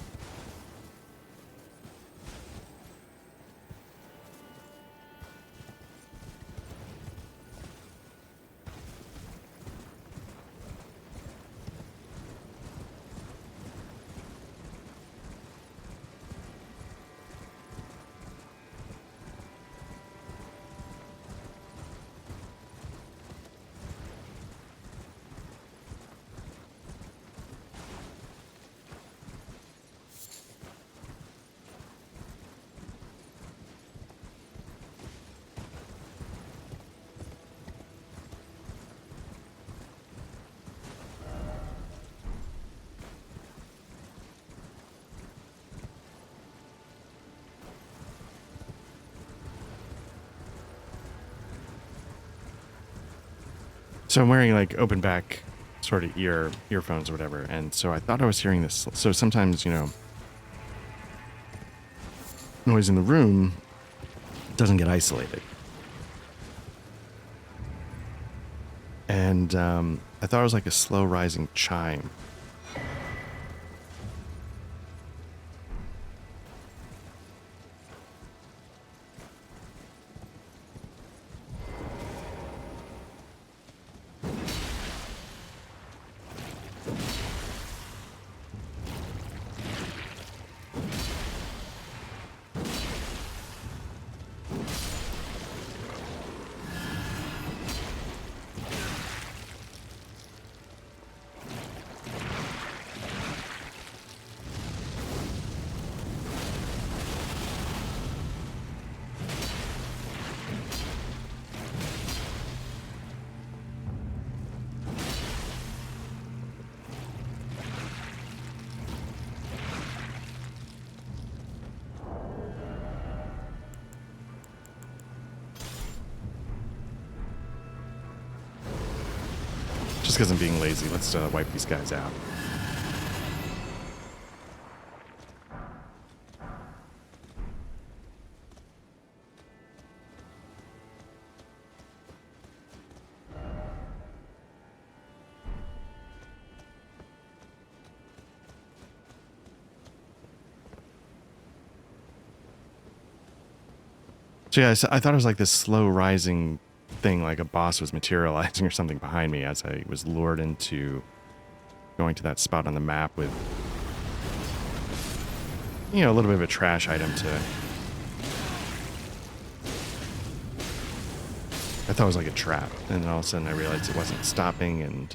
B: So I'm wearing like open back sort of earphones or whatever, and so I thought I was hearing this. So sometimes, you know, noise in the room doesn't get isolated. And I thought it was like a slow rising chime. Just because I'm being lazy, let's wipe these guys out. So yeah, I thought it was like this slow rising thing, like a boss was materializing or something behind me as I was lured into going to that spot on the map with, you know, a little bit of a trash item to... I thought it was like a trap, and then all of a sudden I realized it wasn't stopping, and...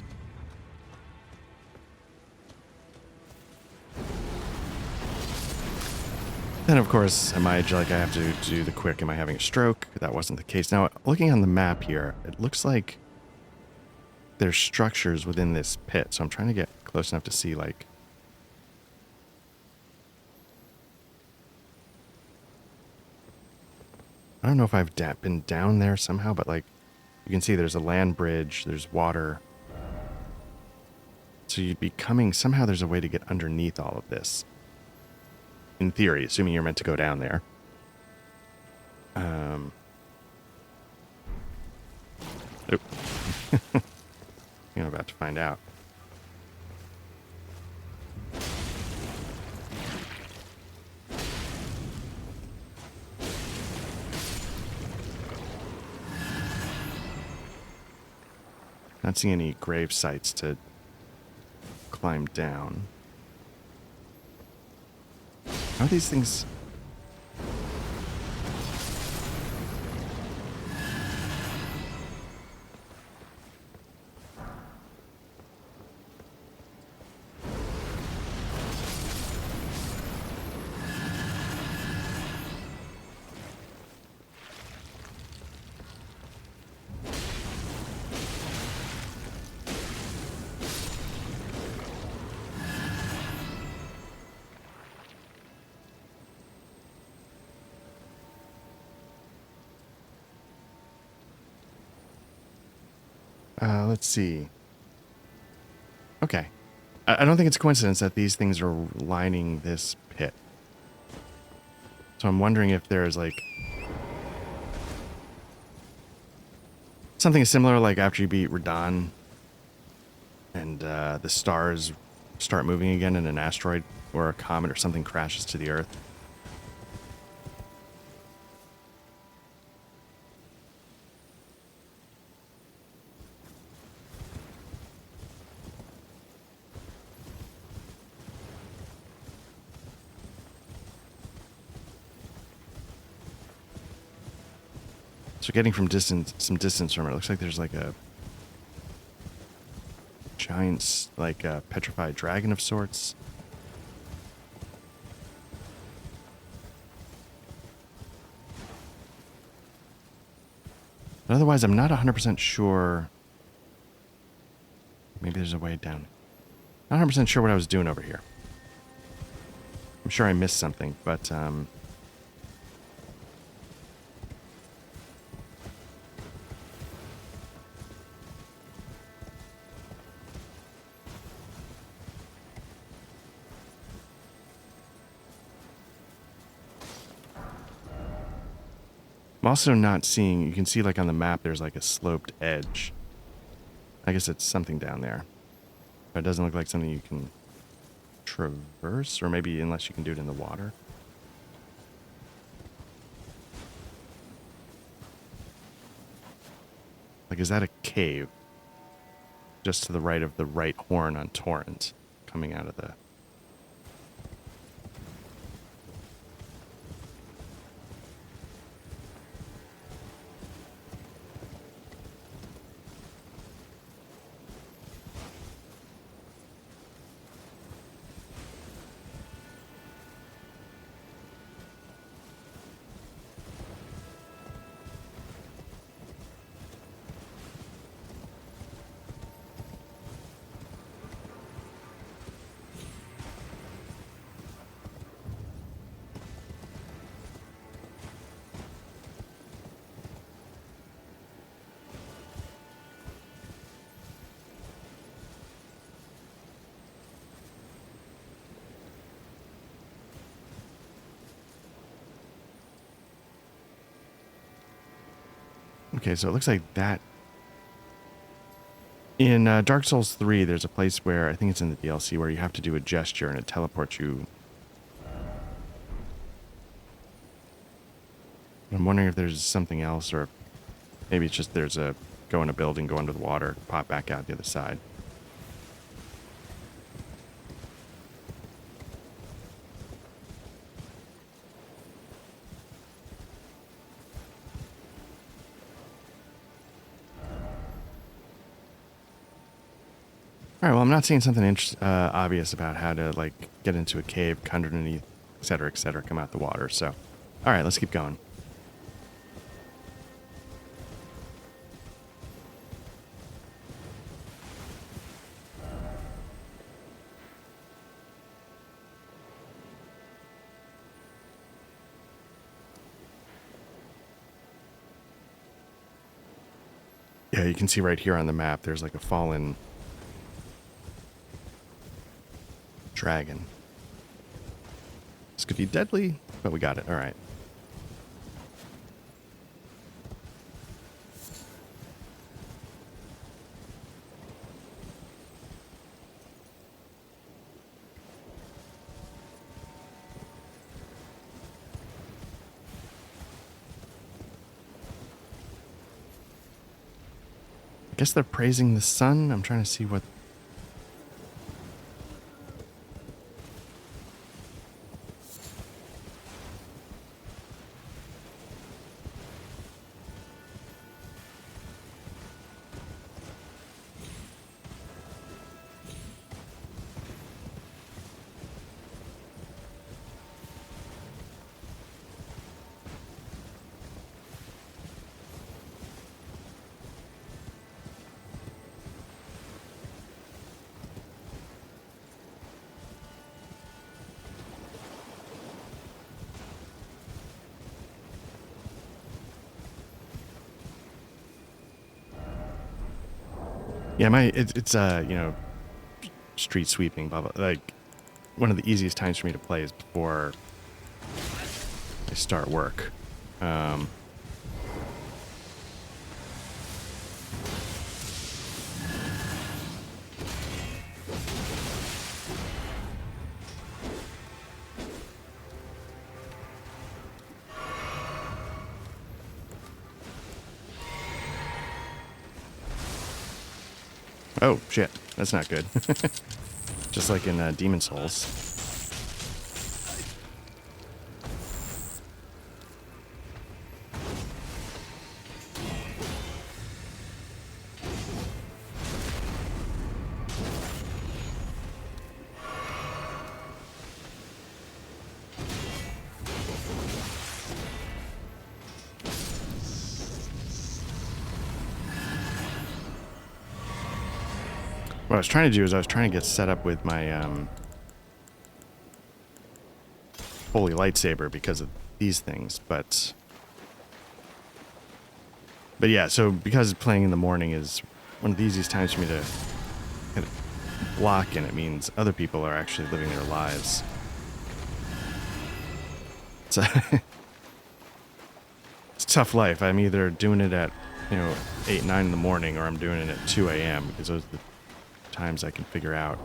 A: Then, of course, am I like I have to do the quick, am I having a stroke? That wasn't the case. Now, looking on the map here, it looks like there's structures within this pit. So I'm trying to get close enough to see, like, I don't know if I've been down there somehow, but like you can see there's a land bridge, there's water. So you'd be coming, somehow there's a way to get underneath all of this. In theory, assuming you're meant to go down there. Oop. You're about to find out. Not seeing any grave sites to climb down. How are these things? Let's see. Okay. I don't think it's a coincidence that these things are lining this pit. So I'm wondering if there's like something similar, like after you beat Radon and the stars start moving again and an asteroid or a comet or something crashes to the Earth. So getting from some distance from it, looks like there's like a giant, like a petrified dragon of sorts. But otherwise, I'm not 100% sure. Maybe there's a way down. Not 100% sure what I was doing over here. I'm sure I missed something, but I'm also not seeing, you can see like on the map there's like a sloped edge. I guess it's something down there. But it doesn't look like something you can traverse, or maybe unless you can do it in the water. Like, is that a cave? Just to the right of the right horn on Torrent coming out of the... Okay, so it looks like that... In Dark Souls 3, there's a place where, I think it's in the DLC, where you have to do a gesture and it teleports you. I'm wondering if there's something else, or maybe it's just there's a go in a building, go under the water, pop back out the other side. All right, well, I'm not seeing something obvious about how to, like, get into a cave underneath
B: et cetera, come out the water. So, all right, let's keep going. Yeah, you can see right here on the map, there's like a fallen dragon. This could be deadly, but we got it. All right. I guess they're praising the sun. I'm trying to see what... Yeah, it's you know, street sweeping, blah, blah. Like, one of the easiest times for me to play is before I start work. Oh, shit. That's not good. Just like in Demon Souls. What I was trying to do is I was trying to get set up with my holy lightsaber because of these things, but yeah, so because playing in the morning is one of the easiest times for me to kind of block in, it means other people are actually living their lives. So it's a tough life. I'm either doing it at, you know, 8, 9 in the morning, or I'm doing it at 2 a.m. because those are the times I can figure out.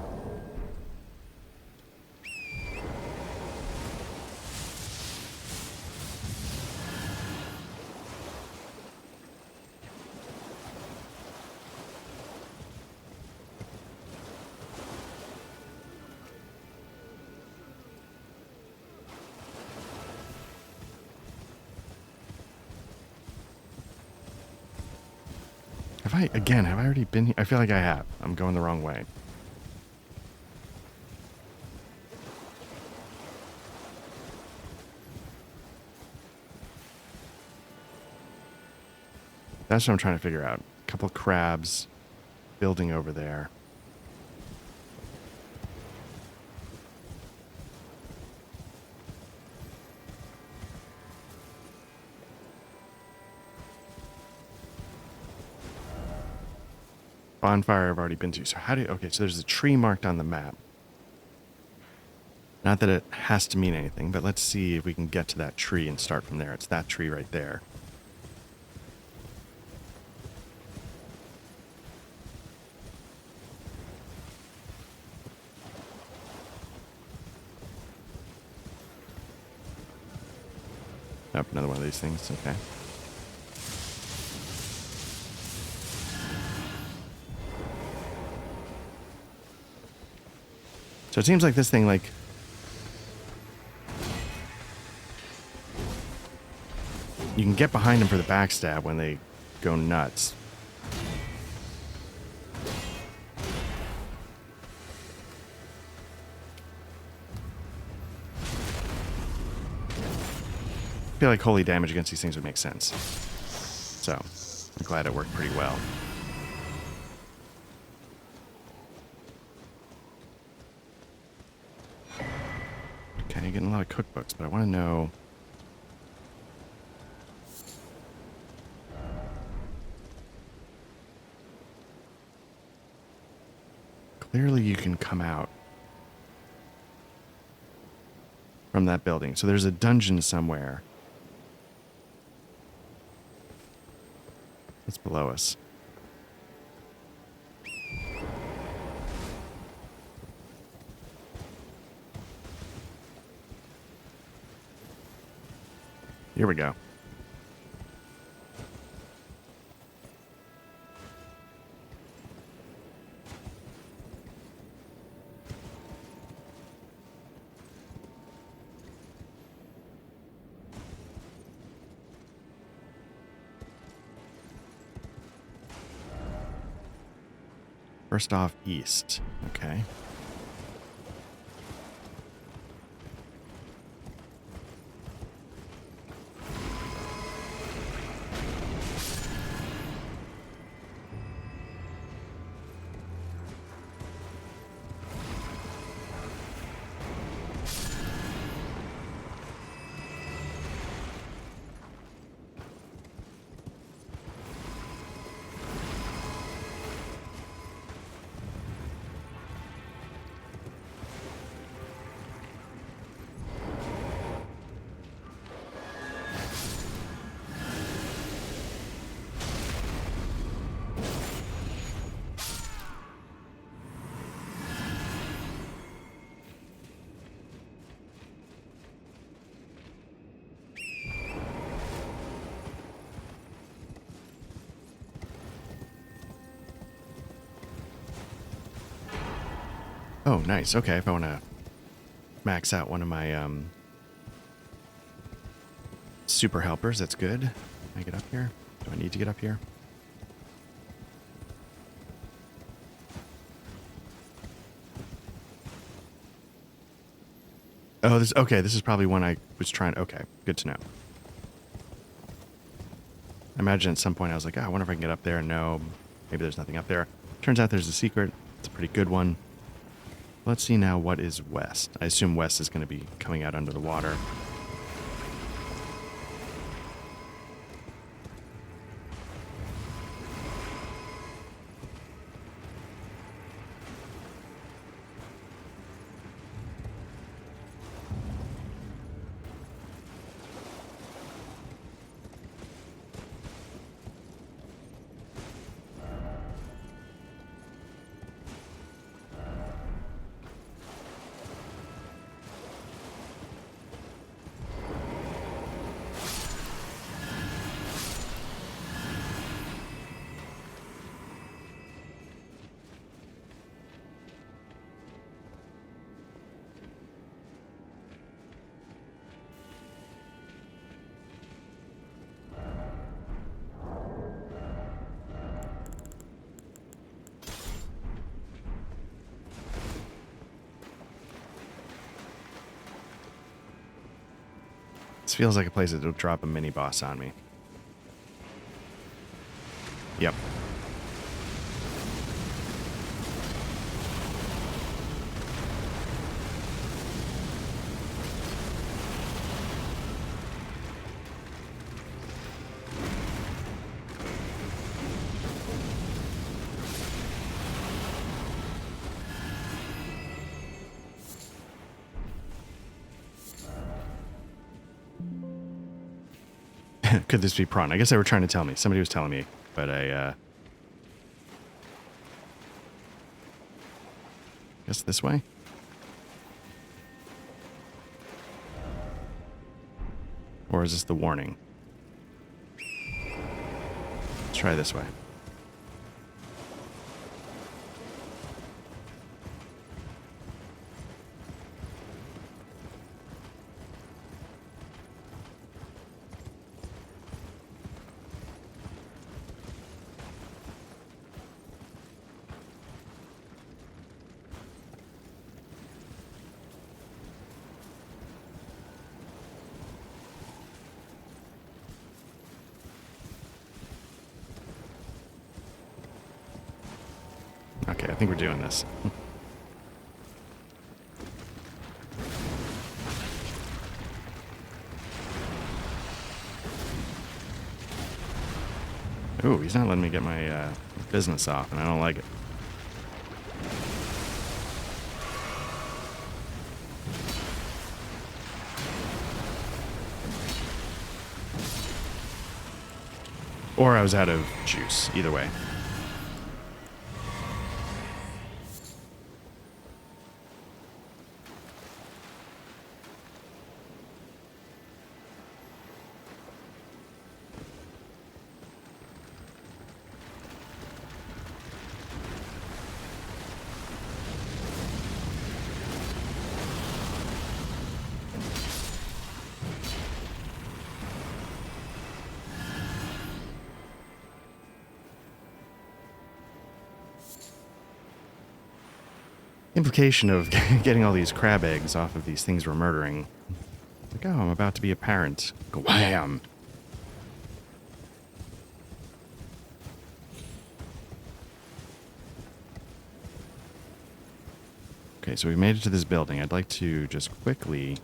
B: Have I already been here? I feel like I have. I'm going the wrong way. That's what I'm trying to figure out. A couple of crabs building over there. Bonfire I've already been to. So how do you... Okay, so there's a tree marked on the map. Not that it has to mean anything, but let's see if we can get to that tree and start from there. It's that tree right there. Nope, another one of these things. Okay. So it seems like this thing, like... You can get behind them for the backstab when they go nuts. feel like holy damage against these things would make sense. So, I'm glad it worked pretty well. Okay, getting a lot of cookbooks, but I want to know... Clearly you can come out from that building. So there's a dungeon somewhere. It's below us. Here we go. First off, east. Okay. Oh, nice. Okay, if I want to max out one of my super helpers, that's good. Can I get up here? Do I need to get up here? Oh, this okay. This is probably one I was trying. Okay, good to know. I imagine at some point I was like, oh, I wonder if I can get up there. No, maybe there's nothing up there. Turns out there's a secret. It's a pretty good one. Let's see now what is west. I assume west is going to be coming out under the water. This feels like a place that will drop a mini boss on me. Yep. Could this be prawn? I guess they were trying to tell me. Somebody was telling me, but I guess this way? Or is this the warning? Let's try this way. Okay, I think we're doing this. Ooh, he's not letting me get my business off, and I don't like it. Or I was out of juice, either way. Implication of getting all these crab eggs off of these things we're murdering. Like, oh, I'm about to be a parent. Wham! Okay, so we made it to this building. I'd like to just quickly...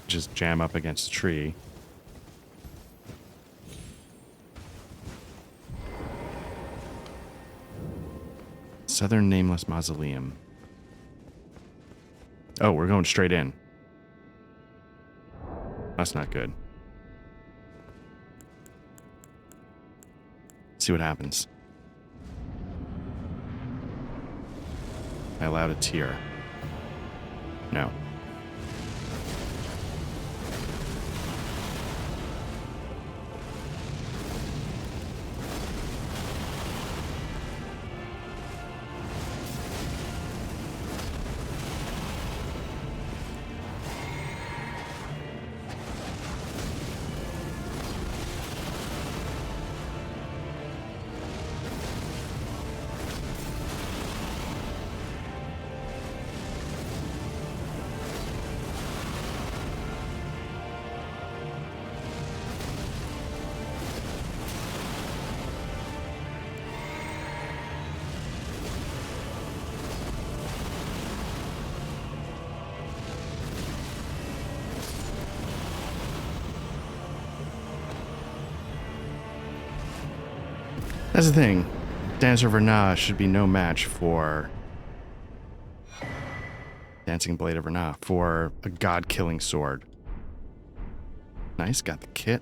B: just jam up against a tree. Southern Nameless Mausoleum. Oh, we're going straight in. That's not good. See what happens. I allowed a tear. No. That's the thing. Dancer Vernah should be no match for Dancing Blade of Vernah for a god-killing sword. Nice, got the kit.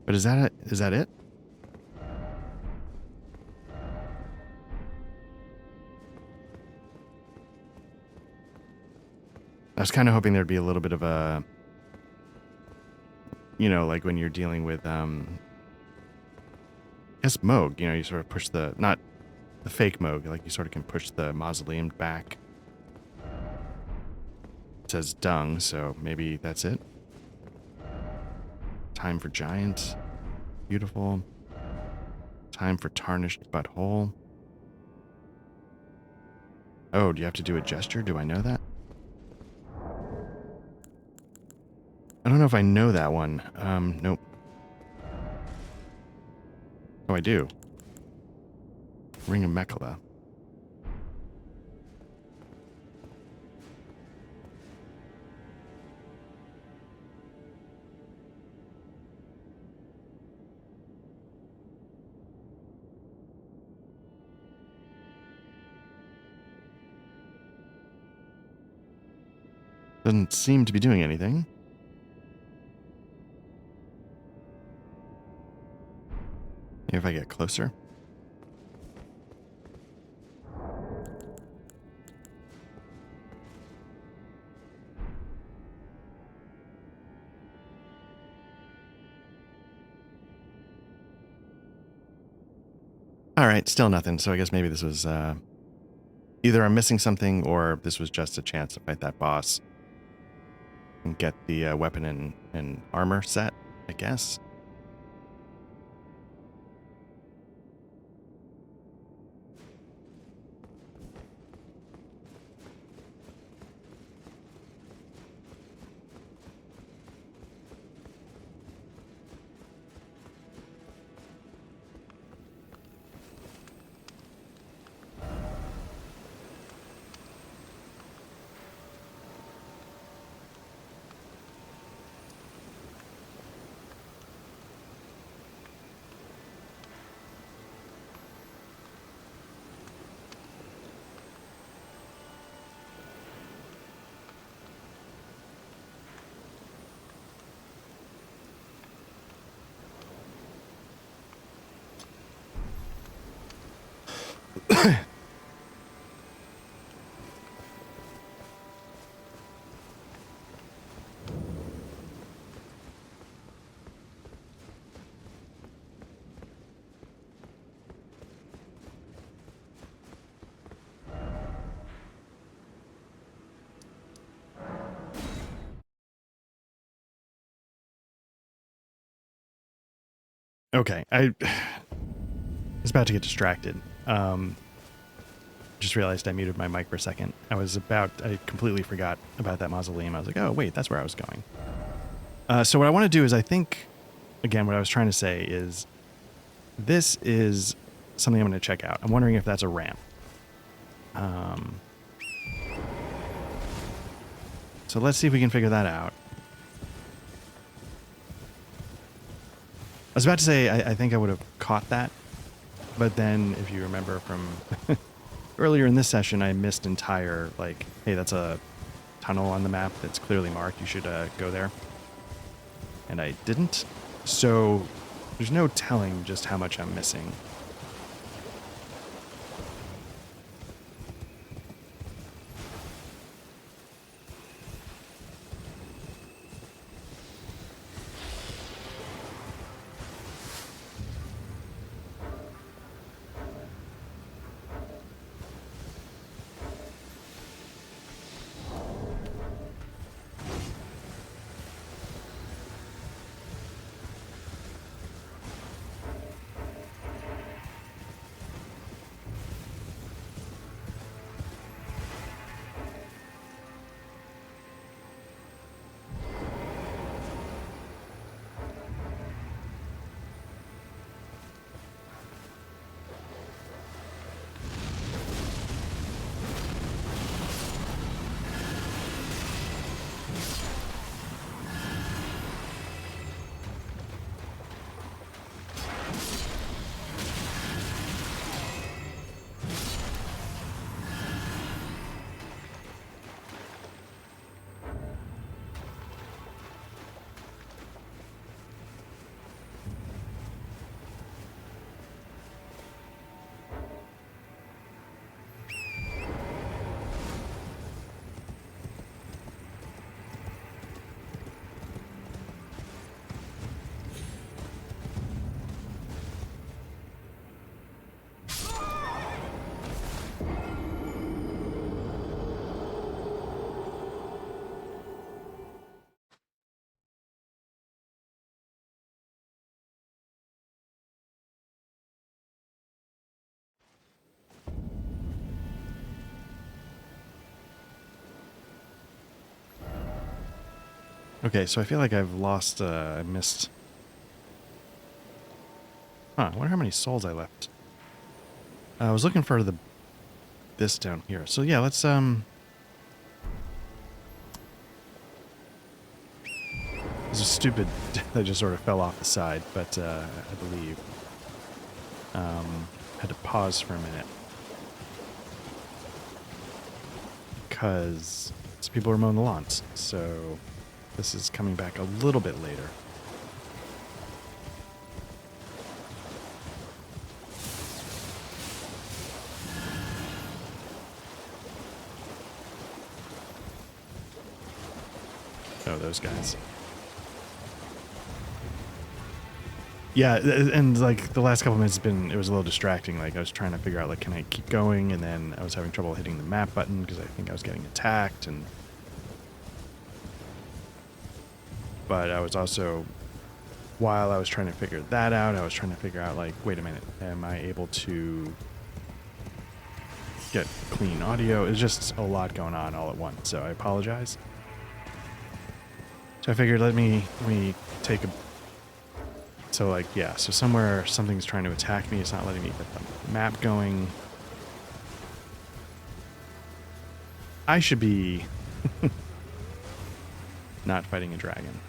B: But is that it? I was kind of hoping there'd be a little bit of a, you know, like when you're dealing with, I guess Moog, you know, you sort of push the, not the fake Moog, like you sort of can push the mausoleum back. It says dung, so maybe that's it. Time for giant. Beautiful. Time for tarnished but whole. Oh, do you have to do a gesture? Do I know that? I don't know if I know that one. Nope. Oh, I do. Ring of Mekhala. Doesn't seem to be doing anything. Maybe if I get closer. All right, still nothing. So I guess maybe this was either I'm missing something or this was just a chance to fight that boss and get the weapon and armor set.
A: I guess. Okay, I was about to get distracted. Just realized I muted my mic for a second. I completely forgot about that mausoleum. I was like, oh, wait, that's where I was going. So what I want to do is, I think, again, what I was trying to say is, this is something I'm going to check out. I'm wondering if that's a ramp. So let's see if we can figure that out. I was about to say, I think I would have caught that. But then, if you remember from earlier in this session, I missed entire, like, hey, that's a tunnel on the map that's clearly marked. You should go there. And I didn't. So there's no telling just how much I'm missing. Okay, so I feel like I've lost, I missed... Huh, I wonder how many souls I left. I was looking for this down here. So yeah, let's, There's a stupid that just sort of fell off the side, but, I believe. Had to pause for a minute. Because people are mowing the lawns, so... This is coming back a little bit later. Oh, those guys. Yeah, and like the last couple minutes it was a little distracting. Like I was trying to figure out, like, can I keep going? And then I was having trouble hitting the map button because I think I was getting attacked, but I was also while I was trying to figure that out, I was trying to figure out, like, wait a minute, am I able to get clean audio? It's just a lot going on all at once, so I apologize. So I figured let me take a... So, like, yeah, so somewhere something's trying to attack me. It's not letting me get the map going. I should be not fighting a dragon.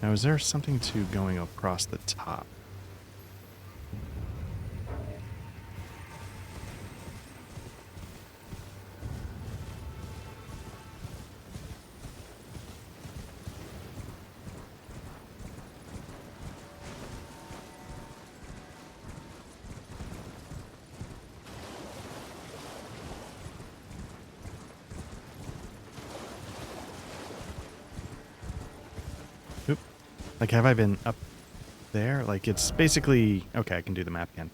A: Now, is there something to going across the top? Oop. Like, have I been up there? Like, it's basically... Okay, I can do the map again.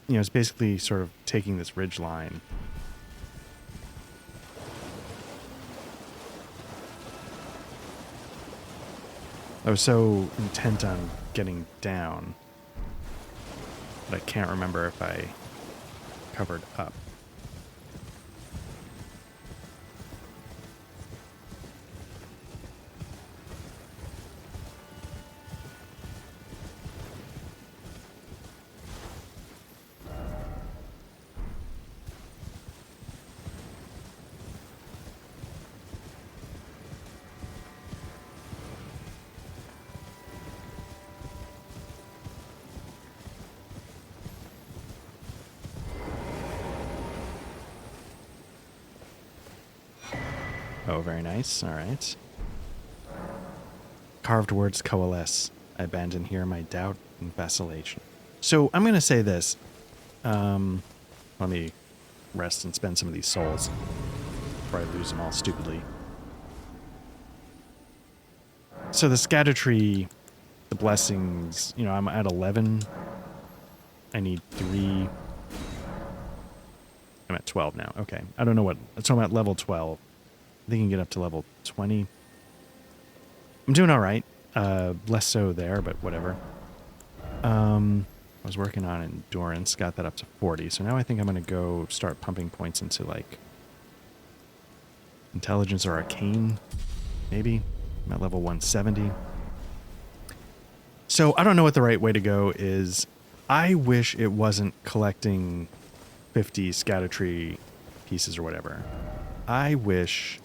A: You know, it's basically sort of taking this ridge line. I was so intent on getting down that I can't remember if I covered up. Oh, very nice. All right. Carved words coalesce. I abandon here my doubt and vacillation. So I'm going to say this. Let me rest and spend some of these souls before I lose them all stupidly. So the scatter tree, the blessings, you know, I'm at 11. I need 3. I'm at 12 now. Okay. I don't know what. So I'm at level 12. I think I can get up to level 20. I'm doing all right. Less so there, but whatever. I was working on endurance, got that up to 40. So now I think I'm going to go start pumping points into, like, intelligence or arcane, maybe. I'm at level 170. So I don't know what the right way to go is. I wish it wasn't collecting 50 scatter tree pieces or whatever. I wish...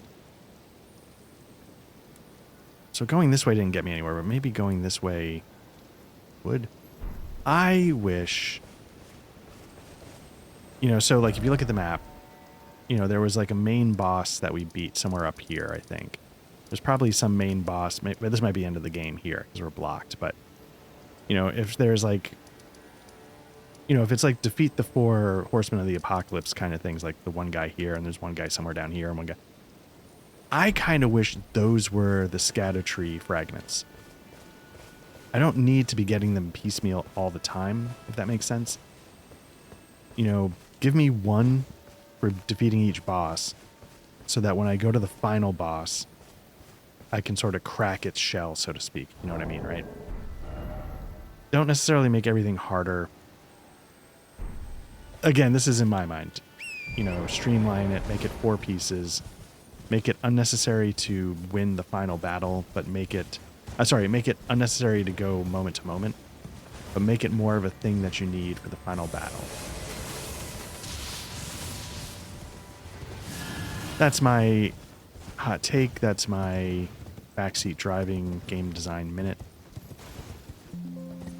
A: So going this way didn't get me anywhere, but maybe going this way would. I wish... You know, so like if you look at the map, you know, there was like a main boss that we beat somewhere up here, I think. There's probably some main boss. This might be end of the game here because we're blocked, but, you know, if there's like... You know, if it's like defeat the 4 horsemen of the apocalypse kind of things, like the one guy here and there's one guy somewhere down here and one guy... I kind of wish those were the scatter tree fragments. I don't need to be getting them piecemeal all the time, if that makes sense. You know, give me 1 for defeating each boss so that when I go to the final boss, I can sort of crack its shell, so to speak. You know what I mean, right? Don't necessarily make everything harder. Again, this is in my mind. You know, streamline it, make it 4 pieces. Make it unnecessary to win the final battle, but make it... make it unnecessary to go moment to moment, but make it more of a thing that you need for the final battle. That's my hot take. That's my backseat driving game design minute.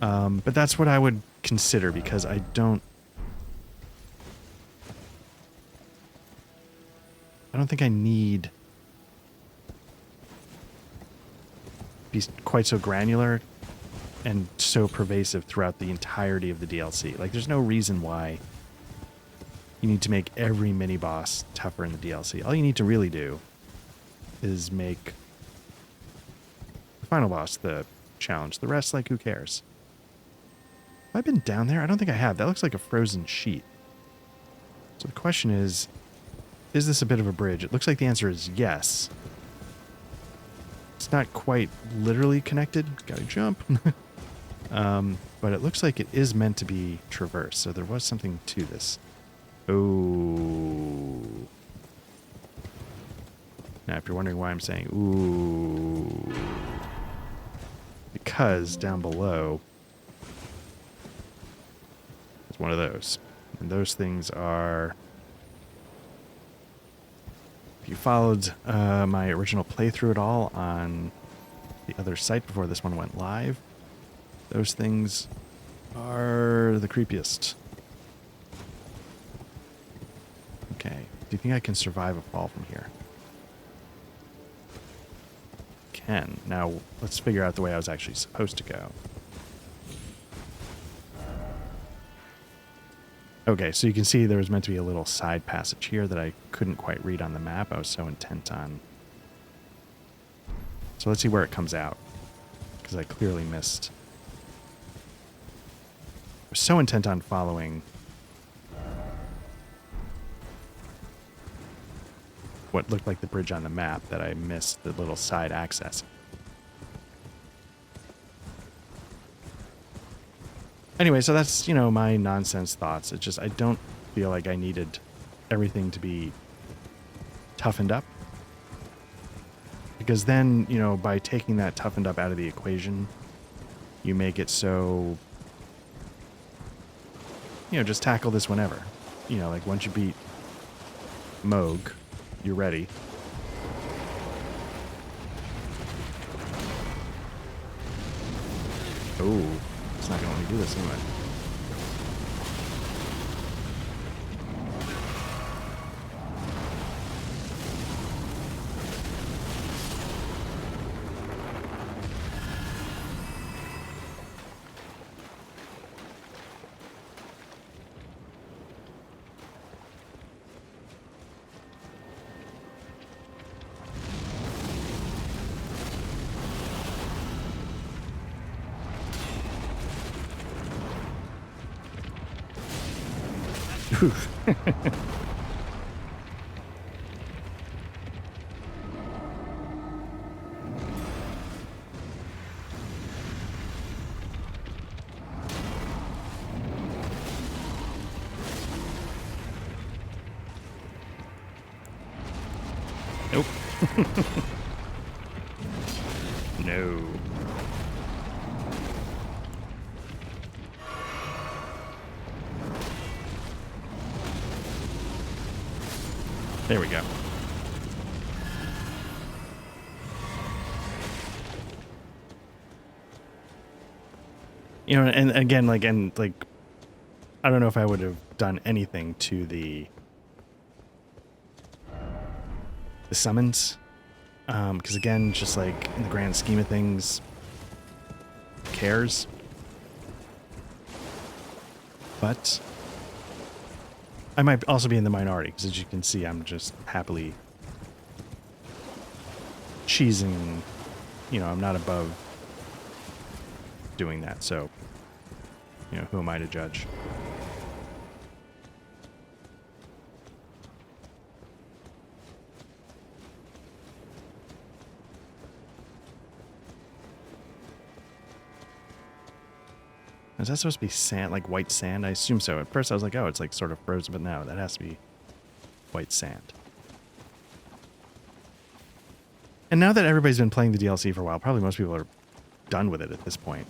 A: But that's what I would consider because I don't think I need be quite so granular and so pervasive throughout the entirety of the DLC. Like, there's no reason why you need to make every mini-boss tougher in the DLC. All you need to really do is make the final boss the challenge. The rest, like, who cares? Have I been down there? I don't think I have. That looks like a frozen sheet. So the question is... is this a bit of a bridge? It looks like the answer is yes. It's not quite literally connected. Gotta jump. But it looks like it is meant to be traversed, so there was something to this. Oh. Now, if you're wondering why I'm saying ooh, because down below is one of those. And those things are, if you followed my original playthrough at all on the other site before this one went live, those things are the creepiest. Okay. Do you think I can survive a fall from here? Can. Now, let's figure out the way I was actually supposed to go. Okay, so you can see there was meant to be a little side passage here that I couldn't quite read on the map. I was so intent on. So let's see where it comes out, because I clearly missed. I was so intent on following what looked like the bridge on the map that I missed the little side access. Anyway, so that's, you know, my nonsense thoughts. It's just I don't feel like I needed everything to be toughened up. Because then, you know, by taking that toughened up out of the equation, you make it so, you know, just tackle this whenever. You know, like once you beat Moog, you're ready. Oh, it's not going to let me do this anyway. Nope. No. There we go. You know, and again, like, I don't know if I would have done anything to the summons. Because again, just like in the grand scheme of things, who cares? But I might also be in the minority, because as you can see, I'm just happily cheesing. You know, I'm not above doing that, so, you know, who am I to judge? Is that supposed to be sand, like white sand? I assume so. At first I was like, oh, it's like sort of frozen, but no, that has to be white sand. And now that everybody's been playing the DLC for a while, probably most people are done with it at this point.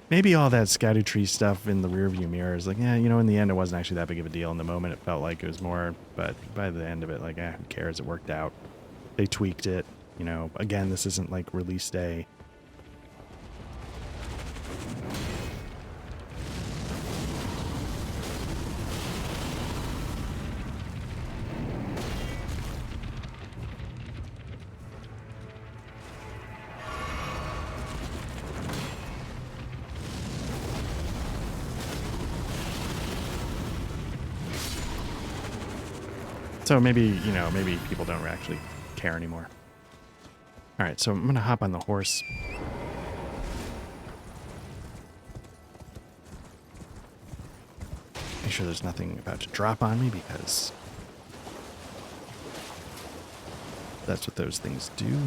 A: Maybe all that Erdtree stuff in the rearview mirror is like, yeah, you know, in the end it wasn't actually that big of a deal. In the moment it felt like it was more, but by the end of it, like, who cares? It worked out. They tweaked it. You know, again, this isn't like release day. So maybe, you know, maybe people don't actually care anymore. All right, so I'm going to hop on the horse. Make sure there's nothing about to drop on me, because
B: That's what those things do.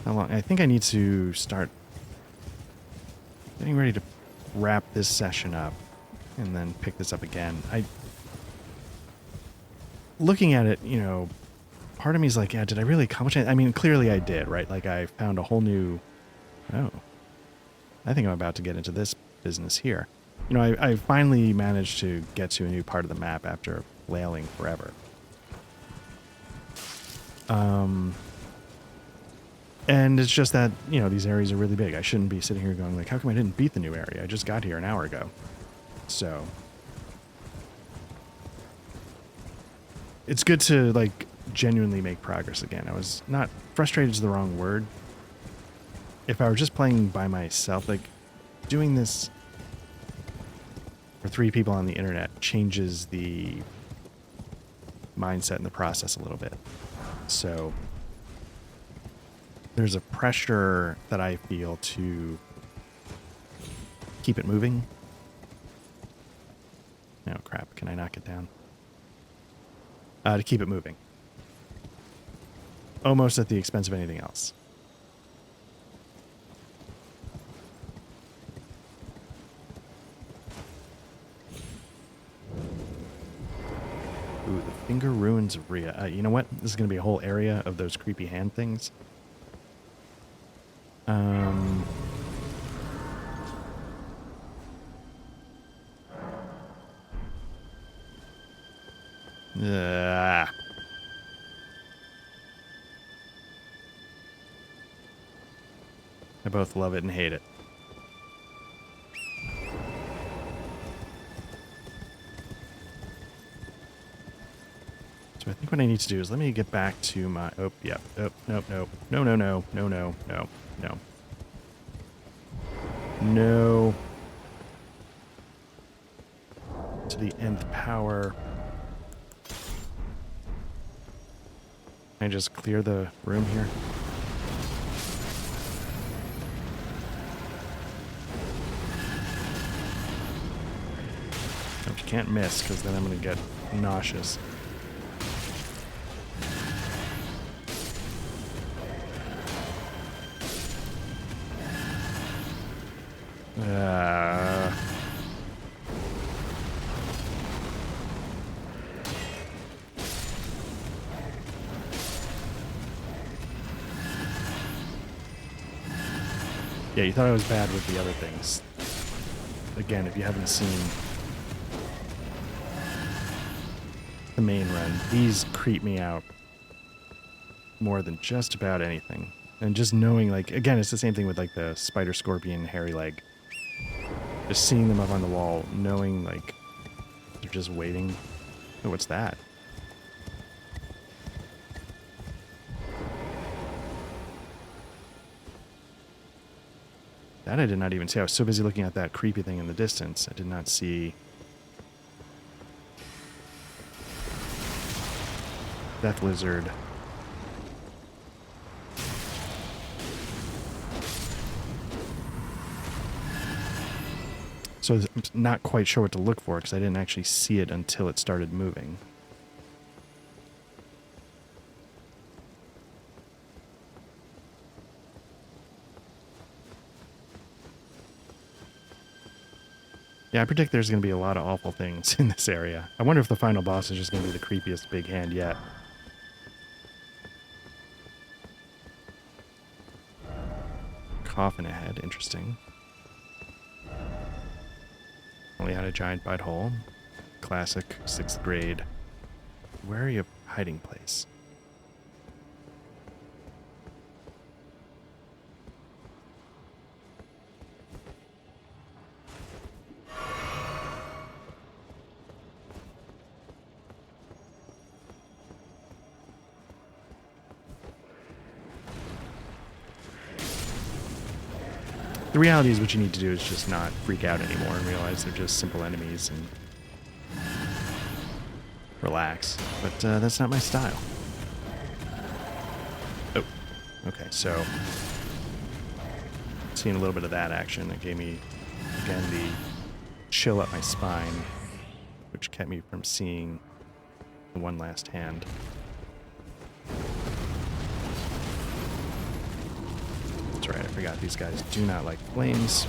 B: How long? I think I need to start getting ready to wrap this session up and then pick this up again. Looking at it, you know, part of me is like, yeah, did I really accomplish it? I mean, clearly I did, right? Like I found a whole new, oh, I think I'm about to get into this business here. You know, I finally managed to get to a new part of the map after flailing forever. And it's just that, you know, these areas are really big. I shouldn't be sitting here going like, how come I didn't beat the new area? I just got here an hour ago. So it's good to like genuinely make progress again. I was not frustrated is the wrong word. If I were just playing by myself, like doing this for 3 people on the internet changes the mindset and the process a little bit. So there's a pressure that I feel to keep it moving. Oh crap, can I knock it down? To keep it moving. Almost at the expense of anything else. Ooh, the Finger Ruins of Rhea. You know what? This is going to be a whole area of those creepy hand things. I both love it and hate it. So I think what I need to do is let me get back to my... Oh, yeah. Oh, nope, nope. No, no, no. No, no, no, no. No. To the nth power. Can I just clear the room here? Nope, you can't miss, because then I'm going to get nauseous. Yeah, you thought I was bad with the other things. Again, if you haven't seen the main run, these creep me out more than just about anything. And just knowing, like, again, it's the same thing with, like, the spider, scorpion, hairy leg. Just seeing them up on the wall, knowing, like, they're just waiting. Oh, what's that? That I did not even see. I was so busy looking at that creepy thing in the distance. I did not see Death Lizard. So I'm not quite sure what to look for because I didn't actually see it until it started moving. Yeah, I predict there's going to be a lot of awful things in this area. I wonder if the final boss is just going to be the creepiest big hand yet. Coffin ahead, interesting. Only had a giant bite hole. Classic 6th grade. Wary of hiding place. The reality is what you need to do is just not freak out anymore and realize they're just simple enemies and relax. But that's not my style. Oh, okay, so seeing a little bit of that action, it gave me, again, the chill up my spine.
A: which kept me from seeing the one last hand. That's right, I forgot these guys do not like flames.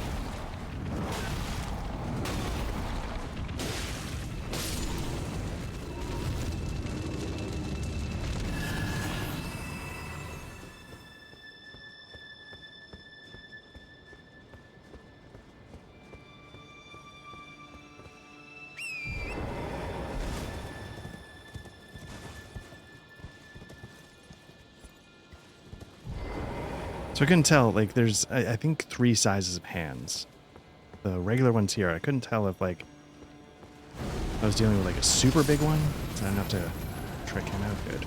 A: So I couldn't tell, like, there's, I think, 3 sizes of hands. The regular ones here, I couldn't tell if, like, I was dealing with, like, a super big one, so I didn't have to trick him out good.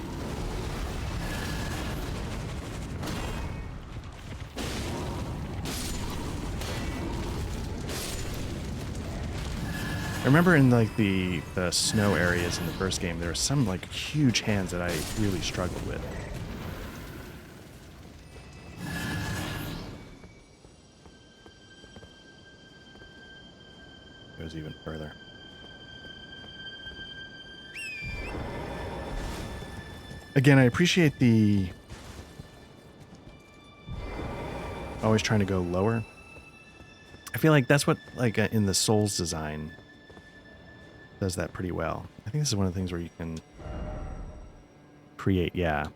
A: I remember in, like, the snow areas in the first game, there were some, like, huge hands that I really struggled with. Goes even further. Again, I appreciate the always trying to go lower. I feel like that's what, like, in the Souls design does that pretty well. I think this is one of the things where you can create, yeah.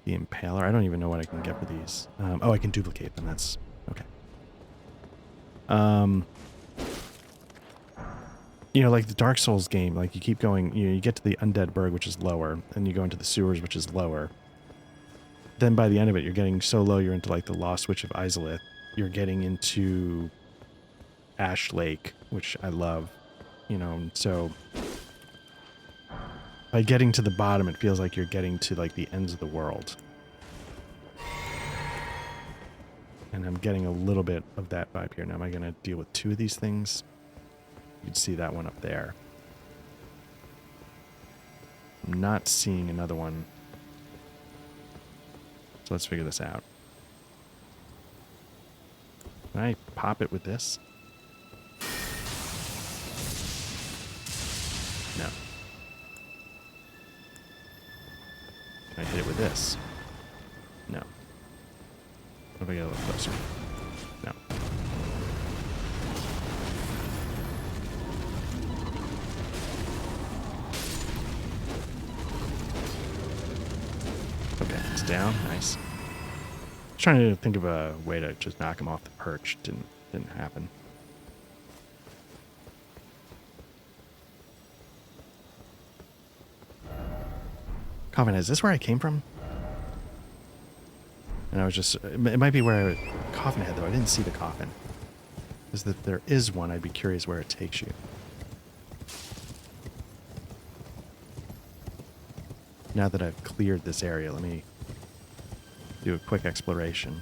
A: The Impaler. I don't even know what I can get for these. Oh, I can duplicate them. That's okay. You know, like the Dark Souls game, like you keep going, you get to the Undead Burg, which is lower, and you go into the sewers, which is lower. Then by the end of it, you're getting so low, you're into like the Lost Witch of Izalith. You're getting into Ash Lake, which I love, you know, so by getting to the bottom, it feels like you're getting to like the ends of the world. And I'm getting a little bit of that vibe here. Now, am I going to deal with 2 of these things? You can see that one up there. I'm not seeing another one. So let's figure this out. Can I pop it with this? No. Can I hit it with this? No. What if I get a little closer? No. Okay, it's down. Nice. I was trying to think of a way to just knock him off the perch. Didn't happen. Coffin, is this where I came from? And I was just, it might be where Coffin Head, though. I didn't see the coffin. Is that there is one, I'd be curious where it takes you. Now that I've cleared this area, let me do a quick exploration.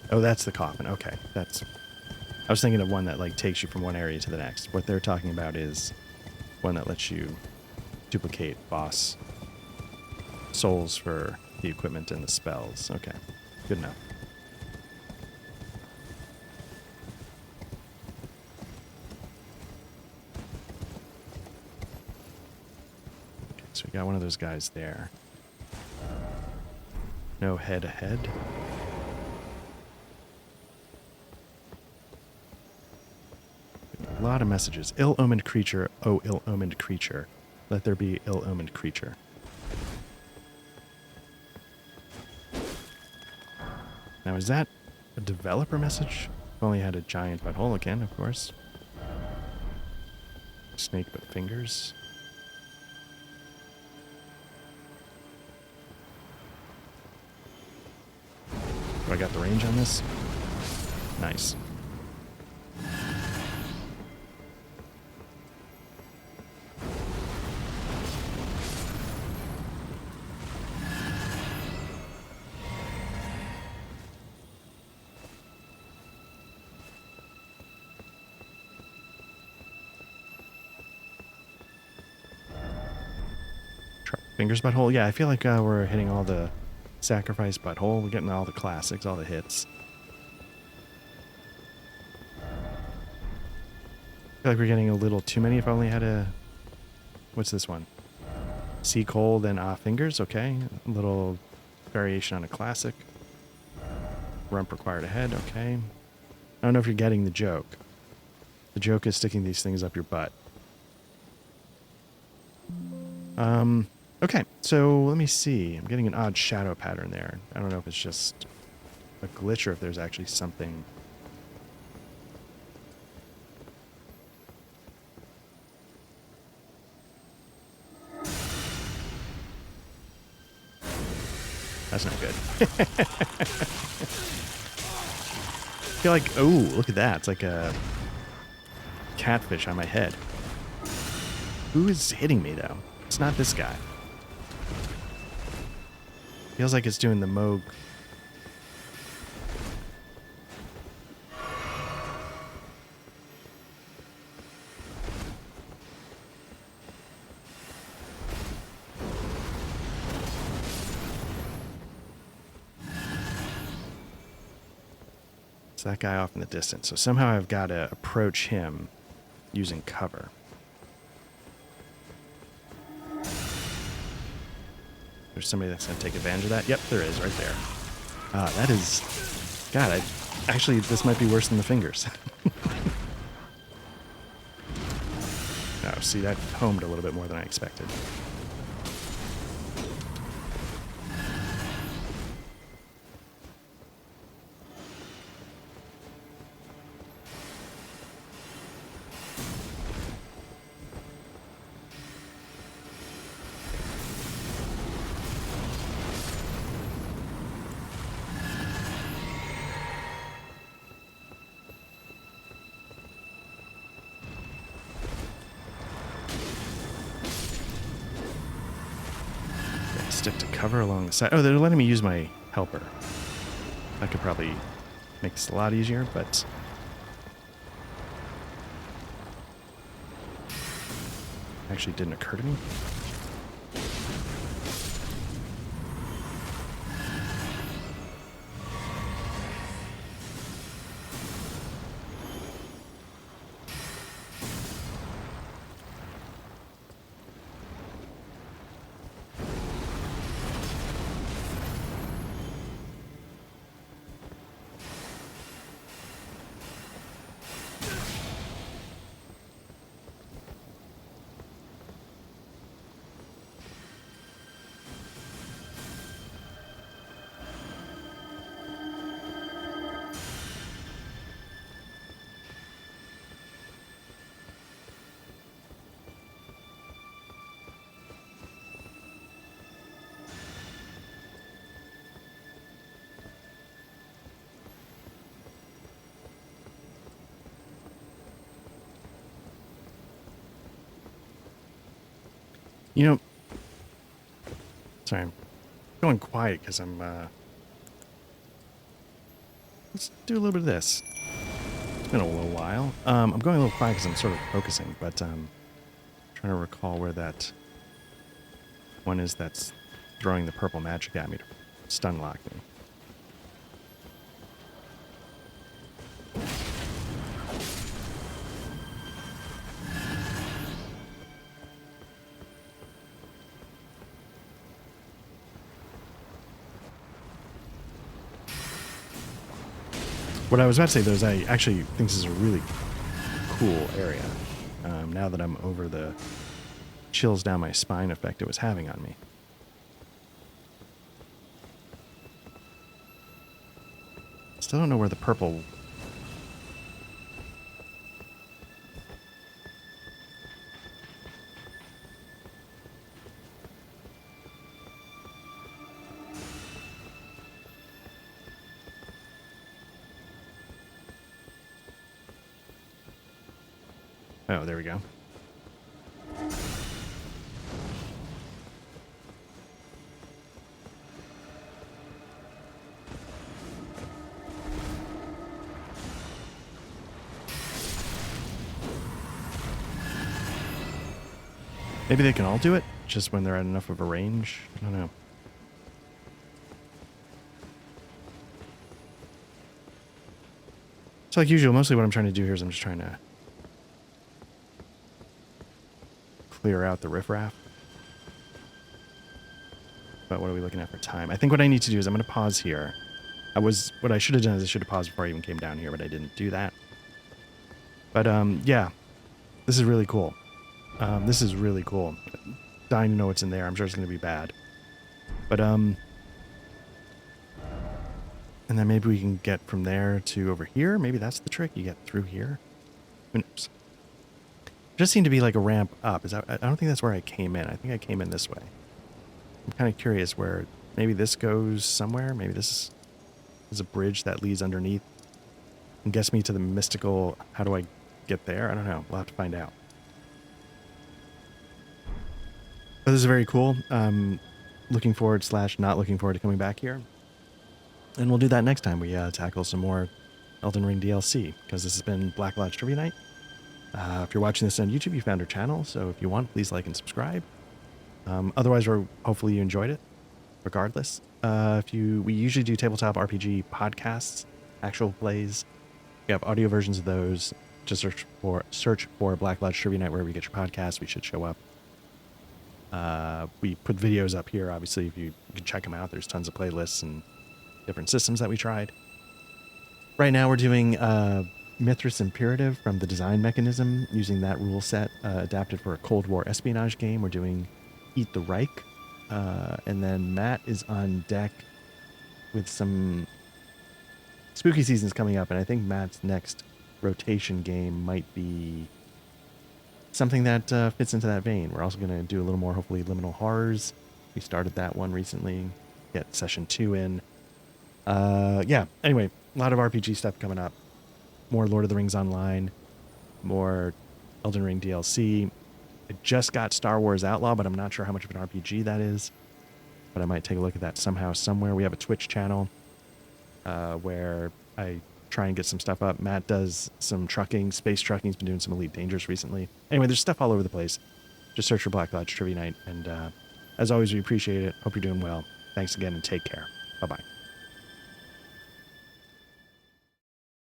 A: Oh, that's the coffin. Okay, that's... I was thinking of one that, like, takes you from one area to the next. What they're talking about is one that lets you duplicate boss souls for the equipment and the spells. Okay, good enough. Okay, so we got one of those guys there. No head ahead. A lot of messages. Ill-omened creature, oh ill-omened creature. Let there be ill-omened creature. Now, is that a developer message? If only had a giant butthole again, of course. Snake but fingers. Do I got the range on this? Nice. Fingers butthole. Yeah, I feel like we're hitting all the sacrifice butthole. We're getting all the classics, all the hits.
B: feel like we're getting a little too many. If I only had a... What's this one? Sea cold and fingers. Okay. A little variation on a classic. Rump required ahead. Okay. I don't know if you're getting the joke. The joke is sticking these things up your butt. Okay, so let me see. I'm getting an odd shadow pattern there. I don't know if it's just a glitch or if there's actually something. That's not good. I feel like, oh, look at that. It's like a catfish on my head. Who is hitting me, though? It's not this guy. Feels like it's doing the Moog. It's that guy off in the distance. So somehow I've got to approach him using cover. There's somebody that's going to take advantage of that. Yep, there is, right there. That is... God, actually, this might be worse than the fingers. Oh, see, that homed a little bit more than I expected. Stick to cover along the side. Oh, they're letting me use my helper. That could probably make this a lot easier, but... actually didn't occur to me. You know, sorry, I'm going quiet because I'm, let's do a little bit of this. It's been a little while. I'm going a little quiet because I'm sort of focusing, but trying to recall where that one is that's throwing the purple magic at me to stun lock me. What I was about to say, though, is I actually think this is a really cool area. Now that I'm over the chills down my spine effect it was having on me. Still don't know where the purple... Oh, there we go. Maybe they can all do it, just when they're at enough of a range. I don't know. So like usual, mostly what I'm trying to do here is I'm just trying to
A: clear out the riffraff. But what are we looking at for time? I think what I need to do is I'm going to pause here. What I should have done is I should have paused before I even came down here, but I didn't do that. But yeah, this is really cool. This is really cool. Dying to know what's in there. I'm sure it's going to be bad. But and then maybe we can get from there to over here. Maybe that's the trick. You get through here. Who knows? It just seemed to be like a ramp up. I don't think that's where I came in. I think I came in this way. I'm kind of curious where maybe this goes somewhere. Maybe this is a bridge that leads underneath and gets me to the mystical. How do I get there? I don't know. We'll have to find out. But this is very cool. Looking forward / not looking forward to coming back here. And we'll do that next time we tackle some more Elden Ring DLC, because this has been Black Lodge Trivia Night. If you're watching this on YouTube, you found our channel, so if you want, please like and subscribe. Otherwise, hopefully you enjoyed it, regardless. We usually do tabletop RPG podcasts, actual plays. We have audio versions of those. Just search for Black Lodge Trivia Night wherever you get your podcasts. We should show up. We put videos up here, obviously, if you can check them out. There's tons of playlists and different systems that we tried. Right now we're doing Mithras Imperative from the Design Mechanism, using that rule set adapted for a Cold War espionage game. We're doing Eat the Reich. And then Matt is on deck with some spooky seasons coming up, and I think Matt's next rotation game might be something that fits into that vein. We're also going to do a little more, hopefully, Liminal Horrors. We started that one recently. Get session 2 in. Yeah, anyway, a lot of RPG stuff coming up. More Lord of the Rings Online. More Elden Ring DLC. I just got Star Wars Outlaw, but I'm not sure how much of an RPG that is. But I might take a look at that somehow, somewhere. We have a Twitch channel where I try and get some stuff up. Matt does some trucking, space trucking. He's been doing some Elite Dangerous recently. Anyway, there's stuff all over the place. Just search for Black Lodge Trivia Night. And as always, we appreciate it. Hope you're doing well. Thanks again and take care. Bye-bye.